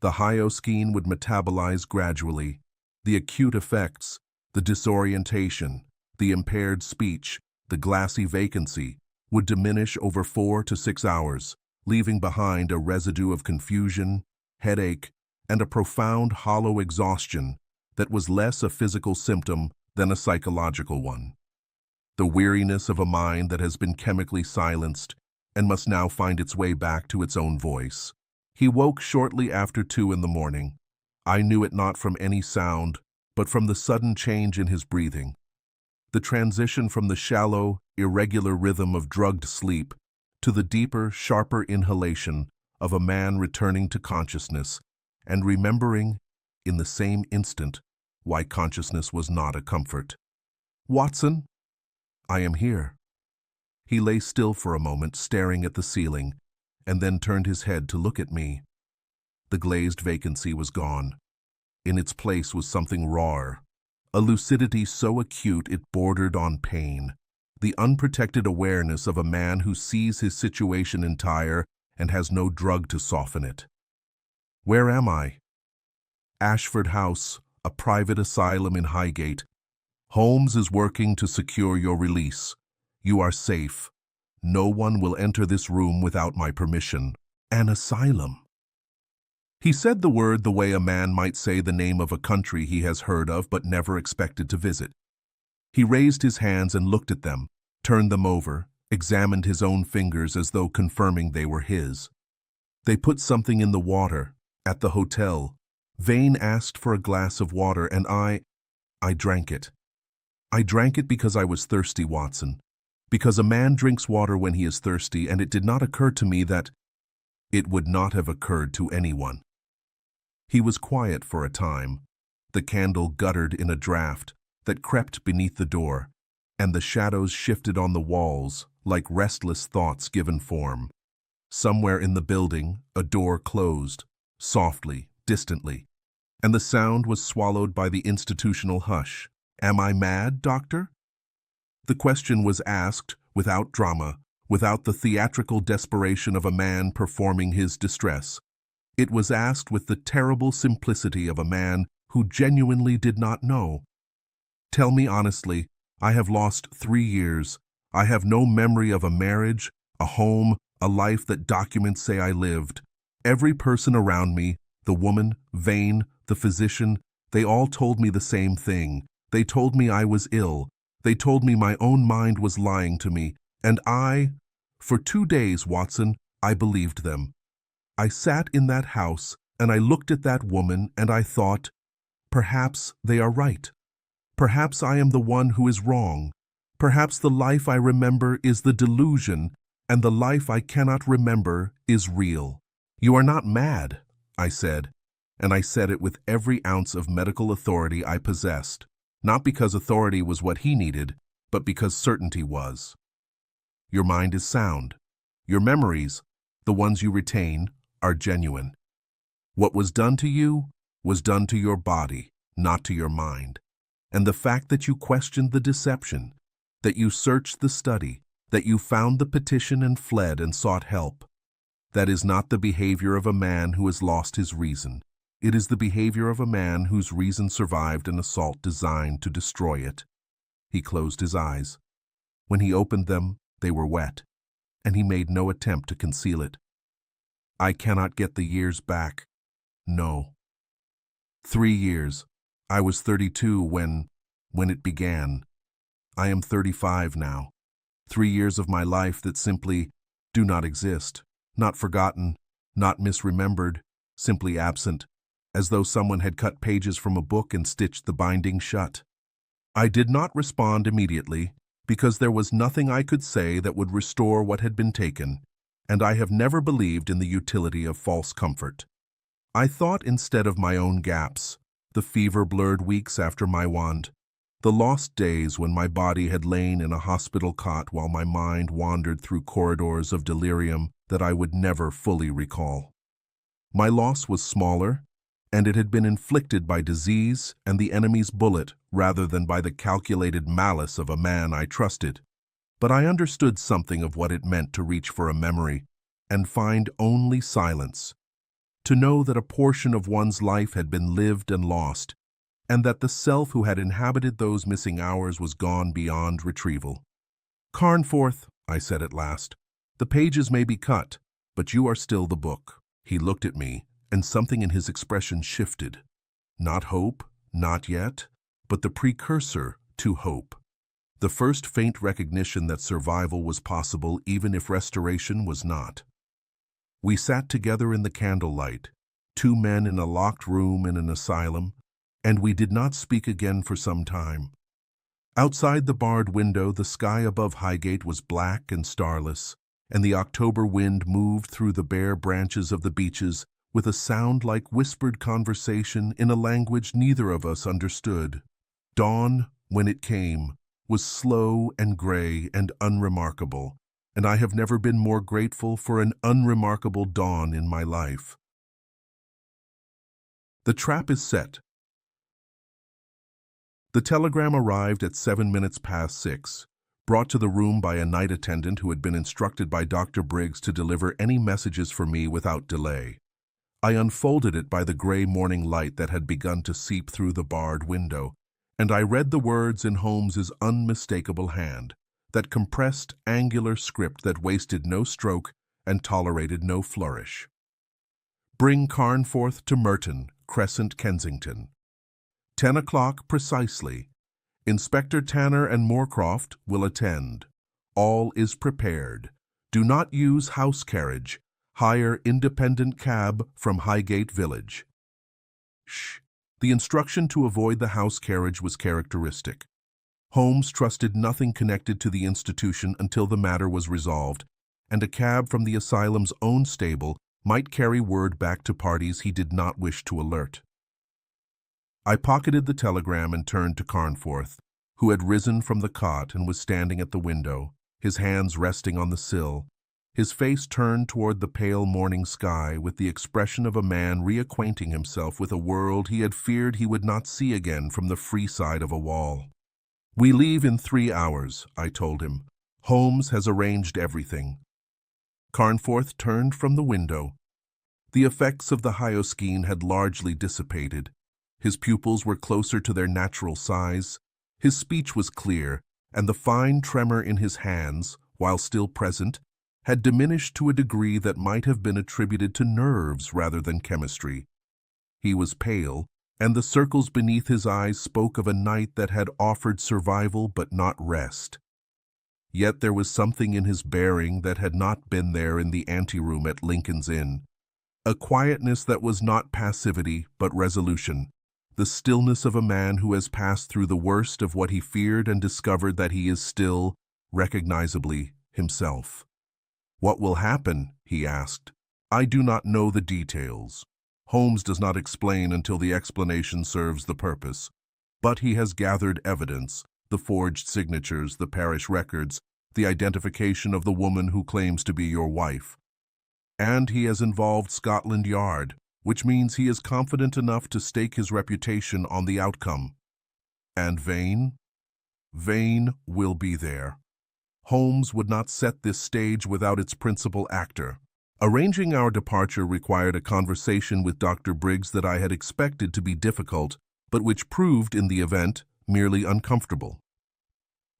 The hyoscine would metabolize gradually. The acute effects, the disorientation, the impaired speech, the glassy vacancy, would diminish over 4 to 6 hours, leaving behind a residue of confusion, headache, and a profound hollow exhaustion that was less a physical symptom than a psychological one. The weariness of a mind that has been chemically silenced and must now find its way back to its own voice. He woke shortly after 2 in the morning. I knew it not from any sound, but from the sudden change in his breathing. The transition from the shallow, irregular rhythm of drugged sleep to the deeper, sharper inhalation of a man returning to consciousness and remembering, in the same instant, why consciousness was not a comfort. "Watson, I am here." He lay still for a moment, staring at the ceiling, and then turned his head to look at me. The glazed vacancy was gone. In its place was something rawer, a lucidity so acute it bordered on pain, the unprotected awareness of a man who sees his situation entire and has no drug to soften it. Where am I? Ashford House, a private asylum in Highgate. Holmes is working to secure your release. You are safe. No one will enter this room without my permission. An asylum. He said the word the way a man might say the name of a country he has heard of but never expected to visit. He raised his hands and looked at them, turned them over, examined his own fingers as though confirming they were his. They put something in the water, at the hotel. Vane asked for a glass of water, and I drank it. I drank it because I was thirsty, Watson. Because a man drinks water when he is thirsty, and it did not occur to me that it would not have occurred to anyone. He was quiet for a time. The candle guttered in a draught that crept beneath the door, and the shadows shifted on the walls like restless thoughts given form. Somewhere in the building, a door closed, softly, distantly, and the sound was swallowed by the institutional hush. "Am I mad, doctor?" The question was asked without drama, without the theatrical desperation of a man performing his distress. It was asked with the terrible simplicity of a man who genuinely did not know. "Tell me honestly, I have lost 3 years. I have no memory of a marriage, a home, a life that documents say I lived. Every person around me, the woman, Vane, the physician, they all told me the same thing. They told me I was ill. They told me my own mind was lying to me. And for 2 days, Watson, I believed them. I sat in that house and I looked at that woman and I thought, perhaps they are right. Perhaps I am the one who is wrong. Perhaps the life I remember is the delusion, and the life I cannot remember is real." "You are not mad," I said, and I said it with every ounce of medical authority I possessed, not because authority was what he needed, but because certainty was. "Your mind is sound. Your memories, the ones you retain, are genuine. What was done to you was done to your body, not to your mind. And the fact that you questioned the deception, that you searched the study, that you found the petition and fled and sought help, that is not the behavior of a man who has lost his reason. It is the behavior of a man whose reason survived an assault designed to destroy it." He closed his eyes. When he opened them, they were wet, and he made no attempt to conceal it. "I cannot get the years back. No. 3 years. I was 32 when it began. I am 35 now. 3 years of my life that simply do not exist, not forgotten, not misremembered, simply absent, as though someone had cut pages from a book and stitched the binding shut." I did not respond immediately, because there was nothing I could say that would restore what had been taken, and I have never believed in the utility of false comfort. I thought instead of my own gaps, the fever-blurred weeks after my want, the lost days when my body had lain in a hospital cot while my mind wandered through corridors of delirium that I would never fully recall. My loss was smaller, and it had been inflicted by disease and the enemy's bullet rather than by the calculated malice of a man I trusted. But I understood something of what it meant to reach for a memory and find only silence, to know that a portion of one's life had been lived and lost, and that the self who had inhabited those missing hours was gone beyond retrieval. "Carnforth," I said at last, "the pages may be cut, but you are still the book." He looked at me, and something in his expression shifted. Not hope, not yet, but the precursor to hope. The first faint recognition that survival was possible even if restoration was not. We sat together in the candlelight, 2 men in a locked room in an asylum, and we did not speak again for some time. Outside the barred window, the sky above Highgate was black and starless, and the October wind moved through the bare branches of the beeches with a sound like whispered conversation in a language neither of us understood. Dawn, when it came, was slow and gray and unremarkable, and I have never been more grateful for an unremarkable dawn in my life. The trap is set. The telegram arrived at 7 minutes past 6, brought to the room by a night attendant who had been instructed by Dr. Briggs to deliver any messages for me without delay. I unfolded it by the gray morning light that had begun to seep through the barred window, and I read the words in Holmes's unmistakable hand, that compressed, angular script that wasted no stroke and tolerated no flourish. Bring Carnforth to Merton, Crescent, Kensington. 10 o'clock precisely. Inspector Tanner and Moorcroft will attend. All is prepared. Do not use house carriage. Hire independent cab from Highgate Village. Shh. The instruction to avoid the house carriage was characteristic. Holmes trusted nothing connected to the institution until the matter was resolved, and a cab from the asylum's own stable might carry word back to parties he did not wish to alert. I pocketed the telegram and turned to Carnforth, who had risen from the cot and was standing at the window, his hands resting on the sill, his face turned toward the pale morning sky with the expression of a man reacquainting himself with a world he had feared he would not see again from the free side of a wall. "We leave in 3 hours," I told him. "Holmes has arranged everything." Carnforth turned from the window. The effects of the hyoscine had largely dissipated. His pupils were closer to their natural size. His speech was clear, and the fine tremor in his hands, while still present, had diminished to a degree that might have been attributed to nerves rather than chemistry. He was pale, and the circles beneath his eyes spoke of a night that had offered survival but not rest. Yet there was something in his bearing that had not been there in the anteroom at Lincoln's Inn, a quietness that was not passivity but resolution, the stillness of a man who has passed through the worst of what he feared and discovered that he is still, recognizably, himself. "What will happen?" he asked. "I do not know the details. Holmes does not explain until the explanation serves the purpose. But he has gathered evidence, the forged signatures, the parish records, the identification of the woman who claims to be your wife. And he has involved Scotland Yard, which means he is confident enough to stake his reputation on the outcome. And Vane? Vane will be there. Holmes would not set this stage without its principal actor. Arranging our departure required a conversation with Dr. Briggs that I had expected to be difficult, but which proved, in the event, merely uncomfortable.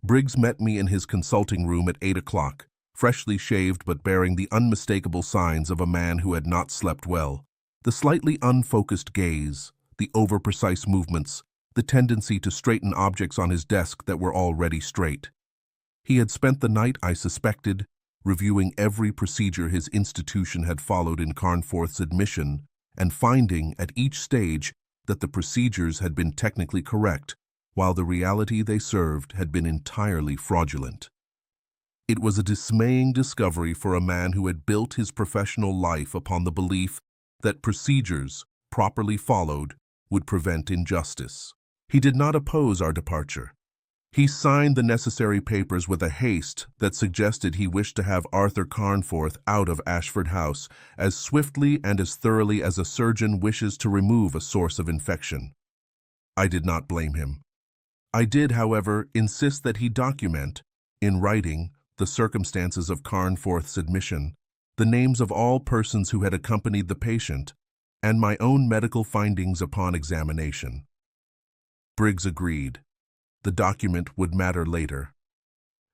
Briggs met me in his consulting room at 8 o'clock, freshly shaved but bearing the unmistakable signs of a man who had not slept well. The slightly unfocused gaze, the over-precise movements, the tendency to straighten objects on his desk that were already straight. He had spent the night, I suspected, reviewing every procedure his institution had followed in Carnforth's admission and finding, at each stage, that the procedures had been technically correct, while the reality they served had been entirely fraudulent. It was a dismaying discovery for a man who had built his professional life upon the belief that procedures, properly followed, would prevent injustice. He did not oppose our departure. He signed the necessary papers with a haste that suggested he wished to have Arthur Carnforth out of Ashford House as swiftly and as thoroughly as a surgeon wishes to remove a source of infection. I did not blame him. I did, however, insist that he document, in writing, the circumstances of Carnforth's admission, the names of all persons who had accompanied the patient, and my own medical findings upon examination. Briggs agreed. The document would matter later.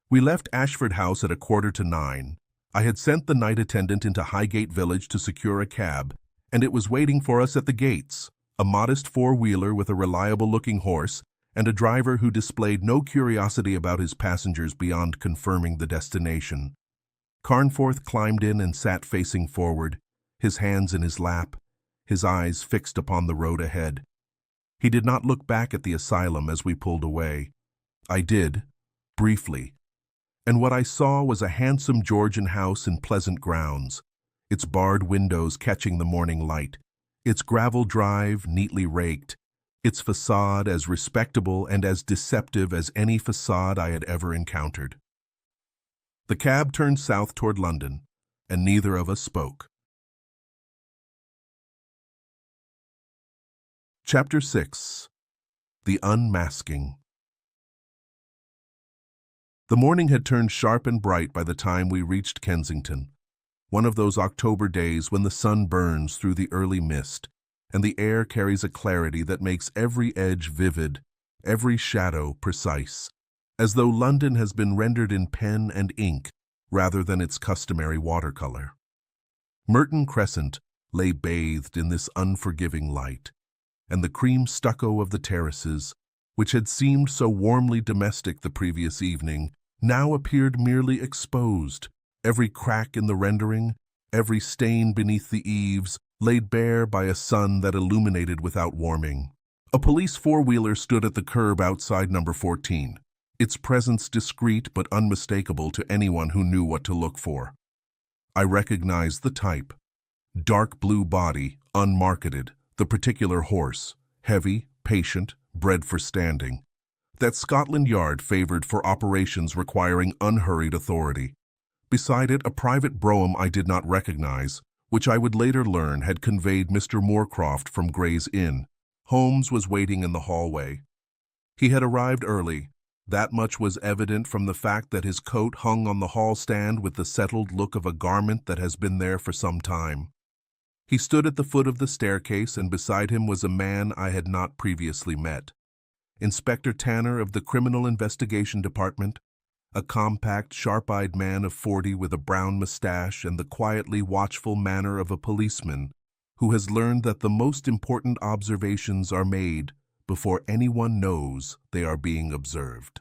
We left Ashford House at 8:45. I had sent the night attendant into Highgate Village to secure a cab, and it was waiting for us at the gates, a modest four-wheeler with a reliable-looking horse and a driver who displayed no curiosity about his passengers beyond confirming the destination. Carnforth climbed in and sat facing forward, his hands in his lap, his eyes fixed upon the road ahead. He did not look back at the asylum as we pulled away. I did, briefly, and what I saw was a handsome Georgian house in pleasant grounds, its barred windows catching the morning light, its gravel drive neatly raked, its facade as respectable and as deceptive as any facade I had ever encountered. The cab turned south toward London, and neither of us spoke. Chapter 6. The Unmasking. The morning had turned sharp and bright by the time we reached Kensington, one of those October days when the sun burns through the early mist, and the air carries a clarity that makes every edge vivid, every shadow precise, as though London has been rendered in pen and ink rather than its customary watercolor. Merton Crescent lay bathed in this unforgiving light, and the cream stucco of the terraces, which had seemed so warmly domestic the previous evening, now appeared merely exposed, every crack in the rendering, every stain beneath the eaves, laid bare by a sun that illuminated without warming. A police four-wheeler stood at the curb outside number 14, its presence discreet but unmistakable to anyone who knew what to look for. I recognized the type. Dark blue body, unmarketed, the particular horse, heavy, patient, bred for standing. That Scotland Yard favored for operations requiring unhurried authority. Beside it, a private brougham I did not recognize, which I would later learn had conveyed Mr. Moorcroft from Gray's Inn. Holmes was waiting in the hallway. He had arrived early. That much was evident from the fact that his coat hung on the hall stand with the settled look of a garment that has been there for some time. He stood at the foot of the staircase, and beside him was a man I had not previously met. Inspector Tanner of the Criminal Investigation Department, a compact, sharp-eyed man of 40 with a brown mustache and the quietly watchful manner of a policeman who has learned that the most important observations are made before anyone knows they are being observed.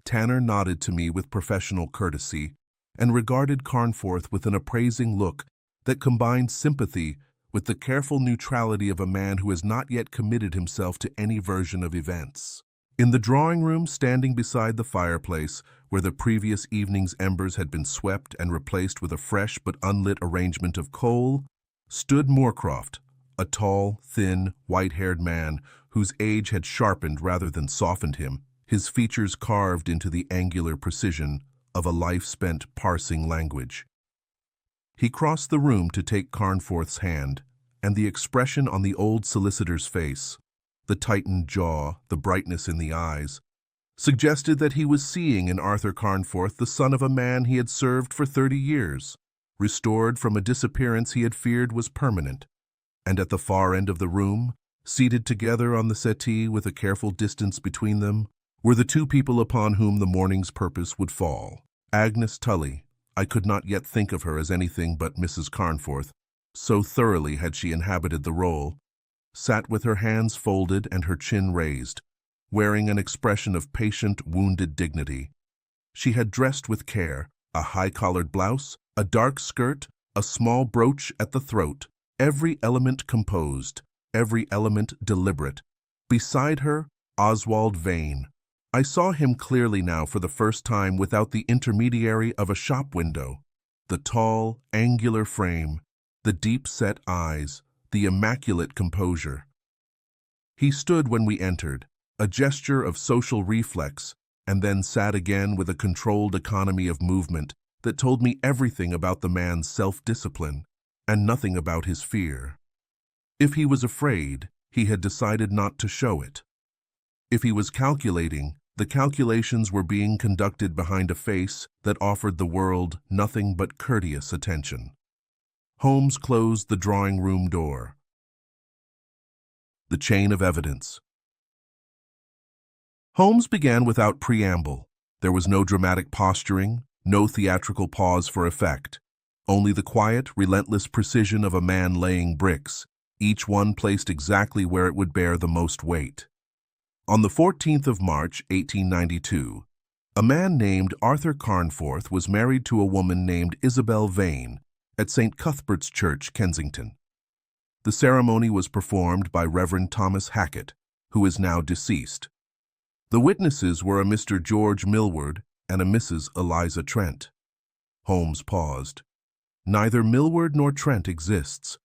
Tanner nodded to me with professional courtesy and regarded Carnforth with an appraising look that combined sympathy with the careful neutrality of a man who has not yet committed himself to any version of events. In the drawing room, standing beside the fireplace, where the previous evening's embers had been swept and replaced with a fresh but unlit arrangement of coal, stood Moorcroft, a tall, thin, white-haired man whose age had sharpened rather than softened him, his features carved into the angular precision of a life spent parsing language. He crossed the room to take Carnforth's hand, and the expression on the old solicitor's face, the tightened jaw, the brightness in the eyes, suggested that he was seeing in Arthur Carnforth the son of a man he had served for 30 years, restored from a disappearance he had feared was permanent. And at the far end of the room, seated together on the settee with a careful distance between them, were the two people upon whom the morning's purpose would fall. Agnes Tully. I could not yet think of her as anything but Mrs. Carnforth, so thoroughly had she inhabited the role, sat with her hands folded and her chin raised, wearing an expression of patient, wounded dignity. She had dressed with care, a high-collared blouse, a dark skirt, a small brooch at the throat, every element composed, every element deliberate. Beside her, Oswald Vane. I saw him clearly now for the first time without the intermediary of a shop window. The tall, angular frame, the deep-set eyes, the immaculate composure. He stood when we entered, a gesture of social reflex, and then sat again with a controlled economy of movement that told me everything about the man's self-discipline and nothing about his fear. If he was afraid, he had decided not to show it. If he was calculating, the calculations were being conducted behind a face that offered the world nothing but courteous attention. Holmes closed the drawing-room door. The chain of evidence. Holmes began without preamble. There was no dramatic posturing, no theatrical pause for effect, only the quiet, relentless precision of a man laying bricks, each one placed exactly where it would bear the most weight. On the 14th of March, 1892, a man named Arthur Carnforth was married to a woman named Isabel Vane at St. Cuthbert's Church, Kensington. The ceremony was performed by Reverend Thomas Hackett, who is now deceased. The witnesses were a Mr. George Millward and a Mrs. Eliza Trent. Holmes paused. Neither Millward nor Trent exists.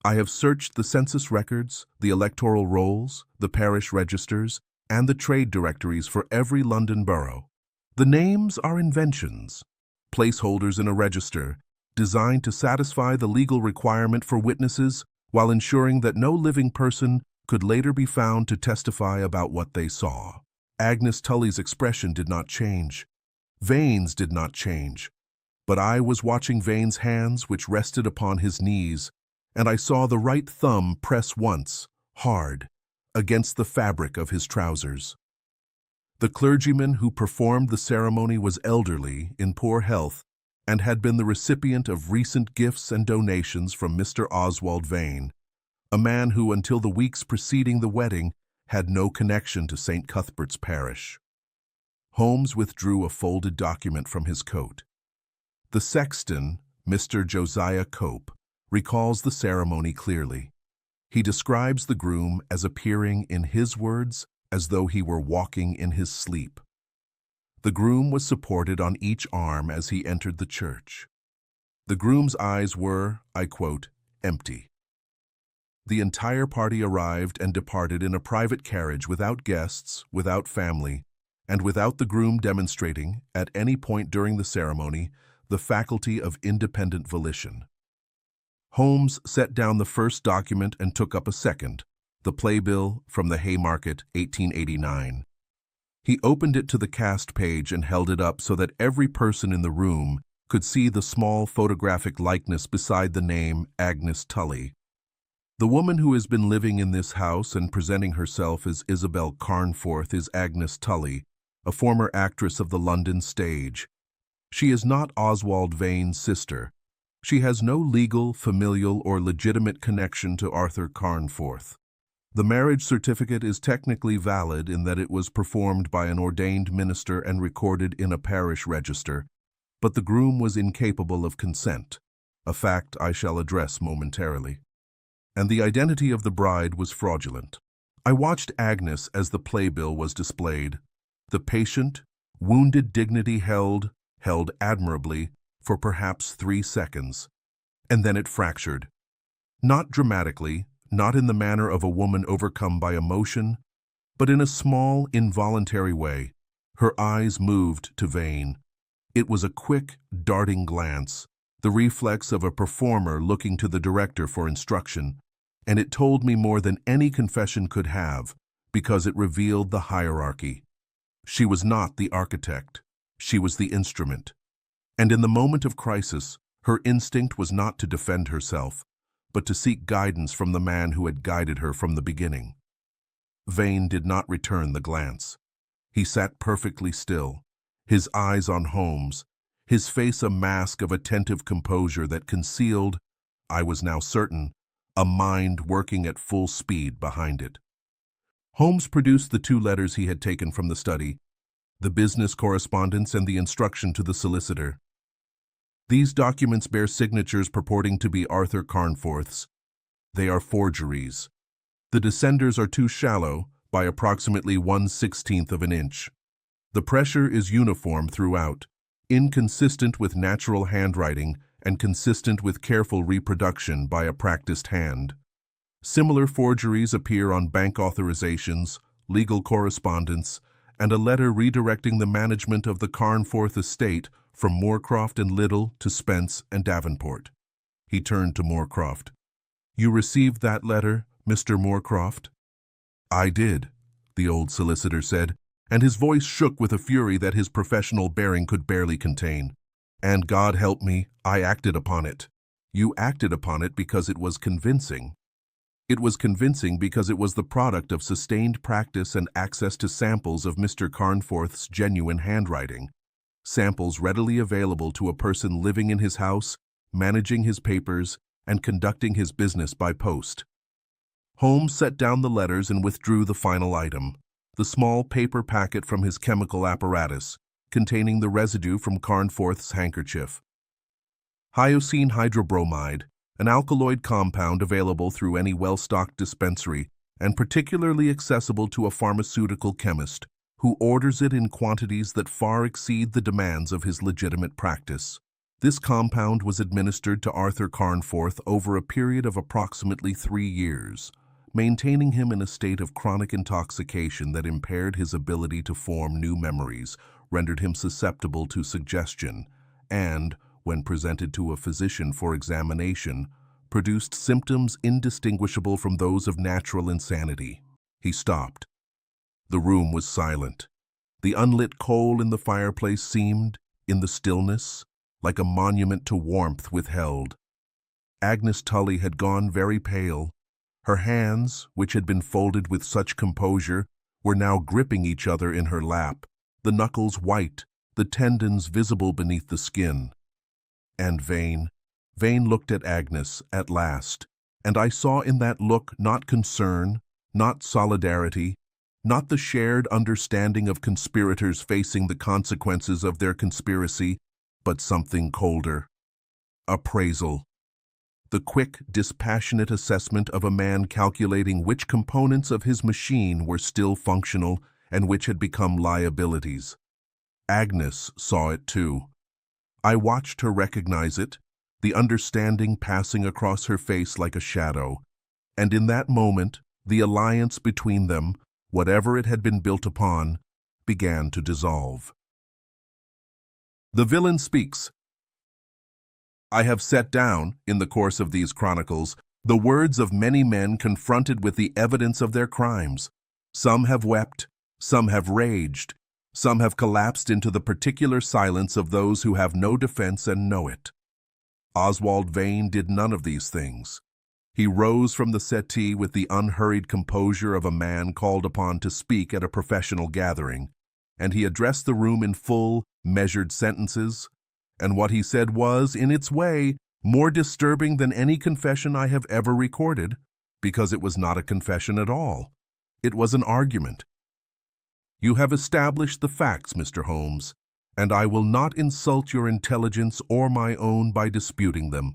I have searched the census records, the electoral rolls, the parish registers, and the trade directories for every London borough. The names are inventions, placeholders in a register, designed to satisfy the legal requirement for witnesses while ensuring that no living person could later be found to testify about what they saw. Agnes Tully's expression did not change. Vane's did not change. But I was watching Vane's hands, which rested upon his knees, and I saw the right thumb press once, hard, against the fabric of his trousers. The clergyman who performed the ceremony was elderly, in poor health, and had been the recipient of recent gifts and donations from Mr. Oswald Vane, a man who, until the weeks preceding the wedding, had no connection to St. Cuthbert's parish. Holmes withdrew a folded document from his coat. The sexton, Mr. Josiah Cope, recalls the ceremony clearly. He describes the groom as appearing, in his words, as though he were walking in his sleep. The groom was supported on each arm as he entered the church. The groom's eyes were, I quote, empty. The entire party arrived and departed in a private carriage without guests, without family, and without the groom demonstrating, at any point during the ceremony, the faculty of independent volition. Holmes set down the first document and took up a second, the playbill from the Haymarket, 1889. He opened it to the cast page and held it up so that every person in the room could see the small photographic likeness beside the name Agnes Tully. The woman who has been living in this house and presenting herself as Isabel Carnforth is Agnes Tully, a former actress of the London stage. She is not Oswald Vane's sister. She has no legal, familial, or legitimate connection to Arthur Carnforth. The marriage certificate is technically valid in that it was performed by an ordained minister and recorded in a parish register, but the groom was incapable of consent, a fact I shall address momentarily. And the identity of the bride was fraudulent. I watched Agnes as the playbill was displayed. The patient, wounded dignity held admirably for perhaps 3 seconds, and then it fractured. Not dramatically, not in the manner of a woman overcome by emotion, but in a small, involuntary way. Her eyes moved to Vane. It was a quick, darting glance, the reflex of a performer looking to the director for instruction, and it told me more than any confession could have, because it revealed the hierarchy. She was not the architect. She was the instrument. And in the moment of crisis, her instinct was not to defend herself, but to seek guidance from the man who had guided her from the beginning. Vane did not return the glance. He sat perfectly still, his eyes on Holmes, his face a mask of attentive composure that concealed, I was now certain, a mind working at full speed behind it. Holmes produced the 2 letters he had taken from the study, the business correspondence and the instruction to the solicitor. These documents bear signatures purporting to be Arthur Carnforth's. They are forgeries. The descenders are too shallow, by approximately 1/16 of an inch. The pressure is uniform throughout, inconsistent with natural handwriting and consistent with careful reproduction by a practiced hand. Similar forgeries appear on bank authorizations, legal correspondence, and a letter redirecting the management of the Carnforth estate from Moorcroft and Liddell to Spence and Davenport. He turned to Moorcroft. "You received that letter, Mr. Moorcroft?" "I did," the old solicitor said, and his voice shook with a fury that his professional bearing could barely contain. "And God help me, I acted upon it." "You acted upon it because it was convincing." "It was convincing because it was the product of sustained practice and access to samples of Mr. Carnforth's genuine handwriting. Samples readily available to a person living in his house, managing his papers, and conducting his business by post." Holmes set down the letters and withdrew the final item, the small paper packet from his chemical apparatus, containing the residue from Carnforth's handkerchief. Hyoscine hydrobromide, an alkaloid compound available through any well-stocked dispensary and particularly accessible to a pharmaceutical chemist who orders it in quantities that far exceed the demands of his legitimate practice. This compound was administered to Arthur Carnforth over a period of approximately 3 years, maintaining him in a state of chronic intoxication that impaired his ability to form new memories, rendered him susceptible to suggestion, and, when presented to a physician for examination, produced symptoms indistinguishable from those of natural insanity. He stopped. The room was silent. The unlit coal in the fireplace seemed, in the stillness, like a monument to warmth withheld. Agnes Tully had gone very pale. Her hands, which had been folded with such composure, were now gripping each other in her lap, the knuckles white, the tendons visible beneath the skin. And Vane. Vane looked at Agnes at last, and I saw in that look not concern, not solidarity, not the shared understanding of conspirators facing the consequences of their conspiracy, but something colder. Appraisal. The quick, dispassionate assessment of a man calculating which components of his machine were still functional and which had become liabilities. Agnes saw it too. I watched her recognize it, the understanding passing across her face like a shadow, and in that moment, the alliance between them, whatever it had been built upon, began to dissolve. The villain speaks. I have set down, in the course of these chronicles, the words of many men confronted with the evidence of their crimes. Some have wept, some have raged, some have collapsed into the particular silence of those who have no defense and know it. Oswald Vane did none of these things. He rose from the settee with the unhurried composure of a man called upon to speak at a professional gathering, and he addressed the room in full, measured sentences, and what he said was, in its way, more disturbing than any confession I have ever recorded, because it was not a confession at all. It was an argument. You have established the facts, Mr. Holmes, and I will not insult your intelligence or my own by disputing them.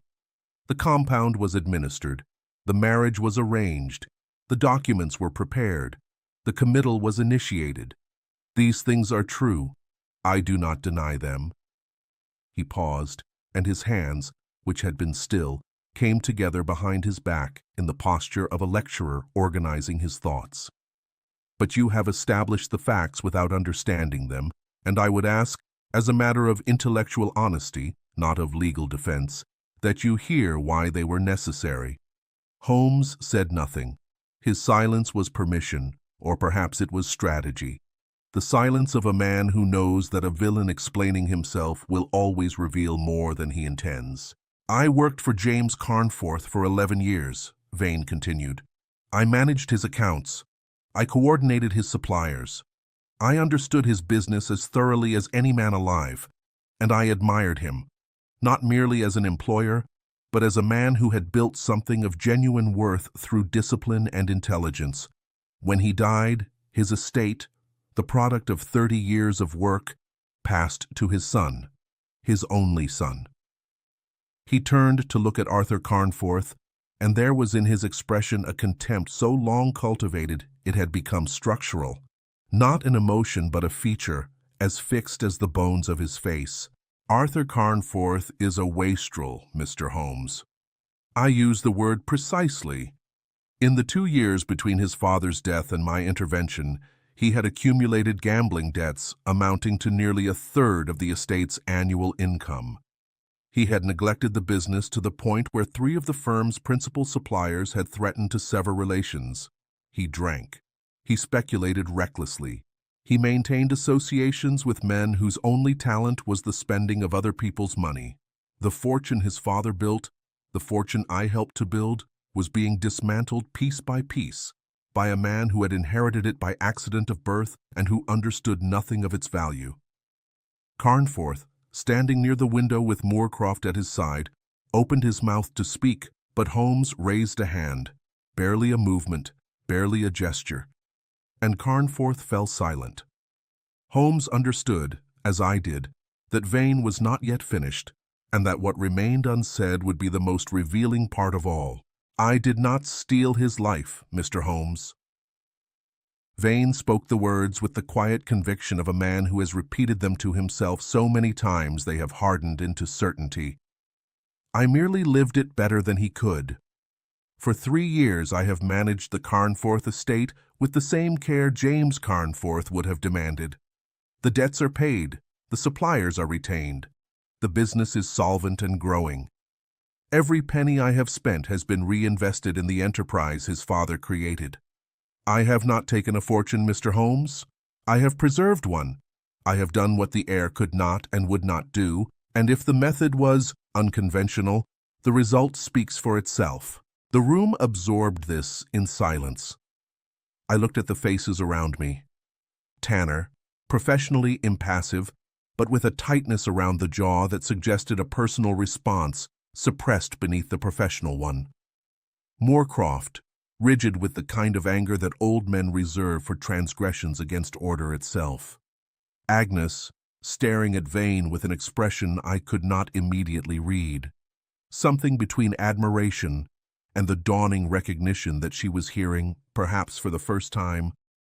The compound was administered. The marriage was arranged. The documents were prepared. The committal was initiated. These things are true. I do not deny them. He paused, and his hands, which had been still, came together behind his back in the posture of a lecturer organizing his thoughts. But you have established the facts without understanding them, and I would ask, as a matter of intellectual honesty, not of legal defense, that you hear why they were necessary. Holmes said nothing. His silence was permission, or perhaps it was strategy. The silence of a man who knows that a villain explaining himself will always reveal more than he intends. I worked for James Carnforth for 11 years, Vane continued. I managed his accounts. I coordinated his suppliers. I understood his business as thoroughly as any man alive, and I admired him, not merely as an employer, but as a man who had built something of genuine worth through discipline and intelligence. When he died, his estate, the product of 30 years of work, passed to his son, his only son. He turned to look at Arthur Carnforth, and there was in his expression a contempt so long cultivated it had become structural, not an emotion but a feature, as fixed as the bones of his face. Arthur Carnforth is a wastrel, Mr. Holmes. I use the word precisely. In the 2 years between his father's death and my intervention, he had accumulated gambling debts amounting to nearly a third of the estate's annual income. He had neglected the business to the point where 3 of the firm's principal suppliers had threatened to sever relations. He drank. He speculated recklessly. He maintained associations with men whose only talent was the spending of other people's money. The fortune his father built, the fortune I helped to build, was being dismantled piece by piece by a man who had inherited it by accident of birth and who understood nothing of its value. Carnforth, standing near the window with Moorcroft at his side, opened his mouth to speak, but Holmes raised a hand, barely a movement, barely a gesture, and Carnforth fell silent. Holmes understood, as I did, that Vane was not yet finished, and that what remained unsaid would be the most revealing part of all. I did not steal his life, Mr. Holmes. Vane spoke the words with the quiet conviction of a man who has repeated them to himself so many times they have hardened into certainty. I merely lived it better than he could. For 3 years I have managed the Carnforth estate with the same care James Carnforth would have demanded. The debts are paid, the suppliers are retained. The business is solvent and growing. Every penny I have spent has been reinvested in the enterprise his father created. I have not taken a fortune, Mr. Holmes. I have preserved one. I have done what the heir could not and would not do, and if the method was unconventional, the result speaks for itself. The room absorbed this in silence. I looked at the faces around me. Tanner, professionally impassive, but with a tightness around the jaw that suggested a personal response suppressed beneath the professional one. Moorcroft, rigid with the kind of anger that old men reserve for transgressions against order itself. Agnes, staring at Vane with an expression I could not immediately read. Something between admiration and the dawning recognition that she was hearing, perhaps for the first time,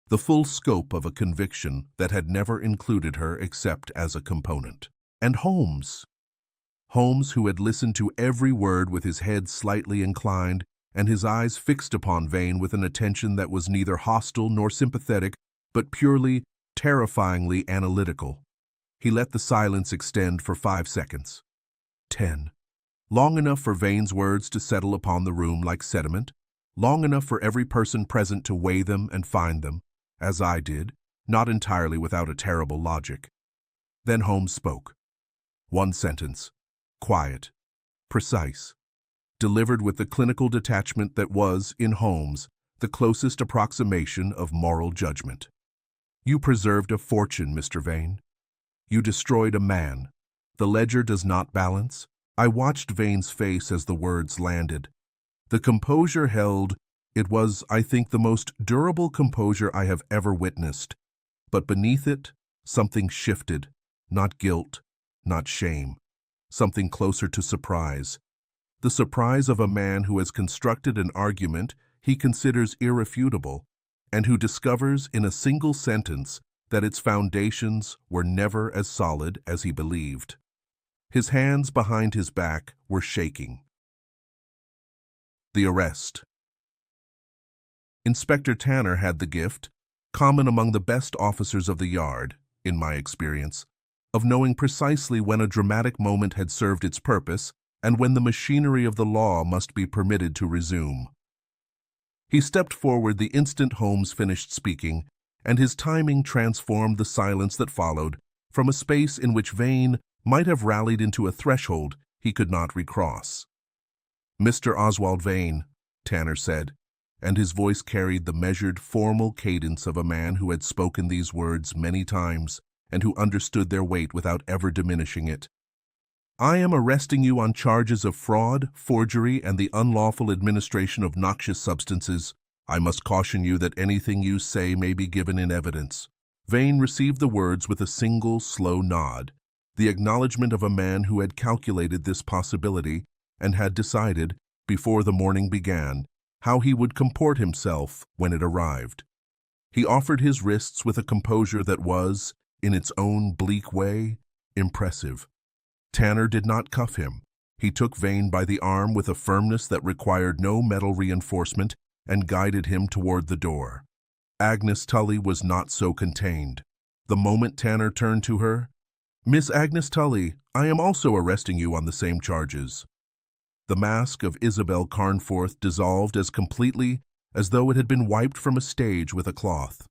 the full scope of a conviction that had never included her except as a component. And Holmes. Holmes, who had listened to every word with his head slightly inclined and his eyes fixed upon Vane with an attention that was neither hostile nor sympathetic, but purely, terrifyingly analytical. He let the silence extend for 5 seconds. 10. Long enough for Vane's words to settle upon the room like sediment, long enough for every person present to weigh them and find them, as I did, not entirely without a terrible logic. Then Holmes spoke. One sentence, quiet, precise, delivered with the clinical detachment that was, in Holmes, the closest approximation of moral judgment. You preserved a fortune, Mr. Vane. You destroyed a man. The ledger does not balance. I watched Vane's face as the words landed. The composure held. It was, I think, the most durable composure I have ever witnessed. But beneath it, something shifted. Not guilt, not shame. Something closer to surprise. The surprise of a man who has constructed an argument he considers irrefutable, and who discovers in a single sentence that its foundations were never as solid as he believed. His hands behind his back were shaking. The arrest. Inspector Tanner had the gift, common among the best officers of the yard, in my experience, of knowing precisely when a dramatic moment had served its purpose and when the machinery of the law must be permitted to resume. He stepped forward the instant Holmes finished speaking, and his timing transformed the silence that followed from a space in which Vane might have rallied into a threshold he could not recross. Mr. Oswald Vane, Tanner said, and his voice carried the measured, formal cadence of a man who had spoken these words many times and who understood their weight without ever diminishing it. I am arresting you on charges of fraud, forgery, and the unlawful administration of noxious substances. I must caution you that anything you say may be given in evidence. Vane received the words with a single, slow nod, the acknowledgement of a man who had calculated this possibility and had decided, before the morning began, how he would comport himself when it arrived. He offered his wrists with a composure that was, in its own bleak way, impressive. Tanner did not cuff him. He took Vane by the arm with a firmness that required no metal reinforcement and guided him toward the door. Agnes Tully was not so contained. The moment Tanner turned to her, "Miss Agnes Tully, I am also arresting you on the same charges." The mask of Isabel Carnforth dissolved as completely as though it had been wiped from a stage with a cloth.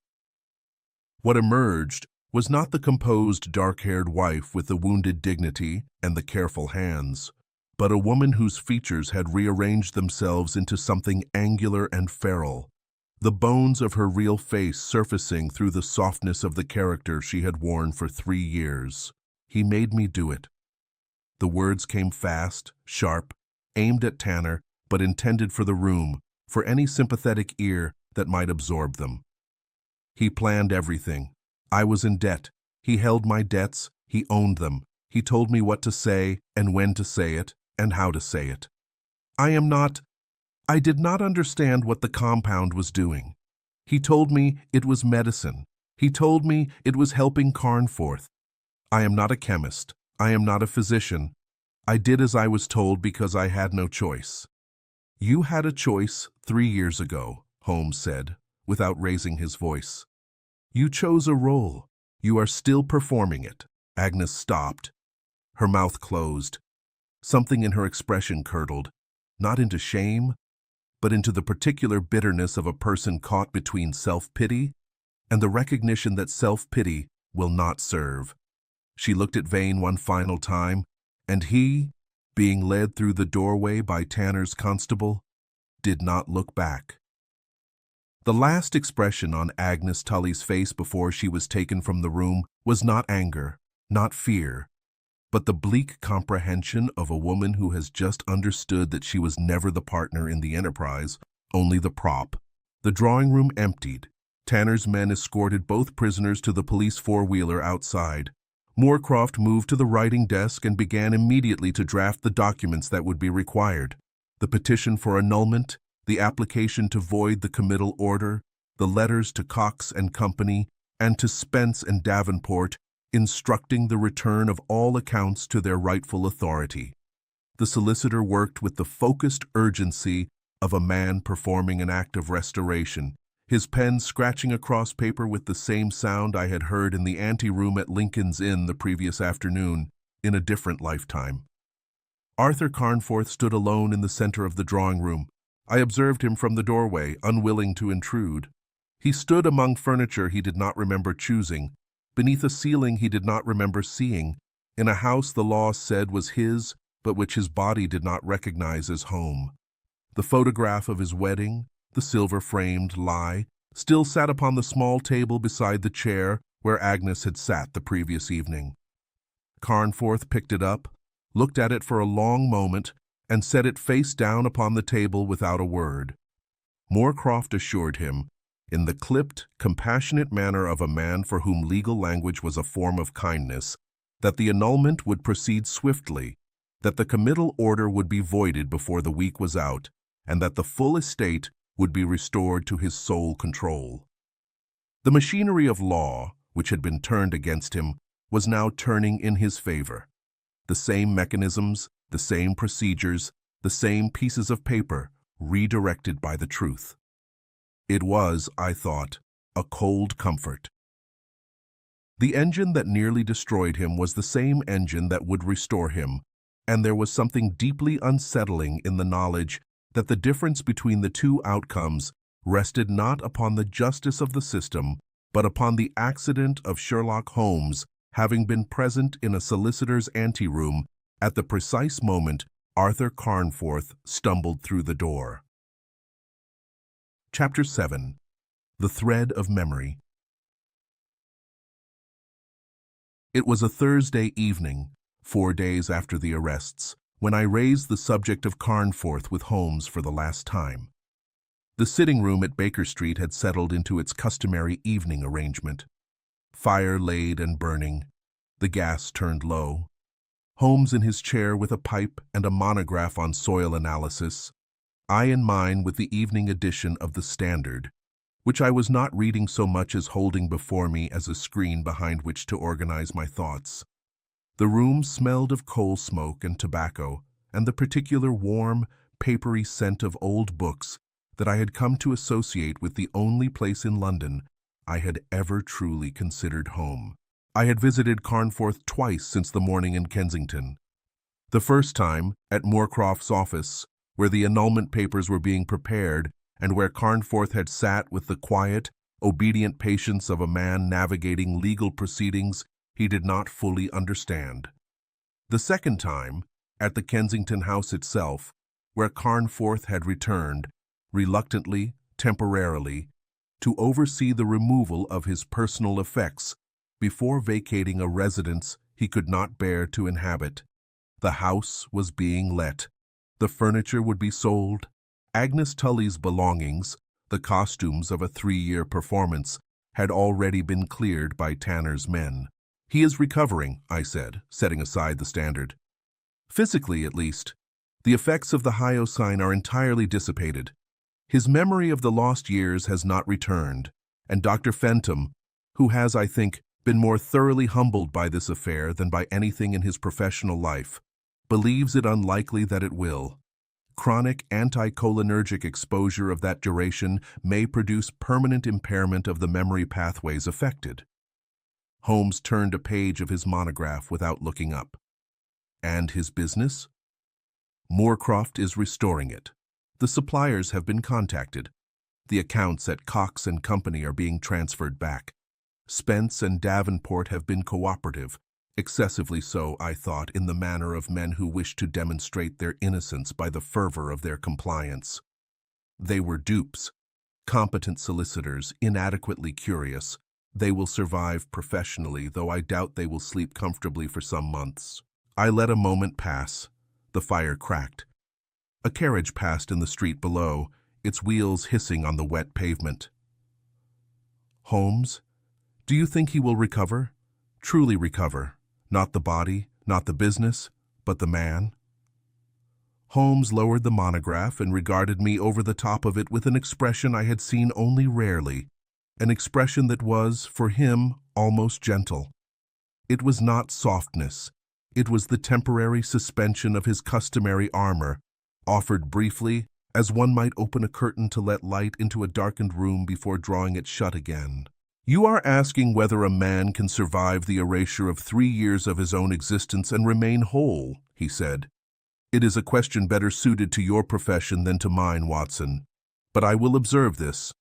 What emerged was not the composed, dark-haired wife with the wounded dignity and the careful hands, but a woman whose features had rearranged themselves into something angular and feral, the bones of her real face surfacing through the softness of the character she had worn for 3 years. He made me do it. The words came fast, sharp, aimed at Tanner, but intended for the room, for any sympathetic ear that might absorb them. He planned everything. I was in debt. He held my debts. He owned them. He told me what to say and when to say it and how to say it. I did not understand what the compound was doing. He told me it was medicine. He told me it was helping Carnforth. I am not a chemist. I am not a physician. I did as I was told because I had no choice. You had a choice 3 years ago, Holmes said, without raising his voice. You chose a role. You are still performing it. Agnes stopped. Her mouth closed. Something in her expression curdled, not into shame, but into the particular bitterness of a person caught between self-pity and the recognition that self-pity will not serve. She looked at Vane one final time, and he, being led through the doorway by Tanner's constable, did not look back. The last expression on Agnes Tully's face before she was taken from the room was not anger, not fear, but the bleak comprehension of a woman who has just understood that she was never the partner in the enterprise, only the prop. The drawing room emptied. Tanner's men escorted both prisoners to the police four-wheeler outside. Moorcroft moved to the writing desk and began immediately to draft the documents that would be required. The petition for annulment, the application to void the committal order, the letters to Cox and Company, and to Spence and Davenport, instructing the return of all accounts to their rightful authority. The solicitor worked with the focused urgency of a man performing an act of restoration, his pen scratching across paper with the same sound I had heard in the anteroom at Lincoln's Inn the previous afternoon, in a different lifetime. Arthur Carnforth stood alone in the center of the drawing room. I observed him from the doorway, unwilling to intrude. He stood among furniture he did not remember choosing, beneath a ceiling he did not remember seeing, in a house the law said was his, but which his body did not recognize as home. The photograph of his wedding, the silver-framed lie, still sat upon the small table beside the chair where Agnes had sat the previous evening. Carnforth picked it up, looked at it for a long moment, and set it face down upon the table without a word. Moorcroft assured him, in the clipped, compassionate manner of a man for whom legal language was a form of kindness, that the annulment would proceed swiftly, that the committal order would be voided before the week was out, and that the full estate would be restored to his sole control. The machinery of law, which had been turned against him, was now turning in his favor. The same mechanisms, the same procedures, the same pieces of paper, redirected by the truth. It was, I thought, a cold comfort. The engine that nearly destroyed him was the same engine that would restore him, and there was something deeply unsettling in the knowledge that the difference between the two outcomes rested not upon the justice of the system, but upon the accident of Sherlock Holmes having been present in a solicitor's anteroom at the precise moment Arthur Carnforth stumbled through the door. Chapter 7. The Thread of Memory. It was a Thursday evening, 4 days after the arrests, when I raised the subject of Carnforth with Holmes for the last time. The sitting room at Baker Street had settled into its customary evening arrangement. Fire laid and burning, the gas turned low. Holmes in his chair with a pipe and a monograph on soil analysis, I in mine with the evening edition of the Standard, which I was not reading so much as holding before me as a screen behind which to organize my thoughts. The room smelled of coal smoke and tobacco, and the particular warm, papery scent of old books that I had come to associate with the only place in London I had ever truly considered home. I had visited Carnforth twice since the morning in Kensington. The first time, at Moorcroft's office, where the annulment papers were being prepared and where Carnforth had sat with the quiet, obedient patience of a man navigating legal proceedings he did not fully understand. The second time, at the Kensington house itself, where Carnforth had returned, reluctantly, temporarily, to oversee the removal of his personal effects before vacating a residence he could not bear to inhabit. The house was being let. The furniture would be sold. Agnes Tully's belongings, the costumes of a 3-year performance, had already been cleared by Tanner's men. "He is recovering," I said, setting aside the Standard. "Physically, at least. The effects of the hyoscine are entirely dissipated. His memory of the lost years has not returned, and Dr. Fenton, who has, I think, been more thoroughly humbled by this affair than by anything in his professional life, believes it unlikely that it will. Chronic anticholinergic exposure of that duration may produce permanent impairment of the memory pathways affected." Holmes turned a page of his monograph without looking up. "And his business?" "Moorcroft is restoring it. The suppliers have been contacted. The accounts at Cox and Company are being transferred back. Spence and Davenport have been cooperative, excessively so, I thought, in the manner of men who wish to demonstrate their innocence by the fervor of their compliance. They were dupes, competent solicitors, inadequately curious, They will survive professionally, though I doubt they will sleep comfortably for some months. I let a moment pass. The fire cracked. A carriage passed in the street below, its wheels hissing on the wet pavement. Holmes, do you think he will recover? Truly recover? Not the body, not the business, but the man? Holmes lowered the monograph and regarded me over the top of it with an expression I had seen only rarely, an expression that was, for him, almost gentle. It was not softness. It was the temporary suspension of his customary armor, offered briefly, as one might open a curtain to let light into a darkened room before drawing it shut again. You are asking whether a man can survive the erasure of 3 years of his own existence and remain whole, he said. It is a question better suited to your profession than to mine, Watson. But I will observe this.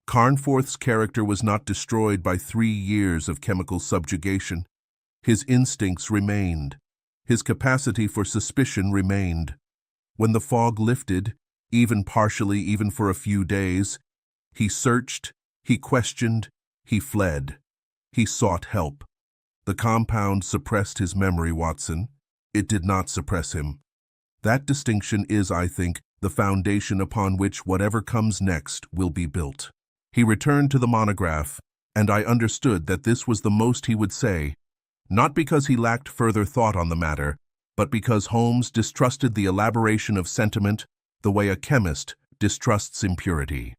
Carnforth's character was not destroyed by 3 years of chemical subjugation. His instincts remained. His capacity for suspicion remained. When the fog lifted, even partially, even for a few days, he searched, he questioned, he fled. He sought help. The compound suppressed his memory, Watson. It did not suppress him. That distinction is, I think, the foundation upon which whatever comes next will be built. He returned to the monograph, and I understood that this was the most he would say, not because he lacked further thought on the matter, but because Holmes distrusted the elaboration of sentiment the way a chemist distrusts impurity.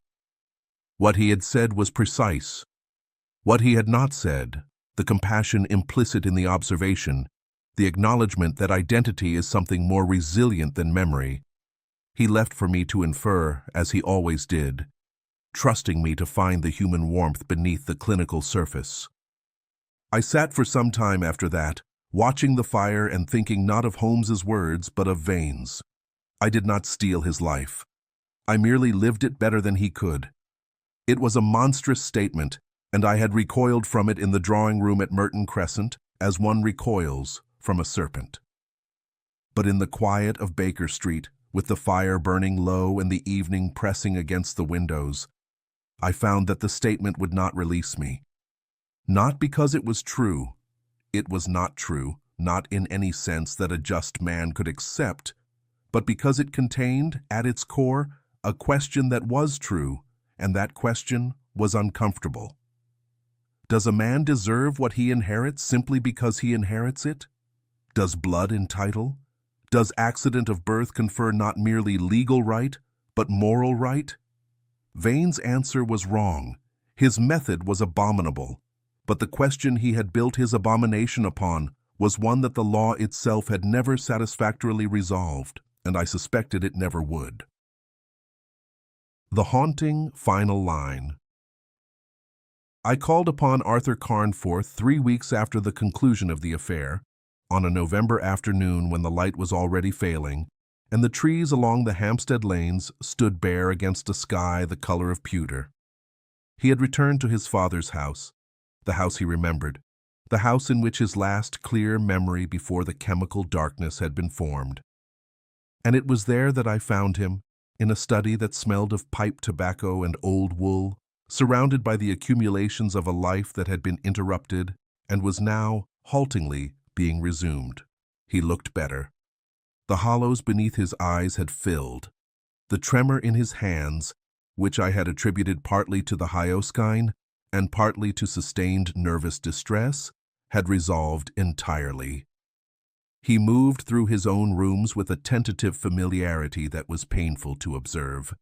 What he had said was precise. What he had not said, the compassion implicit in the observation, the acknowledgement that identity is something more resilient than memory, he left for me to infer, as he always did, trusting me to find the human warmth beneath the clinical surface. I sat for some time after that, watching the fire and thinking not of Holmes's words, but of Vane's. I did not steal his life. I merely lived it better than he could. It was a monstrous statement, and I had recoiled from it in the drawing room at Merton Crescent, as one recoils from a serpent. But in the quiet of Baker Street, with the fire burning low and the evening pressing against the windows, I found that the statement would not release me. Not because it was true. It was not true, not in any sense that a just man could accept, but because it contained, at its core, a question that was true, and that question was uncomfortable. Does a man deserve what he inherits simply because he inherits it? Does blood entitle? Does accident of birth confer not merely legal right, but moral right? Vane's answer was wrong. His method was abominable. But the question he had built his abomination upon was one that the law itself had never satisfactorily resolved, and I suspected it never would. The haunting final line. I called upon Arthur Carnforth 3 weeks after the conclusion of the affair, on a November afternoon when the light was already failing, and the trees along the Hampstead lanes stood bare against a sky the color of pewter. He had returned to his father's house, the house he remembered, the house in which his last clear memory before the chemical darkness had been formed. And it was there that I found him, in a study that smelled of pipe tobacco and old wool, surrounded by the accumulations of a life that had been interrupted and was now, haltingly, being resumed. He looked better. The hollows beneath his eyes had filled. The tremor in his hands, which I had attributed partly to the hyoscine and partly to sustained nervous distress, had resolved entirely. He moved through his own rooms with a tentative familiarity that was painful to observe,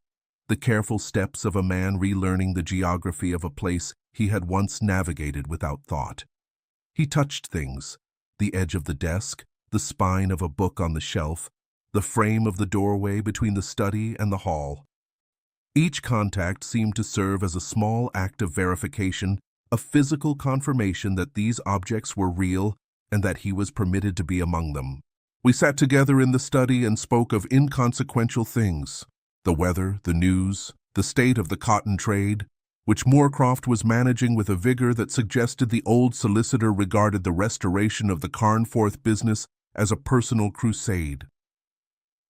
the careful steps of a man relearning the geography of a place he had once navigated without thought. He touched things, the edge of the desk, the spine of a book on the shelf, the frame of the doorway between the study and the hall. Each contact seemed to serve as a small act of verification, a physical confirmation that these objects were real and that he was permitted to be among them. We sat together in the study and spoke of inconsequential things, the weather, the news, the state of the cotton trade, which Moorcroft was managing with a vigor that suggested the old solicitor regarded the restoration of the Carnforth business as a personal crusade.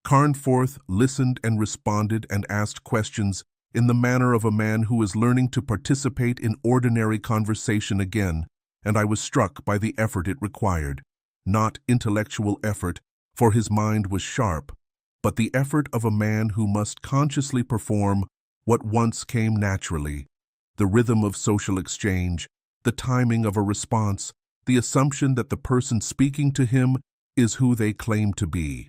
Carnforth listened and responded and asked questions in the manner of a man who is learning to participate in ordinary conversation again, and I was struck by the effort it required. Not intellectual effort, for his mind was sharp, but the effort of a man who must consciously perform what once came naturally, the rhythm of social exchange, the timing of a response, the assumption that the person speaking to him is who they claim to be.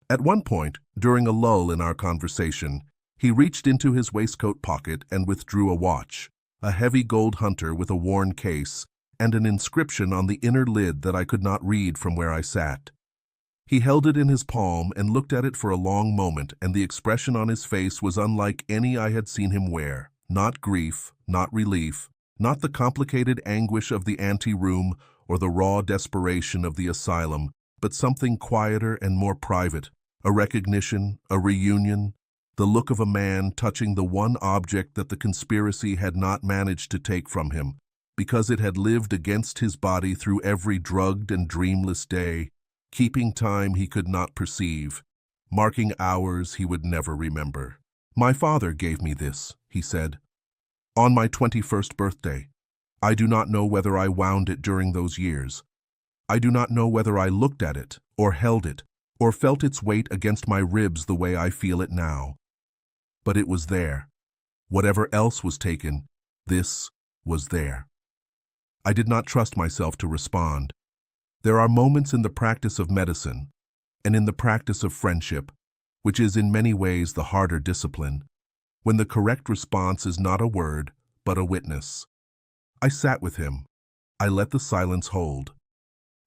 At one point, during a lull in our conversation, he reached into his waistcoat pocket and withdrew a watch, a heavy gold hunter with a worn case, and an inscription on the inner lid that I could not read from where I sat. He held it in his palm and looked at it for a long moment, and the expression on his face was unlike any I had seen him wear. Not grief, not relief, not the complicated anguish of the ante-room or the raw desperation of the asylum, but something quieter and more private, a recognition, a reunion, the look of a man touching the one object that the conspiracy had not managed to take from him, because it had lived against his body through every drugged and dreamless day, keeping time he could not perceive, marking hours he would never remember. "My father gave me this," he said, "on my 21st birthday. I do not know whether I wound it during those years. I do not know whether I looked at it, or held it, or felt its weight against my ribs the way I feel it now. But it was there. Whatever else was taken, this was there." I did not trust myself to respond. There are moments in the practice of medicine, and in the practice of friendship, which is in many ways the harder discipline, when the correct response is not a word, but a witness. I sat with him. I let the silence hold.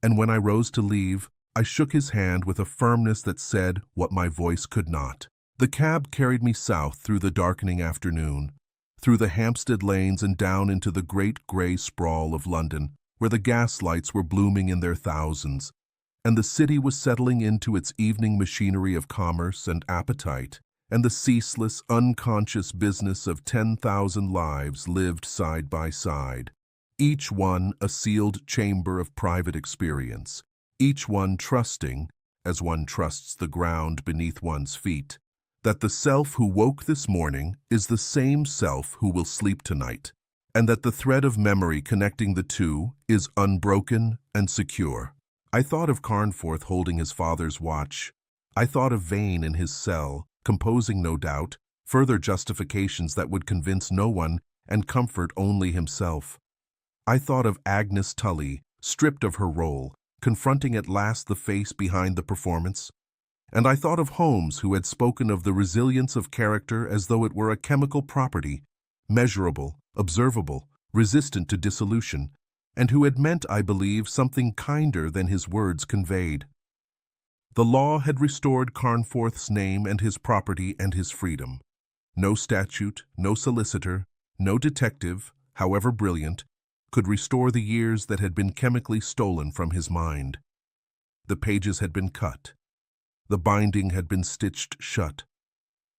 And when I rose to leave, I shook his hand with a firmness that said what my voice could not. The cab carried me south through the darkening afternoon, through the Hampstead lanes and down into the great grey sprawl of London, where the gas lights were blooming in their thousands, and the city was settling into its evening machinery of commerce and appetite, and the ceaseless, unconscious business of 10,000 lives lived side by side, each one a sealed chamber of private experience, each one trusting, as one trusts the ground beneath one's feet, that the self who woke this morning is the same self who will sleep tonight, and that the thread of memory connecting the two is unbroken and secure. I thought of Carnforth holding his father's watch. I thought of Vane in his cell, composing, no doubt, further justifications that would convince no one and comfort only himself. I thought of Agnes Tully, stripped of her role, confronting at last the face behind the performance. And I thought of Holmes, who had spoken of the resilience of character as though it were a chemical property, measurable, observable, resistant to dissolution, and who had meant, I believe, something kinder than his words conveyed. The law had restored Carnforth's name and his property and his freedom. No statute, no solicitor, no detective, however brilliant, could restore the years that had been chemically stolen from his mind. The pages had been cut. The binding had been stitched shut.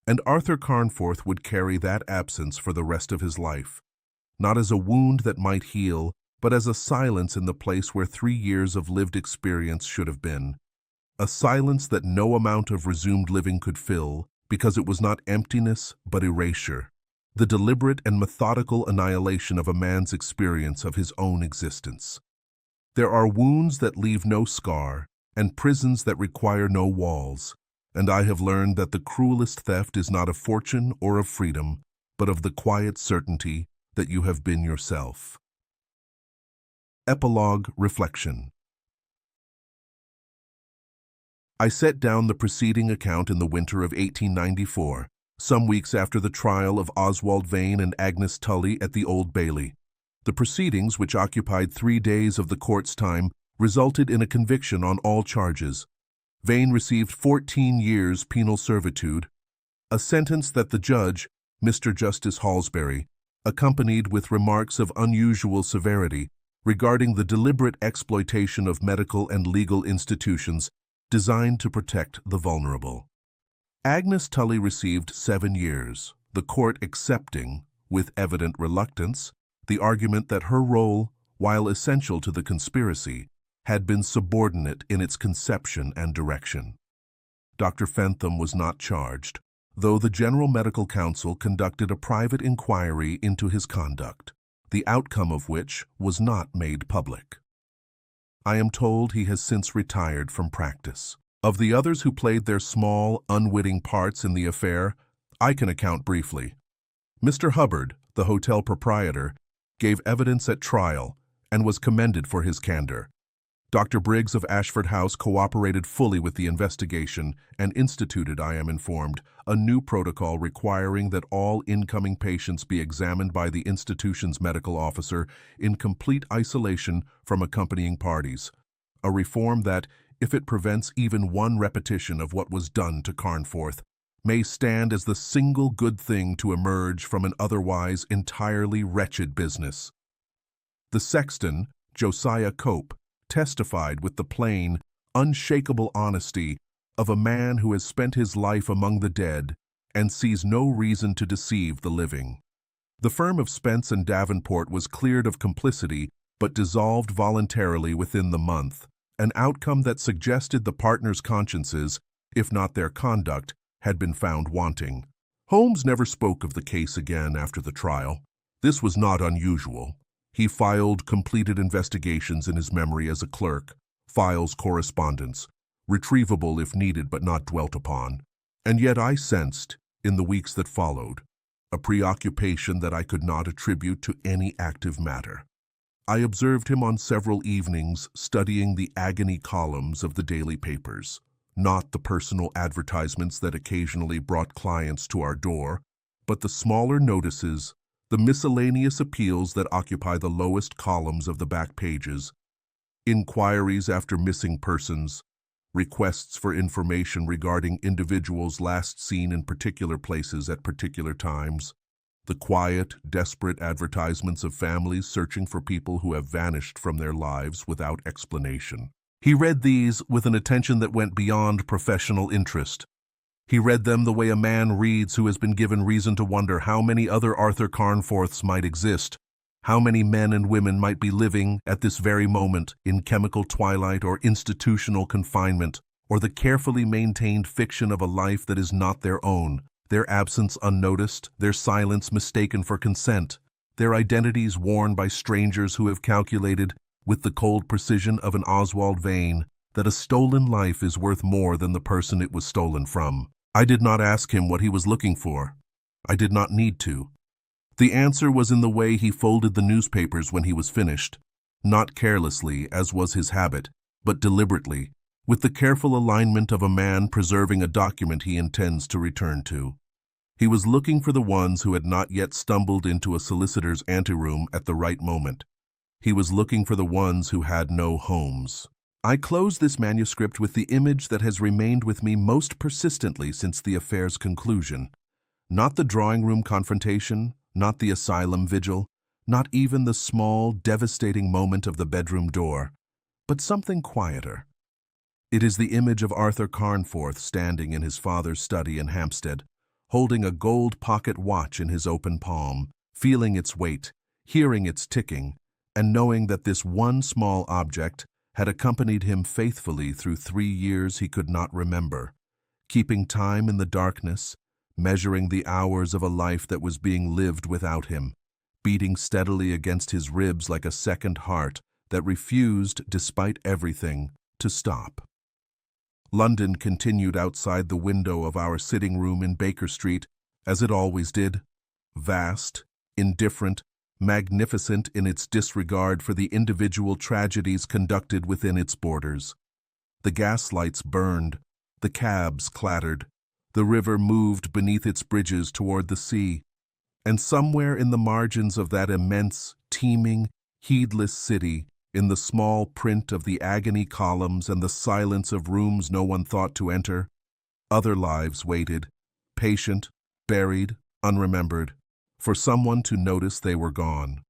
And Arthur Carnforth would carry that absence for the rest of his life, not as a wound that might heal, but as a silence in the place where 3 years of lived experience should have been. A silence that no amount of resumed living could fill, because it was not emptiness but erasure, the deliberate and methodical annihilation of a man's experience of his own existence. There are wounds that leave no scar, and prisons that require no walls, and I have learned that the cruelest theft is not of fortune or of freedom, but of the quiet certainty that you have been yourself. Epilogue Reflection. I set down the preceding account in the winter of 1894, some weeks after the trial of Oswald Vane and Agnes Tully at the Old Bailey. The proceedings, which occupied 3 days of the court's time, resulted in a conviction on all charges. Vane received 14 years penal servitude, a sentence that the judge, Mr. Justice Halsbury, accompanied with remarks of unusual severity regarding the deliberate exploitation of medical and legal institutions designed to protect the vulnerable. Agnes Tully received 7 years, the court accepting, with evident reluctance, the argument that her role, while essential to the conspiracy, had been subordinate in its conception and direction. Dr. Fentham was not charged, though the General Medical Council conducted a private inquiry into his conduct, the outcome of which was not made public. I am told he has since retired from practice. Of the others who played their small, unwitting parts in the affair, I can account briefly. Mr. Hubbard, the hotel proprietor, gave evidence at trial and was commended for his candor. Dr. Briggs of Ashford House cooperated fully with the investigation and instituted, I am informed, a new protocol requiring that all incoming patients be examined by the institution's medical officer in complete isolation from accompanying parties, a reform that, if it prevents even one repetition of what was done to Carnforth, may stand as the single good thing to emerge from an otherwise entirely wretched business. The sexton, Josiah Cope, testified with the plain, unshakable honesty of a man who has spent his life among the dead and sees no reason to deceive the living. The firm of Spence and Davenport was cleared of complicity but dissolved voluntarily within the month, an outcome that suggested the partners' consciences, if not their conduct, had been found wanting. Holmes never spoke of the case again after the trial. This was not unusual. He filed completed investigations in his memory as a clerk, files correspondence, retrievable if needed but not dwelt upon. And yet I sensed, in the weeks that followed, a preoccupation that I could not attribute to any active matter. I observed him on several evenings studying the agony columns of the daily papers, not the personal advertisements that occasionally brought clients to our door, but the smaller notices, the miscellaneous appeals that occupy the lowest columns of the back pages, inquiries after missing persons, requests for information regarding individuals last seen in particular places at particular times, the quiet, desperate advertisements of families searching for people who have vanished from their lives without explanation. He read these with an attention that went beyond professional interest. He read them the way a man reads who has been given reason to wonder how many other Arthur Carnforths might exist, how many men and women might be living at this very moment in chemical twilight or institutional confinement, or the carefully maintained fiction of a life that is not their own, their absence unnoticed, their silence mistaken for consent, their identities worn by strangers who have calculated, with the cold precision of an Oswald Vane, that a stolen life is worth more than the person it was stolen from. I did not ask him what he was looking for. I did not need to. The answer was in the way he folded the newspapers when he was finished, not carelessly, as was his habit, but deliberately, with the careful alignment of a man preserving a document he intends to return to. He was looking for the ones who had not yet stumbled into a solicitor's anteroom at the right moment. He was looking for the ones who had no homes. I close this manuscript with the image that has remained with me most persistently since the affair's conclusion. Not the drawing-room confrontation, not the asylum vigil, not even the small, devastating moment of the bedroom door, but something quieter. It is the image of Arthur Carnforth standing in his father's study in Hampstead, holding a gold pocket watch in his open palm, feeling its weight, hearing its ticking, and knowing that this one small object had accompanied him faithfully through 3 years he could not remember, keeping time in the darkness, measuring the hours of a life that was being lived without him, beating steadily against his ribs like a second heart that refused, despite everything, to stop. London continued outside the window of our sitting room in Baker Street, as it always did, vast, indifferent, magnificent in its disregard for the individual tragedies conducted within its borders. The gas lights burned, the cabs clattered, the river moved beneath its bridges toward the sea, and somewhere in the margins of that immense, teeming, heedless city, in the small print of the agony columns and the silence of rooms no one thought to enter, other lives waited, patient, buried, unremembered, for someone to notice they were gone.